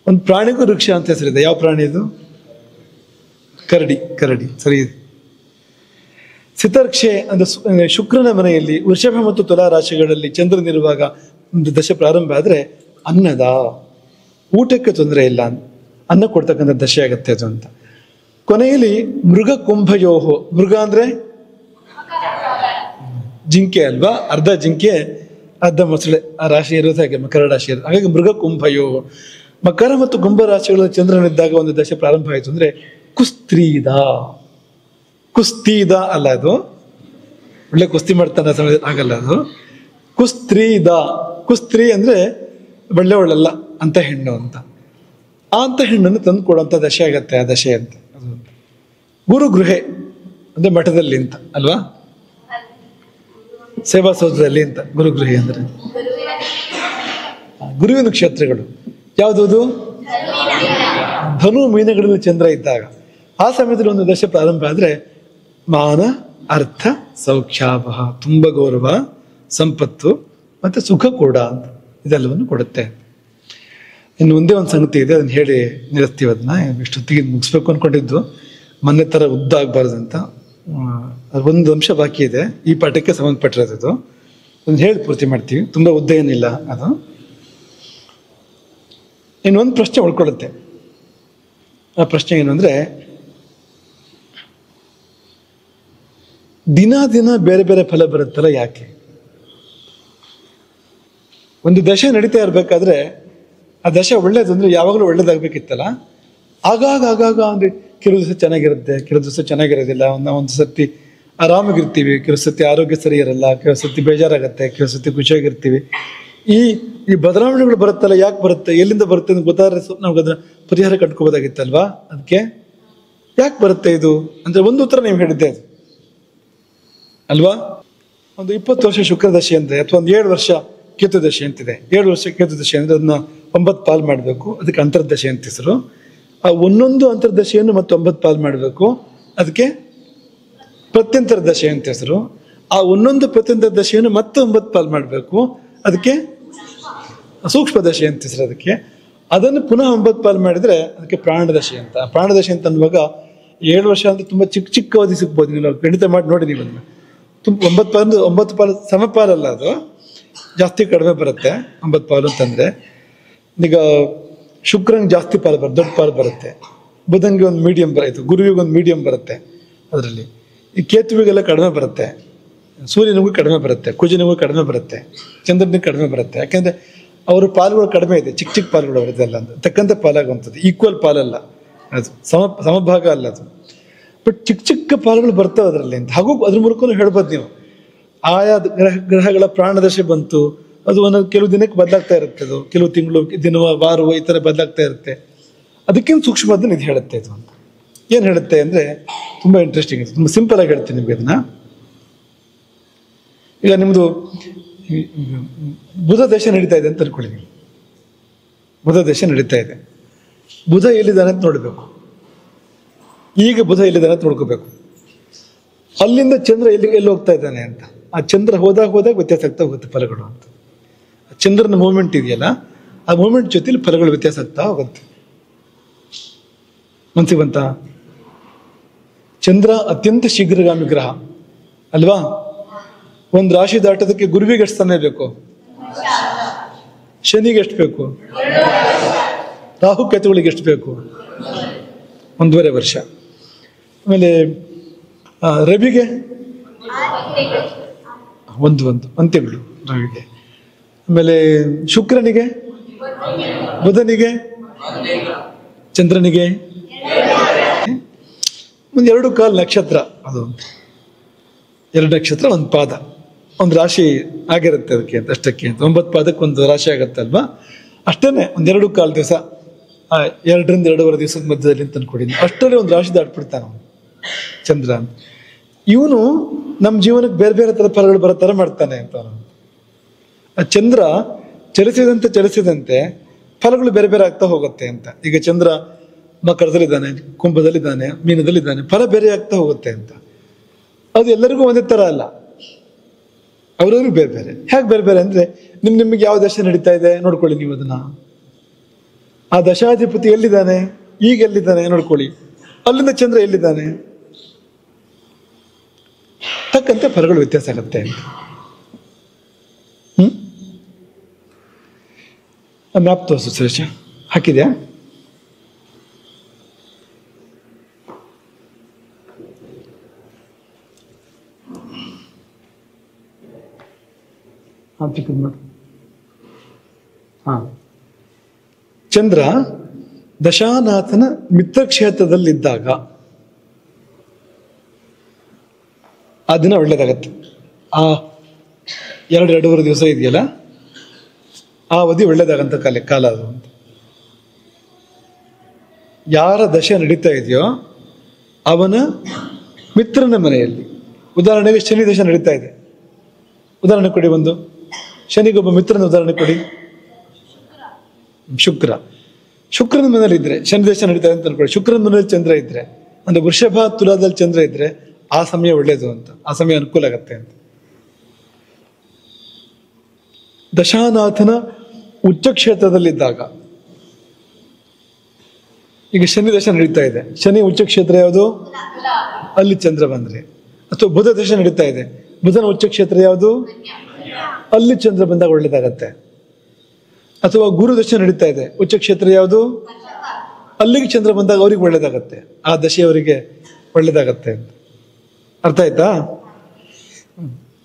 ಒಂದು ಪ್ರಾಣಿಗೂ ಋಕ್ಷ ಅಂತ ಹೆಸರಿದೆ. ಯಾವ ಪ್ರಾಣಿ ಇದು? ಕರಡಿ, ಸರಿ. ಸಿತರ್ಕ್ಷೆ ಅಂದ್ರೆ ಶುಕ್ರನ ಮನೆಯಲ್ಲಿ ವೃಷಭ ಮತ್ತು ತುಲಾ ರಾಶಿಗಳಲ್ಲಿ ಚಂದ್ರನಿರುವಾಗ ಒಂದು ದಶೆ ಪ್ರಾರಂಭ ಆದ್ರೆ ಅನ್ನದ, ಊಟಕ್ಕೆ ತೊಂದರೆ ಇಲ್ಲ, ಅನ್ನ ಕೊಡ್ತಕ್ಕಂಥ ದಶೆ ಆಗತ್ತೆ ಅದು ಅಂತ. ಕೊನೆಯಲ್ಲಿ ಮೃಗ ಕುಂಭಯೋಹೋ, ಮೃಗ ಅಂದ್ರೆ ಜಿಂಕೆ ಅಲ್ವಾ? ಅರ್ಧ ಜಿಂಕೆ ಅರ್ಧ ಮೊಸಳೆ, ಆ ರಾಶಿ ಇರೋದು ಹಾಗೆ ಮಕರ ರಾಶಿ ಇರೋದು. ಹಾಗಾಗಿ ಮೃಗ ಕುಂಭಯೋಹೋ, ಮಕರ ಮತ್ತು ಕುಂಭ ರಾಶಿಗಳಲ್ಲಿ ಚಂದ್ರನಿದ್ದಾಗ ಒಂದು ದಶೆ ಪ್ರಾರಂಭ ಆಯಿತು ಅಂದ್ರೆ ಕುಸ್ತೀದ ಅಲ್ಲ, ಅದು ಒಳ್ಳೆ ಕುಸ್ತಿ ಮಾಡ್ತಾನೆ ಸಮಯ ಆಗಲ್ಲ ಅದು. ಕುಸ್ತ್ರೀ ಅಂದ್ರೆ ಒಳ್ಳೆಲ್ಲ ಅಂತ ಹೆಣ್ಣು ಅಂತ, ಅಂತ ಹೆಣ್ಣನ್ನು ತಂದು ಕೊಡುವಂತ ದಶೆ ಆಗತ್ತೆ ಆ ದಶೆ ಅಂತ. ಅದು ಗುರುಗೃಹೆ ಅಂದ್ರೆ ಮಠದಲ್ಲಿ ಅಂತ ಅಲ್ವಾ? ಸೇವಾ ಸೌಧದಲ್ಲಿ ಅಂತ ಗುರುಗೃಹೆ ಅಂದ್ರೆ. ಗುರುವಿನ ಕ್ಷೇತ್ರಗಳು ಯಾವುದದು? ಧನು ಮೀನಗಳಲ್ಲಿ ಚಂದ್ರ ಇದ್ದಾಗ ಆ ಸಮಯದಲ್ಲಿ ಒಂದು ದಶೆ ಪ್ರಾರಂಭ ಆದ್ರೆ ಮಾನ ಅರ್ಥ ಸೌಖ್ಯಾಭ, ತುಂಬ ಗೌರವ, ಸಂಪತ್ತು ಮತ್ತೆ ಸುಖ ಕೂಡ ಅಂತ ಇದೆಲ್ಲವನ್ನು ಕೊಡುತ್ತೆ. ಇನ್ನು ಒಂದೇ ಒಂದು ಸಂಗತಿ ಇದೆ, ಅದನ್ನ ಹೇಳಿ ನಿಲ್ಲಿಸ್ತೀವಿ. ಅದನ್ನ ಇಷ್ಟೊತ್ತಿಗೆ ಮುಗಿಸ್ಬೇಕು ಅನ್ಕೊಂಡಿದ್ದು, ಮೊನ್ನೆ ತರ ಉದ್ದ ಆಗ್ಬಾರ್ದು ಅಂತ. ಒಂದು ಅಂಶ ಬಾಕಿ ಇದೆ, ಈ ಪಾಠಕ್ಕೆ ಸಂಬಂಧಪಟ್ಟಿರೋದು. ಅದನ್ನ ಹೇಳಿ ಪೂರ್ತಿ ಮಾಡ್ತೀವಿ, ತುಂಬಾ ಉದ್ದ ಏನಿಲ್ಲ ಅದು. ಇನ್ನೊಂದು ಪ್ರಶ್ನೆ ಉಳ್ಕೊಳ್ಳುತ್ತೆ. ಆ ಪ್ರಶ್ನೆ ಏನು ಅಂದ್ರೆ, ದಿನ ಬೇರೆ ಬೇರೆ ಫಲ ಬರುತ್ತಲ್ಲ ಯಾಕೆ? ಒಂದು ದಶೆ ನಡೀತಾ ಇರ್ಬೇಕಾದ್ರೆ ಆ ದಶೆ ಒಳ್ಳೇದು ಅಂದ್ರೆ ಯಾವಾಗಲೂ ಒಳ್ಳೇದಾಗ್ಬೇಕಿತ್ತಲ್ಲ. ಆಗಾಗ ಅಂದ್ರೆ ಕೆಲವು ದಿವಸ ಚೆನ್ನಾಗಿರುತ್ತೆ, ಕೆಲವು ದಿವಸ ಚೆನ್ನಾಗಿರೋದಿಲ್ಲ. ಒಂದು ಸತಿ ಆರಾಮಾಗಿರ್ತೀವಿ, ಕೆಲವು ಸತಿ ಆರೋಗ್ಯ ಸರಿ ಇರಲ್ಲ, ಕೆಲವು ಸತಿ ಬೇಜಾರಾಗತ್ತೆ, ಕೆಲವು ಸತಿ ಖುಷಿಯಾಗಿರ್ತೀವಿ. ಈ ಬದಲಾವಣೆಗಳು ಬರುತ್ತಲ್ಲ, ಯಾಕೆ ಬರುತ್ತೆ, ಎಲ್ಲಿಂದ ಬರುತ್ತೆ ಅಂತ ಗೊತ್ತಾದ್ರೆ ನಾವು ಅದನ್ನ ಪರಿಹಾರ ಕಟ್ಕೋಬೋದಾಗಿತ್ತಲ್ವಾ? ಅದಕ್ಕೆ ಯಾಕೆ ಬರುತ್ತೆ ಇದು ಅಂದ್ರೆ ಒಂದು ಉತ್ತರ ನೀವು ಹೇಳಿದ್ದೆ ಅದು ಅಲ್ವಾ? ಒಂದು 20 ವರ್ಷ ಶುಕ್ರ ದಶೆ ಅಂದ್ರೆ, ಅಥವಾ ಒಂದು 7 ವರ್ಷ ಕೇತು ದಶೆ ಅಂತಿದೆ. 7 ವರ್ಷ ಕೇತು ದಶೆ ಅಂದ್ರೆ ಅದನ್ನ 9 ಪಾಲು ಮಾಡಬೇಕು, ಅದಕ್ಕೆ ಅಂತರ್ದಶೆ ಅಂತ ಹೆಸರು. ಆ ಒಂದೊಂದು ಅಂತರ್ದಶೆಯನ್ನು ಮತ್ತೆ 9 ಪಾಲು ಮಾಡಬೇಕು, ಅದಕ್ಕೆ ಪ್ರತ್ಯಂತರ ದಶೆ ಅಂತ ಹೆಸರು. ಆ ಒಂದೊಂದು ಪ್ರತ್ಯಂತರ ದಶೆಯನ್ನು ಮತ್ತೆ 9 ಪಾಲು ಮಾಡಬೇಕು, ಅದಕ್ಕೆ ಸೂಕ್ಷ್ಮ ದಶೆ ಅಂತ ಹೆಸರು. ಅದಕ್ಕೆ ಅದನ್ನು ಪುನಃ 9 ಪಾಲು ಮಾಡಿದ್ರೆ ಅದಕ್ಕೆ ಪ್ರಾಣದಶೆ ಅಂತ. ಪ್ರಾಣದಶೆ ಅಂತ ಅನ್ನುವಾಗ 7 ವರ್ಷ ಅಂದ್ರೆ ತುಂಬಾ ಚಿಕ್ಕ ಅವಧಿ ಸಿಗ್ಬೋದು. ನೀವು ಗಣಿತ ಮಾಡಿ ನೋಡಿ, ನೀವು ಅದನ್ನ 9 ಪಾಲು ಸಮಪಾಲಲ್ಲ ಅದು. ಜಾಸ್ತಿ ಕಡಿಮೆ ಬರುತ್ತೆ 9 ಪಾಲು ಅಂತಂದರೆ. ಈಗ ಶುಕ್ರನಿಗೆ ಜಾಸ್ತಿ ಪಾಲು ಬರುತ್ತೆ, ದೊಡ್ಡ ಪಾಲು ಬರುತ್ತೆ. ಬುಧನಿಗೆ ಒಂದು ಮೀಡಿಯಂ ಬರುತ್ತೆ, ಗುರುವಿಗೆ ಒಂದು ಮೀಡಿಯಂ ಬರುತ್ತೆ. ಅದರಲ್ಲಿ ಈ ಕೇತುವಿಗೆಲ್ಲ ಕಡಿಮೆ ಬರುತ್ತೆ, ಸೂರ್ಯನಿಗೂ ಕಡಿಮೆ ಬರುತ್ತೆ, ಕುಜನಿಗೂ ಕಡಿಮೆ ಬರುತ್ತೆ, ಚಂದ್ರನಿಗೂ ಕಡಿಮೆ ಬರುತ್ತೆ. ಯಾಕೆಂದರೆ ಅವ್ರ ಪಾಲುಗಳು ಕಡಿಮೆ ಇದೆ, ಚಿಕ್ಕ ಚಿಕ್ಕ ಪಾಲುಗಳು ಅವರದೆಲ್ಲ ಅಂತ ತಕ್ಕಂತೆ ಪಾಲಾಗುವಂಥದ್ದು. ಈಕ್ವಲ್ ಪಾಲಲ್ಲ ಅದು, ಸಮಭಾಗ ಅಲ್ಲ ಅದು. ಬಟ್ ಚಿಕ್ಕ ಚಿಕ್ಕ ಪಾಲುಗಳು ಬರ್ತವೆ ಅದರಲ್ಲಿ ಅಂತ. ಹಾಗೂ ಅದ್ರ ಮೂಲಕ ಹೇಳ್ಬೋದು ನೀವು, ಆಯಾ ಗ್ರಹಗಳ ಪ್ರಾಣದಶೆ ಬಂತು, ಅದು ಒಂದೊಂದು ಕೆಲವು ದಿನಕ್ಕೆ ಬದಲಾಗ್ತಾ ಇರುತ್ತೆ, ಅದು ಕೆಲವು ತಿಂಗಳು, ದಿನವ, ವಾರವ ಈ ಥರ ಬದಲಾಗ್ತಾ ಇರುತ್ತೆ. ಅದಕ್ಕಿಂತ ಸೂಕ್ಷ್ಮವಾದ ಇದು ಹೇಳುತ್ತೆ ಇದು ಅಂತ. ಏನು ಹೇಳುತ್ತೆ ಅಂದರೆ ತುಂಬ ಇಂಟ್ರೆಸ್ಟಿಂಗ್ ಇದೆ, ತುಂಬ ಸಿಂಪಲ್ ಆಗಿ ಹೇಳ್ತೀನಿ ನಿಮಗೆ ಅದನ್ನ. ಈಗ ನಿಮ್ಮದು ಬುಧ ದೇಶ ನಡೀತಾ ಇದೆ ಅಂತ ಅನ್ಕೊಳ್ಳಿ ನೀವು. ಬುಧ ದೇಶ ನಡೀತಾ ಇದೆ, ಬುಧ ಎಲ್ಲಿದ್ದಾನೆ ಅಂತ ನೋಡಬೇಕು. ಈಗ ಬುಧ ಎಲ್ಲಿದ್ದಾನೆ ಅಂತ ನೋಡ್ಕೋಬೇಕು. ಅಲ್ಲಿಂದ ಚಂದ್ರ ಎಲ್ಲಿ ಹೋಗ್ತಾ ಇದ್ದಾನೆ ಅಂತ. ಆ ಚಂದ್ರ ಹೋದಾಗ ವ್ಯತ್ಯಾಸ ಆಗ್ತಾ ಹೋಗುತ್ತೆ ಫಲಗಳು ಅಂತ. ಚಂದ್ರನ ಮೂಮೆಂಟ್ ಇದೆಯಲ್ಲ, ಆ ಮೂಮೆಂಟ್ ಜೊತೆಲಿ ಫಲಗಳು ವ್ಯತ್ಯಾಸ ಆಗ್ತಾ ಹೋಗುತ್ತೆ. ಮನ್ಸಿಗೆ ಬಂತ? ಚಂದ್ರ ಅತ್ಯಂತ ಶೀಘ್ರಗಾಮಿ ಗ್ರಹ ಅಲ್ವಾ? ಒಂದು ರಾಶಿ ದಾಟೋದಕ್ಕೆ ಗುರುವಿಗೆ ಎಷ್ಟು ಸಮಯ ಬೇಕು? ಶನಿಗೆ ಎಷ್ಟು ಬೇಕು? ರಾಹುಕೇತುಗಳಿಗೆ ಎಷ್ಟು ಬೇಕು? 1.5 ವರ್ಷ. ಆಮೇಲೆ ರವಿಗೆ ಒಂದು ತಿಂಗಳು ರವಿಗೆ. ಆಮೇಲೆ ಶುಕ್ರನಿಗೆ, ಬುಧನಿಗೆ, ಚಂದ್ರನಿಗೆ 2.25 ನಕ್ಷತ್ರ. ಅದು 2 ನಕ್ಷತ್ರ, 1 ಪಾದ, 1 ರಾಶಿ ಆಗಿರುತ್ತೆ ಅದಕ್ಕೆ ಅಂತ, ಅಷ್ಟಕ್ಕೆ ಅಂತ. 9 ಪಾದಕ್ಕೆ 1 ರಾಶಿ ಆಗುತ್ತೆ ಅಲ್ವಾ? ಅಷ್ಟೇನೆ 1 2.25 ದಿವಸ, 2 ರಿಂದ 2.5 ದಿವಸದ ಮಧ್ಯದಲ್ಲಿ ಅಂತ ಅನ್ಕೊಡಿ. ಅಷ್ಟರಲ್ಲಿ 1 ರಾಶಿ ದಾಟ್ಬಿಡ್ತಾನೆ ಅವನು ಚಂದ್ರ. ಇವನು ನಮ್ಮ ಜೀವನಕ್ಕೆ ಬೇರೆ ಬೇರೆ ಥರ ಫಲಗಳು ಬರೋ ಥರ ಮಾಡ್ತಾನೆ ಅಂತ. ಆ ಚಂದ್ರ ಚಲಿಸಿದಂತೆ ಫಲಗಳು ಬೇರೆ ಬೇರೆ ಆಗ್ತಾ ಹೋಗುತ್ತೆ ಅಂತ. ಈಗ ಚಂದ್ರ ಮಕರದಲ್ಲಿದ್ದಾನೆ, ಕುಂಭದಲ್ಲಿದ್ದಾನೆ, ಮೀನದಲ್ಲಿದ್ದಾನೆ, ಫಲ ಬೇರೆ ಆಗ್ತಾ ಹೋಗುತ್ತೆ ಅಂತ. ಅದು ಎಲ್ಲರಿಗೂ ಒಂದೇ ಥರ ಅಲ್ಲ, ಅವ್ರವ್ರಿಗೆ ಬೇರೆ ಬೇರೆ. ಹೇಗೆ ಬೇರೆ ಬೇರೆ ಅಂದರೆ, ನಿಮಗೆ ಯಾವ ದಶೆ ನಡೀತಾ ಇದೆ ನೋಡ್ಕೊಳ್ಳಿ ನೀವು ಅದನ್ನ. ಆ ದಶಾಧಿಪತಿ ಎಲ್ಲಿದ್ದಾನೆ, ಈಗ ಎಲ್ಲಿದ್ದಾನೆ ನೋಡ್ಕೊಳ್ಳಿ. ಅಲ್ಲಿಂದ ಚಂದ್ರ ಎಲ್ಲಿದ್ದಾನೆ, ತಕ್ಕಂತೆ ಫಲಗಳು ವ್ಯತ್ಯಾಸ ಆಗುತ್ತೆ ಅಂತ. ಮ್ಯಾಪ್ ತೋರಿಸು ಸುರೇಶ, ಹಾಕಿದ್ಯಾ? ಚಂದ್ರ ದಶಾನಾಥನ ಮಿತ್ರಕ್ಷೇತ್ರದಲ್ಲಿದ್ದಾಗ ಆ ದಿನ ಒಳ್ಳೇದಾಗತ್ತೆ. ಆ 2.5 ದಿವಸ ಇದೆಯಲ್ಲ, ಆ ಅವಧಿ ಒಳ್ಳೇದಾಗಂತ ಕಾಲ ಅದು ಅಂತ. ಯಾರ ದಶೆ ನಡೀತಾ ಇದೆಯೋ ಅವನ ಮಿತ್ರನ ಮನೆಯಲ್ಲಿ, ಉದಾಹರಣೆಗೆ ಶನಿ ದಶೆ ನಡೀತಾ ಇದೆ, ಉದಾಹರಣೆ ಕೊಡಿ ಒಂದು. ಶನಿಗೊಬ್ಬ ಮಿತ್ರನ ಉದಾಹರಣೆ ಕೊಡಿ. ಶುಕ್ರನ ಮನೇಲಿ ಇದ್ರೆ, ಶನಿ ದೇಶ ನಡೀತಾ ಇದೆ ಅಂತ ಅನ್ಕೊಳ್ಳಿ. ಶುಕ್ರನ ಮನೇಲಿ ಚಂದ್ರ ಇದ್ರೆ, ಅಂದ್ರೆ ವೃಷಭ ತುಲಾದಲ್ಲಿ ಚಂದ್ರ ಇದ್ರೆ ಆ ಸಮಯ ಒಳ್ಳೇದು ಅಂತ, ಆ ಸಮಯ ಅನುಕೂಲ ಆಗತ್ತೆ ಅಂತ. ದಶಾನಾಥನ ಉಚ್ಚ ಕ್ಷೇತ್ರದಲ್ಲಿದ್ದಾಗ, ಈಗ ಶನಿ ದಶ ನಡೀತಾ ಇದೆ, ಶನಿ ಉಚ್ಚ ಕ್ಷೇತ್ರ ಯಾವುದು? ಅಲ್ಲಿ ಚಂದ್ರ ಬಂದ್ರೆ. ಅಥವಾ ಬುಧ ದಶ ನಡೀತಾ ಇದೆ, ಬುಧನ ಉಚ್ಚ ಕ್ಷೇತ್ರ ಯಾವುದು? ಅಲ್ಲಿ ಚಂದ್ರ ಬಂದಾಗ ಒಳ್ಳೇದಾಗತ್ತೆ. ಅಥವಾ ಗುರು ದಶ ನಡೀತಾ ಇದೆ, ಉಚ್ಚ ಕ್ಷೇತ್ರ ಯಾವುದು? ಅಲ್ಲಿಗೆ ಚಂದ್ರ ಬಂದಾಗ ಅವ್ರಿಗೆ ಒಳ್ಳೇದಾಗತ್ತೆ, ಆ ದಶೆಯವರಿಗೆ ಒಳ್ಳೇದಾಗತ್ತೆ ಅಂತ. ಅರ್ಥ ಆಯ್ತಾ?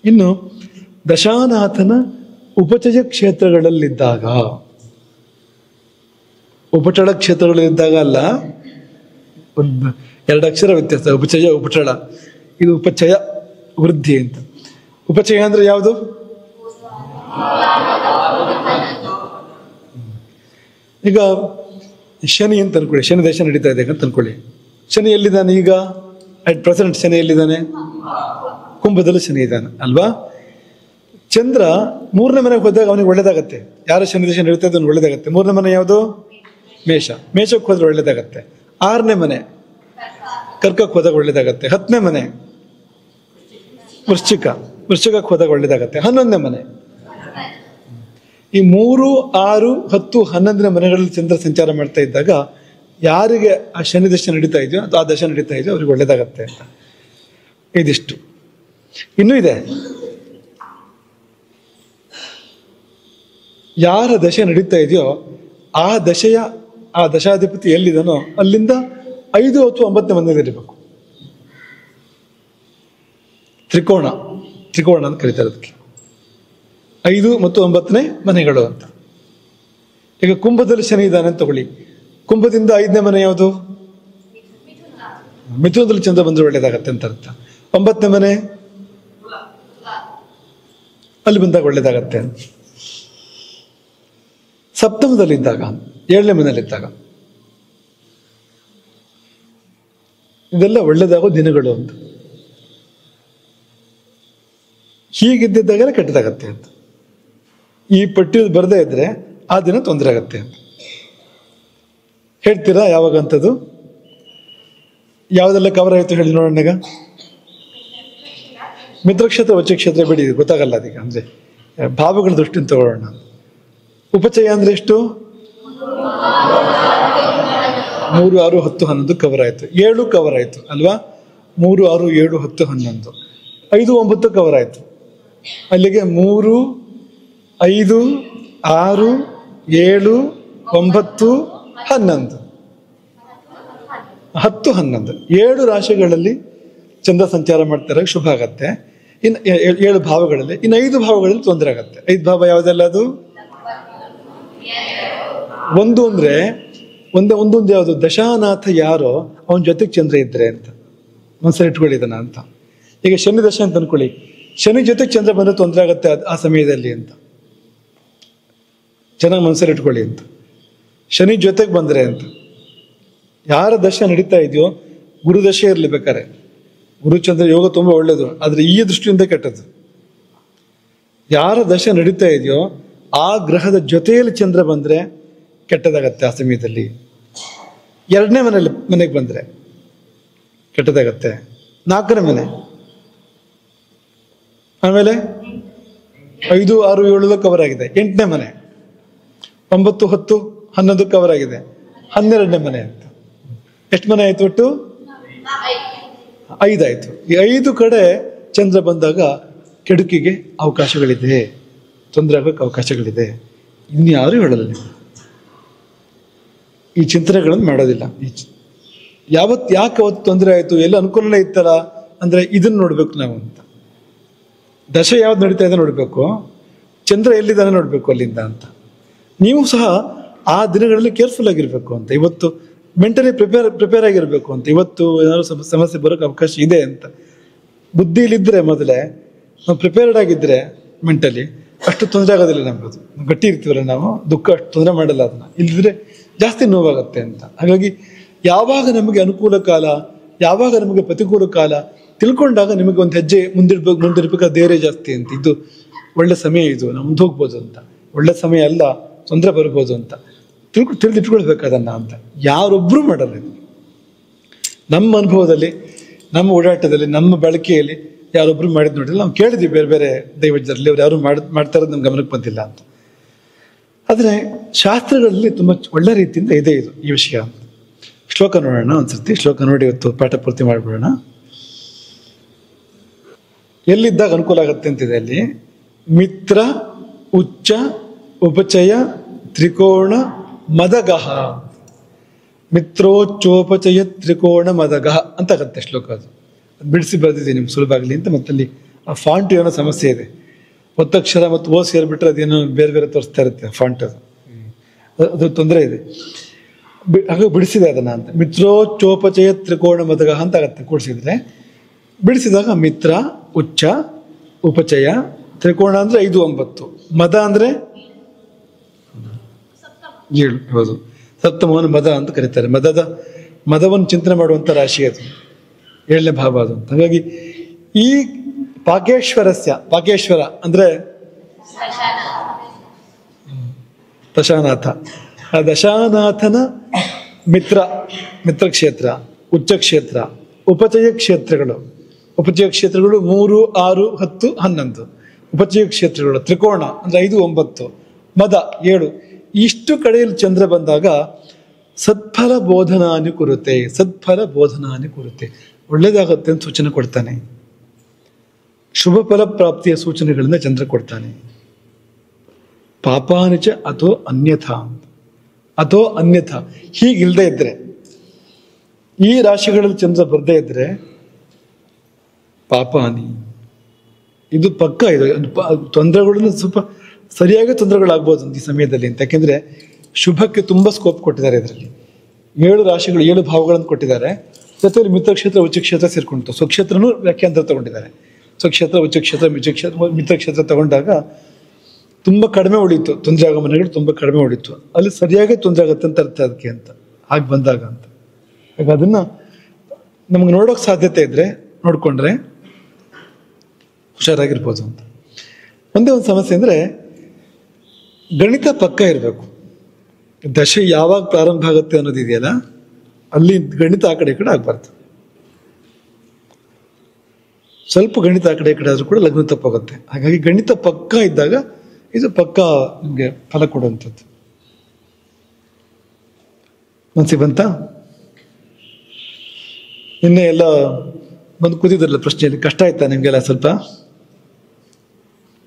ಇನ್ನು ದಶಾನಾಥನ ಉಪಚಯ ಕ್ಷೇತ್ರಗಳಲ್ಲಿದ್ದಾಗ, ಉಪಚಳ ಕ್ಷೇತ್ರಗಳಲ್ಲಿದ್ದಾಗ ಅಲ್ಲ, 2 ಅಕ್ಷರ ವ್ಯತ್ಯಾಸ. ಉಪಚಯ, ಉಪಚಳ. ಇದು ಉಪಚಯ ವೃದ್ಧಿ ಅಂತ. ಉಪಚಯ ಅಂದ್ರೆ ಯಾವುದು? ಈಗ ಶನಿ ಅಂತ ಅನ್ಕೊಳ್ಳಿ, ಶನಿ ದೇಶ ನಡೀತಾ ಇದೆ ಅಂತ ಅನ್ಕೊಳ್ಳಿ. ಶನಿ ಎಲ್ಲಿದ್ದಾನೆ ಈಗ? ಅಟ್ ಪ್ರೆಸೆಂಟ್ ಶನಿ ಎಲ್ಲಿದ್ದಾನೆ? ಕುಂಭದಲ್ಲಿ ಶನಿ ಇದ್ದಾನೆ ಅಲ್ವಾ? ಚಂದ್ರ 3ನೇ ಮನೆಗೆ ಹೋದಾಗ ಅವನಿಗೆ ಒಳ್ಳೇದಾಗತ್ತೆ. ಯಾರು ಶನಿ ದೇಶ ನಡೀತಾ ಇದೆ ಅವ್ನಿಗೆ ಒಳ್ಳೇದಾಗತ್ತೆ. 3ನೇ ಮನೆ ಯಾವುದು? ಮೇಷ. ಮೇಷಕ್ಕೆ ಹೋದ್ರೆ ಒಳ್ಳೇದಾಗತ್ತೆ. 6ನೇ ಮನೆ ಕರ್ಕಕ್ಕೆ ಹೋದಾಗ ಒಳ್ಳೇದಾಗತ್ತೆ. 10ನೇ ಮನೆ ವೃಶ್ಚಿಕಕ್ಕೆ ಹೋದಾಗ ಒಳ್ಳೇದಾಗತ್ತೆ. 11ನೇ ಮನೆ. ಈ 3, 6, 10, 11ನೇ ಮನೆಗಳಲ್ಲಿ ಚಂದ್ರ ಸಂಚಾರ ಮಾಡ್ತಾ ಇದ್ದಾಗ ಯಾರಿಗೆ ಆ ಶನಿ ದಶ ನಡೀತಾ ಇದೆಯೋ ಅಥವಾ ಆ ದಶ ನಡೀತಾ ಇದೆಯೋ ಅವ್ರಿಗೆ ಒಳ್ಳೇದಾಗತ್ತೆ ಅಂತ. ಇದಿಷ್ಟು. ಇನ್ನೂ ಇದೆ. ಯಾರ ದಶೆ ನಡೀತಾ ಇದೆಯೋ ಆ ದಶೆಯ ಆ ದಶಾಧಿಪತಿ ಎಲ್ಲಿದನೋ ಅಲ್ಲಿಂದ 5 ಅಥವಾ 9ನೇ ಮನೆಯಲ್ಲಿ ಇರಬೇಕು. ತ್ರಿಕೋಣ ಅಂತ ಕರೀತಾರೆ ಅದಕ್ಕೆ. 5 ಮತ್ತು 9ನೇ ಮನೆಗಳು ಅಂತ. ಈಗ ಕುಂಭದಲ್ಲಿ ಶನಿ ಇದ್ದಾನೆ ಅಂತ ತಗೊಳ್ಳಿ. ಕುಂಭದಿಂದ 5ನೇ ಮನೆ ಯಾವುದು? ಮಿಥುನದಲ್ಲಿ ಚಂದ್ರ ಬಂದ್ರೆ ಒಳ್ಳೇದಾಗತ್ತೆ ಅಂತ ಅರ್ಥ. 9ನೇ ಮನೆ ಅಲ್ಲಿ ಬಂದಾಗ ಒಳ್ಳೇದಾಗತ್ತೆ ಅಂತ. ಸಪ್ತಮದಲ್ಲಿದ್ದಾಗ, 7ನೇ ಮನೆಯಲ್ಲಿದ್ದಾಗ ಇದೆಲ್ಲ ಒಳ್ಳೇದಾಗೋ ದಿನಗಳು ಅಂತ. ಹೀಗಿದ್ದಿದ್ದಾಗಲೇ ಕೆಟ್ಟದಾಗತ್ತೆ ಅಂತ. ಈ ಪಟ್ಟಿಯಲ್ಲಿ ಬರದೇ ಇದ್ರೆ ಆ ದಿನ ತೊಂದರೆ ಆಗತ್ತೆ ಅಂತ ಹೇಳ್ತೀರಾ? ಯಾವಾಗ ಅಂತದ್ದು ಯಾವುದೆಲ್ಲ ಕವರ್ ಆಯಿತು ಹೇಳಿ ನೋಡೋಣ. ಈಗ ಮಿತ್ರಕ್ಷೇತ್ರ ವಚಕ್ಷೇತ್ರ ಬಿಡಿ, ಗೊತ್ತಾಗಲ್ಲ ಅದೀಗ. ಅಂದ್ರೆ ಭಾವಗಳ ದೃಷ್ಟಿಯಿಂದ ತಗೊಳ್ಳೋಣ. ಉಪಚಯ ಅಂದ್ರೆ ಎಷ್ಟು? 3, 6, 10, 11 ಕವರ್ ಆಯ್ತು. 7 ಕವರ್ ಆಯ್ತು ಅಲ್ವಾ? 3, 6, 7, 10, 11, 5, 9 ಕವರ್ ಆಯ್ತು. ಅಲ್ಲಿಗೆ 3, 5, 6, 7, 9, 11, 10, 11 7 ರಾಶಿಗಳಲ್ಲಿ ಚಂದ್ರ ಸಂಚಾರ ಮಾಡ್ತಾರೆ, ಶುಭ ಆಗತ್ತೆ. ಇನ್ನು 7 ಭಾವಗಳಲ್ಲಿ, ಇನ್ನು 5 ಭಾವಗಳಲ್ಲಿ ತೊಂದರೆ ಆಗತ್ತೆ. 5 ಭಾವ ಯಾವುದೆಲ್ಲ? ಅದು ಒಂದು ಅಂದ್ರೆ ಒಂದೊಂದು ಯಾವುದು? ದಶಾನಾಥ ಯಾರೋ ಅವನ ಜೊತೆಗೆ ಚಂದ್ರ ಇದ್ರೆ ಅಂತ ಮನಸ್ಸಲ್ಲಿ ಇಟ್ಕೊಳ್ಳಿದನ ಅಂತ. ಈಗ ಶನಿ ದಶ ಅಂತ ಅನ್ಕೊಳ್ಳಿ, ಶನಿ ಜೊತೆಗೆ ಚಂದ್ರ ಬಂದ್ರೆ ತೊಂದರೆ ಆಗತ್ತೆ ಆ ಸಮಯದಲ್ಲಿ ಅಂತ ಚೆನ್ನಾಗಿ ಮನಸ್ಸಲ್ಲಿ ಇಟ್ಕೊಳ್ಳಿ ಅಂತ. ಶನಿ ಜೊತೆಗೆ ಬಂದ್ರೆ ಅಂತ. ಯಾರ ದಶ ನಡೀತಾ ಇದೆಯೋ, ಗುರುದಶೆ ಇರಲಿ ಬೇಕಾರೆ, ಗುರುಚಂದ್ರ ಯೋಗ ತುಂಬಾ ಒಳ್ಳೇದು, ಆದ್ರೆ ಈ ದೃಷ್ಟಿಯಿಂದ ಕೆಟ್ಟದ್ದು. ಯಾರ ದಶ ನಡೀತಾ ಇದೆಯೋ ಆ ಗ್ರಹದ ಜೊತೆಯಲ್ಲಿ ಚಂದ್ರ ಬಂದ್ರೆ ಕೆಟ್ಟದಾಗತ್ತೆ ಆ ಸಮಯದಲ್ಲಿ. 2ನೇ ಮನೆಗೆ ಬಂದ್ರೆ ಕೆಟ್ಟದಾಗತ್ತೆ. 4ನೇ ಮನೆ, ಆಮೇಲೆ 5, 6, 7 ಕವರ್ ಆಗಿದೆ. 8ನೇ ಮನೆ, 9, 10, 11 ಕವರ್ ಆಗಿದೆ. 12ನೇ ಮನೆ ಅಂತ. ಎಷ್ಟು ಮನೆ ಆಯ್ತು ಒಟ್ಟು? 5 ಆಯ್ತು. ಈ 5 ಕಡೆ ಚಂದ್ರ ಬಂದಾಗ ಕೆಡುಕಿಗೆ ಅವಕಾಶಗಳಿದೆ, ತೊಂದರೆ ಆಗೋಕ್ಕೆ ಅವಕಾಶಗಳಿದೆ. ಇನ್ಯಾರು ಹೇಳಲ್ಲ ನೀವು. ಈ ಚಿಂತನೆಗಳನ್ನು ಮಾಡೋದಿಲ್ಲ. ಯಾಕೆ ಅವತ್ತು ತೊಂದರೆ ಆಯ್ತು, ಎಲ್ಲ ಅನುಕೂಲನೇ ಇತ್ತಲ್ಲ ಅಂದ್ರೆ ಇದನ್ನ ನೋಡ್ಬೇಕು ನಾವು ಅಂತ. ದಶೆ ಯಾವ್ದು ನಡೀತಾ ಇದೆ ನೋಡ್ಬೇಕು, ಚಂದ್ರ ಎಲ್ಲಿದ್ದಾನೆ ನೋಡ್ಬೇಕು ಅಲ್ಲಿಂದ ಅಂತ. ನೀವು ಸಹ ಆ ದಿನಗಳಲ್ಲಿ ಕೇರ್ಫುಲ್ ಆಗಿರ್ಬೇಕು ಅಂತ. ಇವತ್ತು ಮೆಂಟಲಿ ಪ್ರಿಪೇರ್ ಆಗಿರ್ಬೇಕು ಅಂತ. ಇವತ್ತು ಏನಾದ್ರು ಸಮಸ್ಯೆ ಬರೋಕ್ಕೆ ಅವಕಾಶ ಇದೆ ಅಂತ ಬುದ್ಧಿಲಿದ್ರೆ, ಮೊದಲೇ ನಾವು ಪ್ರಿಪೇರ್ಡ್ ಆಗಿದ್ರೆ ಮೆಂಟಲಿ ಅಷ್ಟು ತೊಂದರೆ ಆಗೋದಿಲ್ಲ. ನಮ್ಗೆ ಗಟ್ಟಿ ಇರ್ತೀವಲ್ಲ ನಾವು, ದುಃಖ ಅಷ್ಟು ತೊಂದರೆ ಮಾಡಲ್ಲ. ಅದನ್ನ ಇಲ್ಲಿದ್ರೆ ಜಾಸ್ತಿ ನೋವಾಗತ್ತೆ ಅಂತ. ಹಾಗಾಗಿ ಯಾವಾಗ ನಮಗೆ ಅನುಕೂಲ ಕಾಲ, ಯಾವಾಗ ನಮಗೆ ಪ್ರತಿಕೂಲ ಕಾಲ ತಿಳ್ಕೊಂಡಾಗ ನಿಮಗೆ ಒಂದು ಹೆಜ್ಜೆ ಮುಂದಿರ್ಬೇಕಾದ ಧೈರ್ಯ ಜಾಸ್ತಿ ಅಂತ. ಇದು ಒಳ್ಳೆ ಸಮಯ, ಇದು ನಾವು ಮುಂದೆ ಹೋಗ್ಬೋದು ಅಂತ. ಒಳ್ಳೆ ಸಮಯ ಅಲ್ಲ, ತೊಂದರೆ ಬರ್ಬೋದು ಅಂತ ತಿಳಿದಿಟ್ಕೊಳ್ಬೇಕದನ್ನ ಅಂತ. ಯಾರೊಬ್ರು ಮಾಡಲ್ಲ. ನಮ್ಮ ಅನುಭವದಲ್ಲಿ, ನಮ್ಮ ಓಡಾಟದಲ್ಲಿ, ನಮ್ಮ ಬಳಕೆಯಲ್ಲಿ ಯಾರೊಬ್ರು ಮಾಡಿದ್ ನೋಡಿಲ್ಲ. ನಾವು ಕೇಳಿದ್ವಿ ಬೇರೆ ಬೇರೆ ದೈವಜ್ಞರಲ್ಲಿ, ಅವ್ರು ಯಾರು ಮಾಡ್ತಾ ಇರೋದು ನಮ್ಗೆ ಗಮನಕ್ಕೆ ಬಂದಿಲ್ಲ ಅಂತ. ಆದರೆ ಶಾಸ್ತ್ರಗಳಲ್ಲಿ ತುಂಬ ಒಳ್ಳೆ ರೀತಿಯಿಂದ ಇದೆ ಇದು ಈ ವಿಷಯ. ಶ್ಲೋಕ ನೋಡೋಣ ಒಂದ್ಸರ್ತಿ. ಶ್ಲೋಕ ನೋಡಿ ಇವತ್ತು ಪಾಠ ಪೂರ್ತಿ ಮಾಡಿಬಿಡೋಣ. ಎಲ್ಲಿದ್ದಾಗ ಅನುಕೂಲ ಆಗುತ್ತೆ ಅಂತಿದೆ ಅಲ್ಲಿ. ಮಿತ್ರ, ಉಚ್ಚ, ಉಪಚಯ, ತ್ರಿಕೋಣ, ಮದಗಹ. ಮಿತ್ರೋಚ್ಚೋಪಚಯ ತ್ರಿಕೋಣ ಮದಗಹ ಅಂತ ಆಗತ್ತೆ ಶ್ಲೋಕ. ಅದು ಬಿಡಿಸಿ ಬರೆದಿದ್ದೀನಿ ನಿಮ್ಗೆ ಸುಲಭ ಆಗಲಿ ಅಂತ. ಮತ್ತಲ್ಲಿ ಆ ಫಾಂಟ್ ಏನೋ ಸಮಸ್ಯೆ ಇದೆ. ಒತ್ತಕ್ಷರ ಮತ್ತು ಓ ಸೇರಿಬಿಟ್ರೆ ಅದೇನೋ ಬೇರೆ ಬೇರೆ ತೋರಿಸ್ತಾ ಇರುತ್ತೆ ಫಾಂಟ್. ಅದು ತೊಂದರೆ ಇದೆ. ಹಾಗೆ ಬಿಡಿಸಿದೆ ಅದನ್ನ ಅಂತ. ಮಿತ್ರೋಚ್ಚೋಪಚಯ ತ್ರಿಕೋಣ ಮದಗಹ ಅಂತ ಆಗತ್ತೆ ಕೂಡಿಸಿದ್ರೆ. ಬಿಡಿಸಿದಾಗ ಮಿತ್ರ, ಉಚ್ಚ, ಉಪಚಯ, ತ್ರಿಕೋಣ ಅಂದ್ರೆ 5, 9, ಮದ ಅಂದ್ರೆ 7. ಹೌದು, ಸಪ್ತಮವನ್ನು ಮದ ಅಂತ ಕರೀತಾರೆ. ಮದವನ್ನು ಚಿಂತನೆ ಮಾಡುವಂತ ರಾಶಿ ಅದು, 7ನೇ ಭಾವ ಅದು ಅಂತ. ಹಾಗಾಗಿ ಈ ಪಾಕೇಶ್ವರ ಅಂದ್ರೆ ದಶಾನಾಥ. ಆ ದಶಾನಾಥನ ಮಿತ್ರಕ್ಷೇತ್ರ, ಉಚ್ಚಕ್ಷೇತ್ರ, ಉಪಚಯ ಕ್ಷೇತ್ರಗಳು 3, 6, 10, 11 ಉಪಚಯ ಕ್ಷೇತ್ರಗಳು. ತ್ರಿಕೋಣ ಅಂದ್ರೆ 5, 9, ಮದ 7. ಇಷ್ಟು ಕಡೆಯಲ್ಲಿ ಚಂದ್ರ ಬಂದಾಗ ಸತ್ಫಲ ಬೋಧನಾನಿ ಕುರುತೆ, ಒಳ್ಳೇದಾಗತ್ತೆ ಅಂತ ಸೂಚನೆ ಕೊಡ್ತಾನೆ. ಶುಭ ಫಲ ಪ್ರಾಪ್ತಿಯ ಸೂಚನೆಗಳಿಂದ ಚಂದ್ರ ಕೊಡ್ತಾನೆ. ಪಾಪಾನಿಚ ಅಥೋ ಅನ್ಯಥಾ, ಅಥೋ ಅನ್ಯಥಾ. ಹೀಗಿಲ್ದೇ ಇದ್ರೆ, ಈ ರಾಶಿಗಳಲ್ಲಿ ಚಂದ್ರ ಬರ್ದೇ ಇದ್ರೆ ಪಾಪಾನಿ, ಇದು ಪಕ್ಕ. ಇದು ತೊಂದರೆಗಳನ್ನು ಸ್ವಲ್ಪ ಸರಿಯಾಗಿ ತೊಂದರೆಗಳಾಗ್ಬೋದು ಈ ಸಮಯದಲ್ಲಿ ಅಂತ. ಯಾಕೆಂದ್ರೆ ಶುಭಕ್ಕೆ ತುಂಬಾ ಸ್ಕೋಪ್ ಕೊಟ್ಟಿದ್ದಾರೆ ಇದರಲ್ಲಿ. 7 ರಾಶಿಗಳು 7 ಭಾವಗಳನ್ನು ಕೊಟ್ಟಿದ್ದಾರೆ. ಜೊತೆಯಲ್ಲಿ ಮಿತ್ರಕ್ಷೇತ್ರ ಉಚ್ಚಕ್ಷೇತ್ರ ಸೇರ್ಕೊಂಡಿತ್ತು. ಸ್ವಕ್ಷೇತ್ರನೂ ವ್ಯಾಖ್ಯಾಂತರ ತಗೊಂಡಿದ್ದಾರೆ. ಸ್ವಕ್ಷೇತ್ರ ಉಚ್ಚಕ್ಷೇತ್ರ ಮಿತ್ರಕ್ಷೇತ್ರ ತಗೊಂಡಾಗ ತುಂಬಾ ಕಡಿಮೆ ಉಳಿತು, ತೊಂದರೆ ಆಗಮನಗಳು ತುಂಬಾ ಕಡಿಮೆ ಉಳಿತು. ಅಲ್ಲಿ ಸರಿಯಾಗಿ ತೊಂದರೆ ಆಗುತ್ತೆ ಅಂತ ಅರ್ಥ ಅದಕ್ಕೆ ಅಂತ, ಹಾಗೆ ಬಂದಾಗ ಅಂತ. ಈಗ ಅದನ್ನ ನಮ್ಗೆ ನೋಡೋಕೆ ಸಾಧ್ಯತೆ ಇದ್ರೆ ನೋಡ್ಕೊಂಡ್ರೆ ಹುಷಾರಾಗಿರ್ಬೋದು ಅಂತ. ಒಂದೇ ಒಂದು ಸಮಸ್ಯೆ ಅಂದ್ರೆ ಗಣಿತ ಪಕ್ಕ ಇರಬೇಕು. ದಶೆ ಯಾವಾಗ ಪ್ರಾರಂಭ ಆಗುತ್ತೆ ಅನ್ನೋದಿದೆಯಲ್ಲ, ಅಲ್ಲಿ ಗಣಿತ ಆ ಕಡೆ ಈ ಕಡೆ ಆಗ್ಬಾರ್ದು. ಸ್ವಲ್ಪ ಗಣಿತ ಆ ಕಡೆ ಈ ಕಡೆ ಆದ್ರೂ ಕೂಡ ಲಗ್ನ ತಪ್ಪಾಗುತ್ತೆ. ಹಾಗಾಗಿ ಗಣಿತ ಪಕ್ಕ ಇದ್ದಾಗ ಇದು ಪಕ್ಕ ನಿಮ್ಗೆ ಫಲ ಕೊಡುವಂಥದ್ದು. ಮನ್ಸಿಗೆ ಬಂತ? ನಿನ್ನೆ ಎಲ್ಲ ಬಂದು ಕೂತಿದ್ರಲ್ಲ ಪ್ರಶ್ನೆಯಲ್ಲಿ, ಕಷ್ಟ ಆಯ್ತಾ ನಿಮ್ಗೆಲ್ಲ? ಸ್ವಲ್ಪ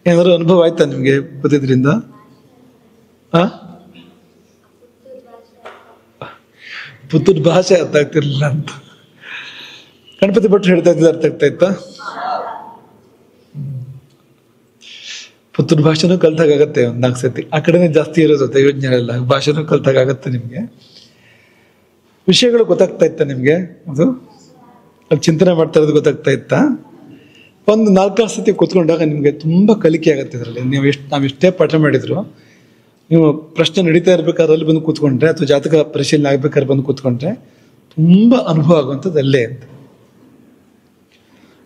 ಏನಾದ್ರು ಅನುಭವ ಆಯ್ತಾ ನಿಮ್ಗೆ ಕೂತಿದ್ರಿಂದ? ಪುತ್ತೂರು ಭಾಷೆ ಅರ್ಥ ಆಗ್ತಿರ್ಲಿಲ್ಲ ಅಂತ ಗಣಪತಿ ಭಟ್ರು ಹೇಳ್ತಾ ಇದ್ದಿದ್ದು ಅರ್ಥ ಆಗ್ತಾ ಇತ್ತಾ? ಪುತ್ತೂರು ಭಾಷೆನೂ ಕಲ್ತಾಗತ್ತೆ ಒಂದ್ 4 ಸತಿ. ಆ ಕಡೆನೇ ಜಾಸ್ತಿ ಇರೋದು ಯೋಜನೆಗಳೆಲ್ಲ. ಭಾಷೆನೂ ಕಲ್ತಾಗತ್ತೆ ನಿಮ್ಗೆ. ವಿಷಯಗಳು ಗೊತ್ತಾಗ್ತಾ ಇತ್ತ ನಿಮ್ಗೆ? ಅದು ಅಲ್ಲಿ ಚಿಂತನೆ ಮಾಡ್ತಾ ಇರೋದು ಗೊತ್ತಾಗ್ತಾ ಇತ್ತಾ? ಒಂದು 4-6 ಸತಿ ಕೂತ್ಕೊಂಡಾಗ ನಿಮ್ಗೆ ತುಂಬಾ ಕಲಿಕೆ ಆಗತ್ತೆ ಇದರಲ್ಲಿ. ನಾವು ಎಷ್ಟೇ ಪಾಠ ಮಾಡಿದ್ರು, ನೀವು ಪ್ರಶ್ನೆ ನಡೀತಾ ಇರ್ಬೇಕಾದ್ರೆ ಅಲ್ಲಿ ಬಂದು ಕೂತ್ಕೊಂಡ್ರೆ, ಅಥವಾ ಜಾತಕ ಪರಿಶೀಲನೆ ಆಗ್ಬೇಕಾದ್ರೆ ಬಂದು ಕೂತ್ಕೊಂಡ್ರೆ ತುಂಬಾ ಅನುಭವ ಆಗುವಂಥದ್ದು ಅಲ್ಲೇ ಅಂತ.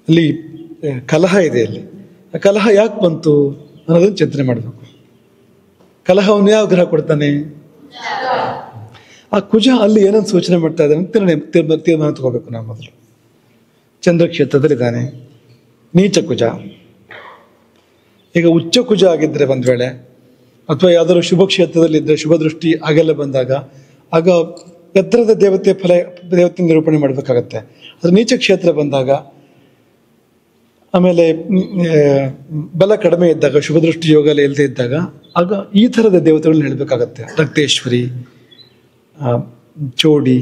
ಅಲ್ಲಿ ಕಲಹ ಇದೆ. ಅಲ್ಲಿ ಆ ಕಲಹ ಯಾಕೆ ಬಂತು ಅನ್ನೋದನ್ನ ಚಿಂತನೆ ಮಾಡಬೇಕು. ಕಲಹವನ್ನು ಯಾವ ಗ್ರಹ ಕೊಡ್ತಾನೆ? ಆ ಕುಜ ಅಲ್ಲಿ ಏನನ್ನು ಸೂಚನೆ ಮಾಡ್ತಾ ಇದ್ದಾನೆ ಅಂತ ತೀರ್ಮಾನ ತಗೋಬೇಕು ನಾವು ಮೊದಲು. ಚಂದ್ರಕ್ಷೇತ್ರದಲ್ಲಿದ್ದಾನೆ, ನೀಚ ಕುಜ. ಈಗ ಉಚ್ಚ ಕುಜ ಆಗಿದ್ರೆ ಒಂದ್ ವೇಳೆ, ಅಥವಾ ಯಾವ್ದಾದ್ರು ಶುಭ ಕ್ಷೇತ್ರದಲ್ಲಿ ಇದ್ರೆ, ಶುಭ ದೃಷ್ಟಿ ಆಗೆಲ್ಲ ಬಂದಾಗ, ಆಗ ಎತ್ತರದ ದೇವತೆ ನಿರೂಪಣೆ ಮಾಡ್ಬೇಕಾಗತ್ತೆ. ಅದ್ರ ನೀಚ ಕ್ಷೇತ್ರ ಬಂದಾಗ, ಆಮೇಲೆ ಬಲ ಕಡಿಮೆ ಇದ್ದಾಗ, ಶುಭ ದೃಷ್ಟಿ ಯೋಗ ಎಲ್ಲ ಇಲ್ಲದೆ ಇದ್ದಾಗ, ಆಗ ಈ ಥರದ ದೇವತೆಗಳನ್ನ ಹೇಳ್ಬೇಕಾಗತ್ತೆ. ರಕ್ತೇಶ್ವರಿ, ಚೋಡಿ,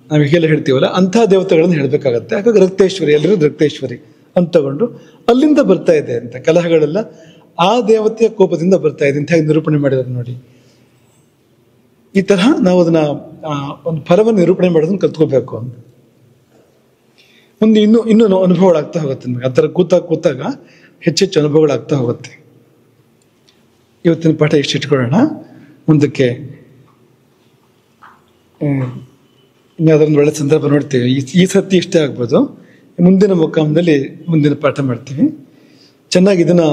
ನಾವು ಹೀಗೆಲ್ಲ ಹೇಳ್ತೀವಲ್ಲ, ಅಂತಹ ದೇವತೆಗಳನ್ನ ಹೇಳ್ಬೇಕಾಗತ್ತೆ. ಹಾಗಾಗಿ ರಕ್ತೇಶ್ವರಿ, ಎಲ್ಲರೂ ರಕ್ತೇಶ್ವರಿ ಅಂತ ತಗೊಂಡು ಅಲ್ಲಿಂದ ಬರ್ತಾ ಇದೆ ಅಂತ. ಕಲಹಗಳೆಲ್ಲ ಆ ದೇವತೆಯ ಕೋಪದಿಂದ ಬರ್ತಾ ಇದೆ ಅಂತ ಹೇಗೆ ನಿರೂಪಣೆ ಮಾಡಿರೋದು ನೋಡಿ. ಈ ತರಹ ನಾವು ಅದನ್ನ ಒಂದು ಫಲವನ್ನು ನಿರೂಪಣೆ ಮಾಡೋದನ್ನ ಕಲ್ತ್ಕೋಬೇಕು ಅಂತ. ಮುಂದೆ ಇನ್ನೂ ಅನುಭವಗಳಾಗ್ತಾ ಹೋಗುತ್ತೆ ನಿಮಗೆ. ಆ ಥರ ಕೂತಾಗ ಹೆಚ್ಚೆಚ್ಚು ಅನುಭವಗಳಾಗ್ತಾ ಹೋಗುತ್ತೆ. ಇವತ್ತಿನ ಪಾಠ ಇಷ್ಟು ಇಟ್ಕೊಳ್ಳೋಣ. ಮುಂದಕ್ಕೆ ಇನ್ಯಾವುದೊಂದು ಒಳ್ಳೆ ಸಂದರ್ಭ ನೋಡ್ತೀವಿ. ಈ ಸತಿ ಇಷ್ಟೇ ಆಗ್ಬೋದು. ಮುಂದಿನ ಮುಖಾಮದಲ್ಲಿ ಮುಂದಿನ ಪಾಠ ಮಾಡ್ತೀವಿ. ಚೆನ್ನಾಗಿ ಇದನ್ನ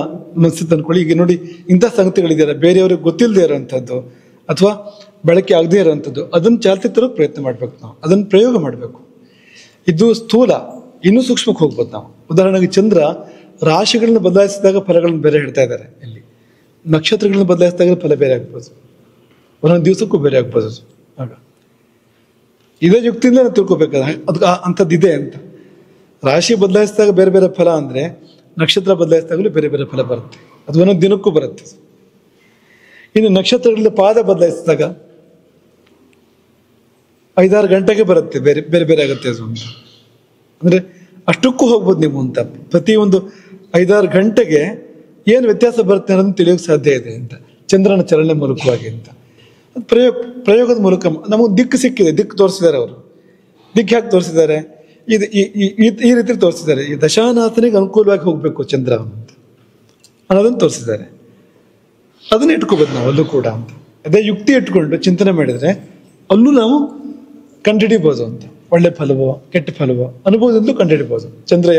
ಮನಸ್ಸಿಗೆ ತಂದ್ಕೊಳ್ಳಿ. ಈಗ ನೋಡಿ, ಇಂಥ ಸಂಗತಿಗಳಿದೆಯಲ್ಲ, ಬೇರೆಯವ್ರಿಗೆ ಗೊತ್ತಿಲ್ಲದೆ ಇರೋವಂಥದ್ದು ಅಥವಾ ಬಳಕೆ ಆಗದೆ ಇರೋವಂಥದ್ದು, ಅದನ್ನು ಚಾಲ್ತಿ ತರೋಕೆ ಪ್ರಯತ್ನ ಮಾಡ್ಬೇಕು ನಾವು. ಅದನ್ನು ಪ್ರಯೋಗ ಮಾಡಬೇಕು. ಇದು ಸ್ಥೂಲ. ಇನ್ನೂ ಸೂಕ್ಷ್ಮಕ್ಕೆ ಹೋಗ್ಬೋದು ನಾವು. ಉದಾಹರಣೆಗೆ ಚಂದ್ರ ರಾಶಿಗಳನ್ನ ಬದಲಾಯಿಸಿದಾಗ ಫಲಗಳನ್ನ ಬೇರೆ ಹೇಳ್ತಾ ಇದ್ದಾರೆ. ಇಲ್ಲಿ ನಕ್ಷತ್ರಗಳನ್ನ ಬದಲಾಯಿಸಿದಾಗ ಫಲ ಬೇರೆ ಆಗ್ಬೋದು, ಒಂದೊಂದು ದಿವಸಕ್ಕೂ ಬೇರೆ ಆಗ್ಬೋದು. ಆಗ ಇದೇ ಯುಕ್ತಿಯಿಂದ ನಾವು ತಿಳ್ಕೊಬೇಕಾದ ಅದಕ್ಕೆ ಅಂಥದ್ದಿದೆ ಅಂತ. ರಾಶಿ ಬದಲಾಯಿಸಿದಾಗ ಬೇರೆ ಬೇರೆ ಫಲ ಅಂದ್ರೆ, ನಕ್ಷತ್ರ ಬದಲಾಯಿಸಿದಾಗಲೂ ಬೇರೆ ಬೇರೆ ಫಲ ಬರುತ್ತೆ. ಅದು ಒಂದೊಂದು ದಿನಕ್ಕೂ ಬರುತ್ತೆ. ಇನ್ನು ನಕ್ಷತ್ರಗಳಿಂದ ಪಾದ ಬದಲಾಯಿಸಿದಾಗ 5-6 ಗಂಟೆಗೆ ಬರುತ್ತೆ, ಬೇರೆ ಬೇರೆ ಬೇರೆ ಆಗುತ್ತೆ ಅದು ಅಂತ. ಅಂದ್ರೆ ಅಷ್ಟಕ್ಕೂ ಹೋಗ್ಬೋದು ನೀವು ಅಂತ. ಪ್ರತಿಯೊಂದು 5-6 ಗಂಟೆಗೆ ಏನು ವ್ಯತ್ಯಾಸ ಬರುತ್ತೆ ಅನ್ನೋದನ್ನ ತಿಳಿಯೋಕೆ ಸಾಧ್ಯ ಇದೆ ಅಂತ, ಚಂದ್ರನ ಚಲನೆ ಮೂಲಕವಾಗಿ ಅಂತ. ಪ್ರಯೋಗದ ಮೂಲಕ ನಮಗೆ ದಿಕ್ಕು ಸಿಕ್ಕಿದೆ. ದಿಕ್ಕು ತೋರಿಸಿದ್ದಾರೆ ಅವರು. ದಿಕ್ಕು ಯಾಕೆ ತೋರಿಸಿದ್ದಾರೆ? ಇದು ಈ ರೀತಿ ತೋರಿಸಿದ್ದಾರೆ. ಈ ದಶಾನಾಥನಿಗೆ ಅನುಕೂಲವಾಗಿ ಹೋಗ್ಬೇಕು ಚಂದ್ರ ಅಂತ ಅನ್ನೋದನ್ನು ತೋರಿಸಿದ್ದಾರೆ. ಅದನ್ನ ಇಟ್ಕೋಬೋದು ನಾವು ಅಲ್ಲೂ ಕೂಡ ಅಂತ. ಅದೇ ಯುಕ್ತಿ ಇಟ್ಕೊಂಡು ಚಿಂತನೆ ಮಾಡಿದ್ರೆ ಅಲ್ಲೂ ನಾವು ಕಂಡುಹಿಡಿಬೋದು ಅಂತ. ಒಳ್ಳೆ ಫಲವೋ ಕೆಟ್ಟ ಫಲವೋ ಅನುಭವದಿಂದಲೂ ಕಂಡುಹಿಡಿಬೋದು. ಚಂದ್ರ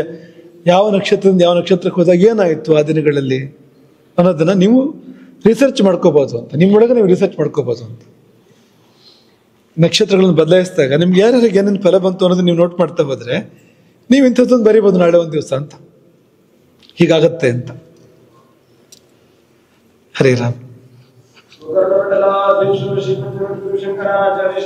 ಯಾವ ನಕ್ಷತ್ರದಿಂದ ಯಾವ ನಕ್ಷತ್ರಕ್ಕೆ ಹೋದಾಗ ಏನಾಯಿತು ಆ ದಿನಗಳಲ್ಲಿ ಅನ್ನೋದನ್ನ ನೀವು ರಿಸರ್ಚ್ ಮಾಡ್ಕೋಬಹುದು ಅಂತ. ನಿಮ್ಮೊಳಗೆ ನೀವು ರಿಸರ್ಚ್ ಮಾಡ್ಕೋಬಹುದು ಅಂತ. ನಕ್ಷತ್ರಗಳನ್ನು ಬದಲಾಯಿಸಿದಾಗ ನಿಮ್ಗೆ ಯಾರ್ಯಾರಿಗೆ ಏನೇನು ಫಲ ಬಂತು ಅನ್ನೋದನ್ನ ನೀವು ನೋಟ್ ಮಾಡ್ತಾ ಹೋದ್ರೆ ನೀವು ಇಂಥದ್ದೊಂದು ಬರೀಬೋದು ನಾಳೆ ಒಂದು ದಿವಸ ಅಂತ, ಹೀಗಾಗತ್ತೆ ಅಂತ. ಹರೇ ರಾಮ್. ಶಂಕರಾಚಾರ್ಯ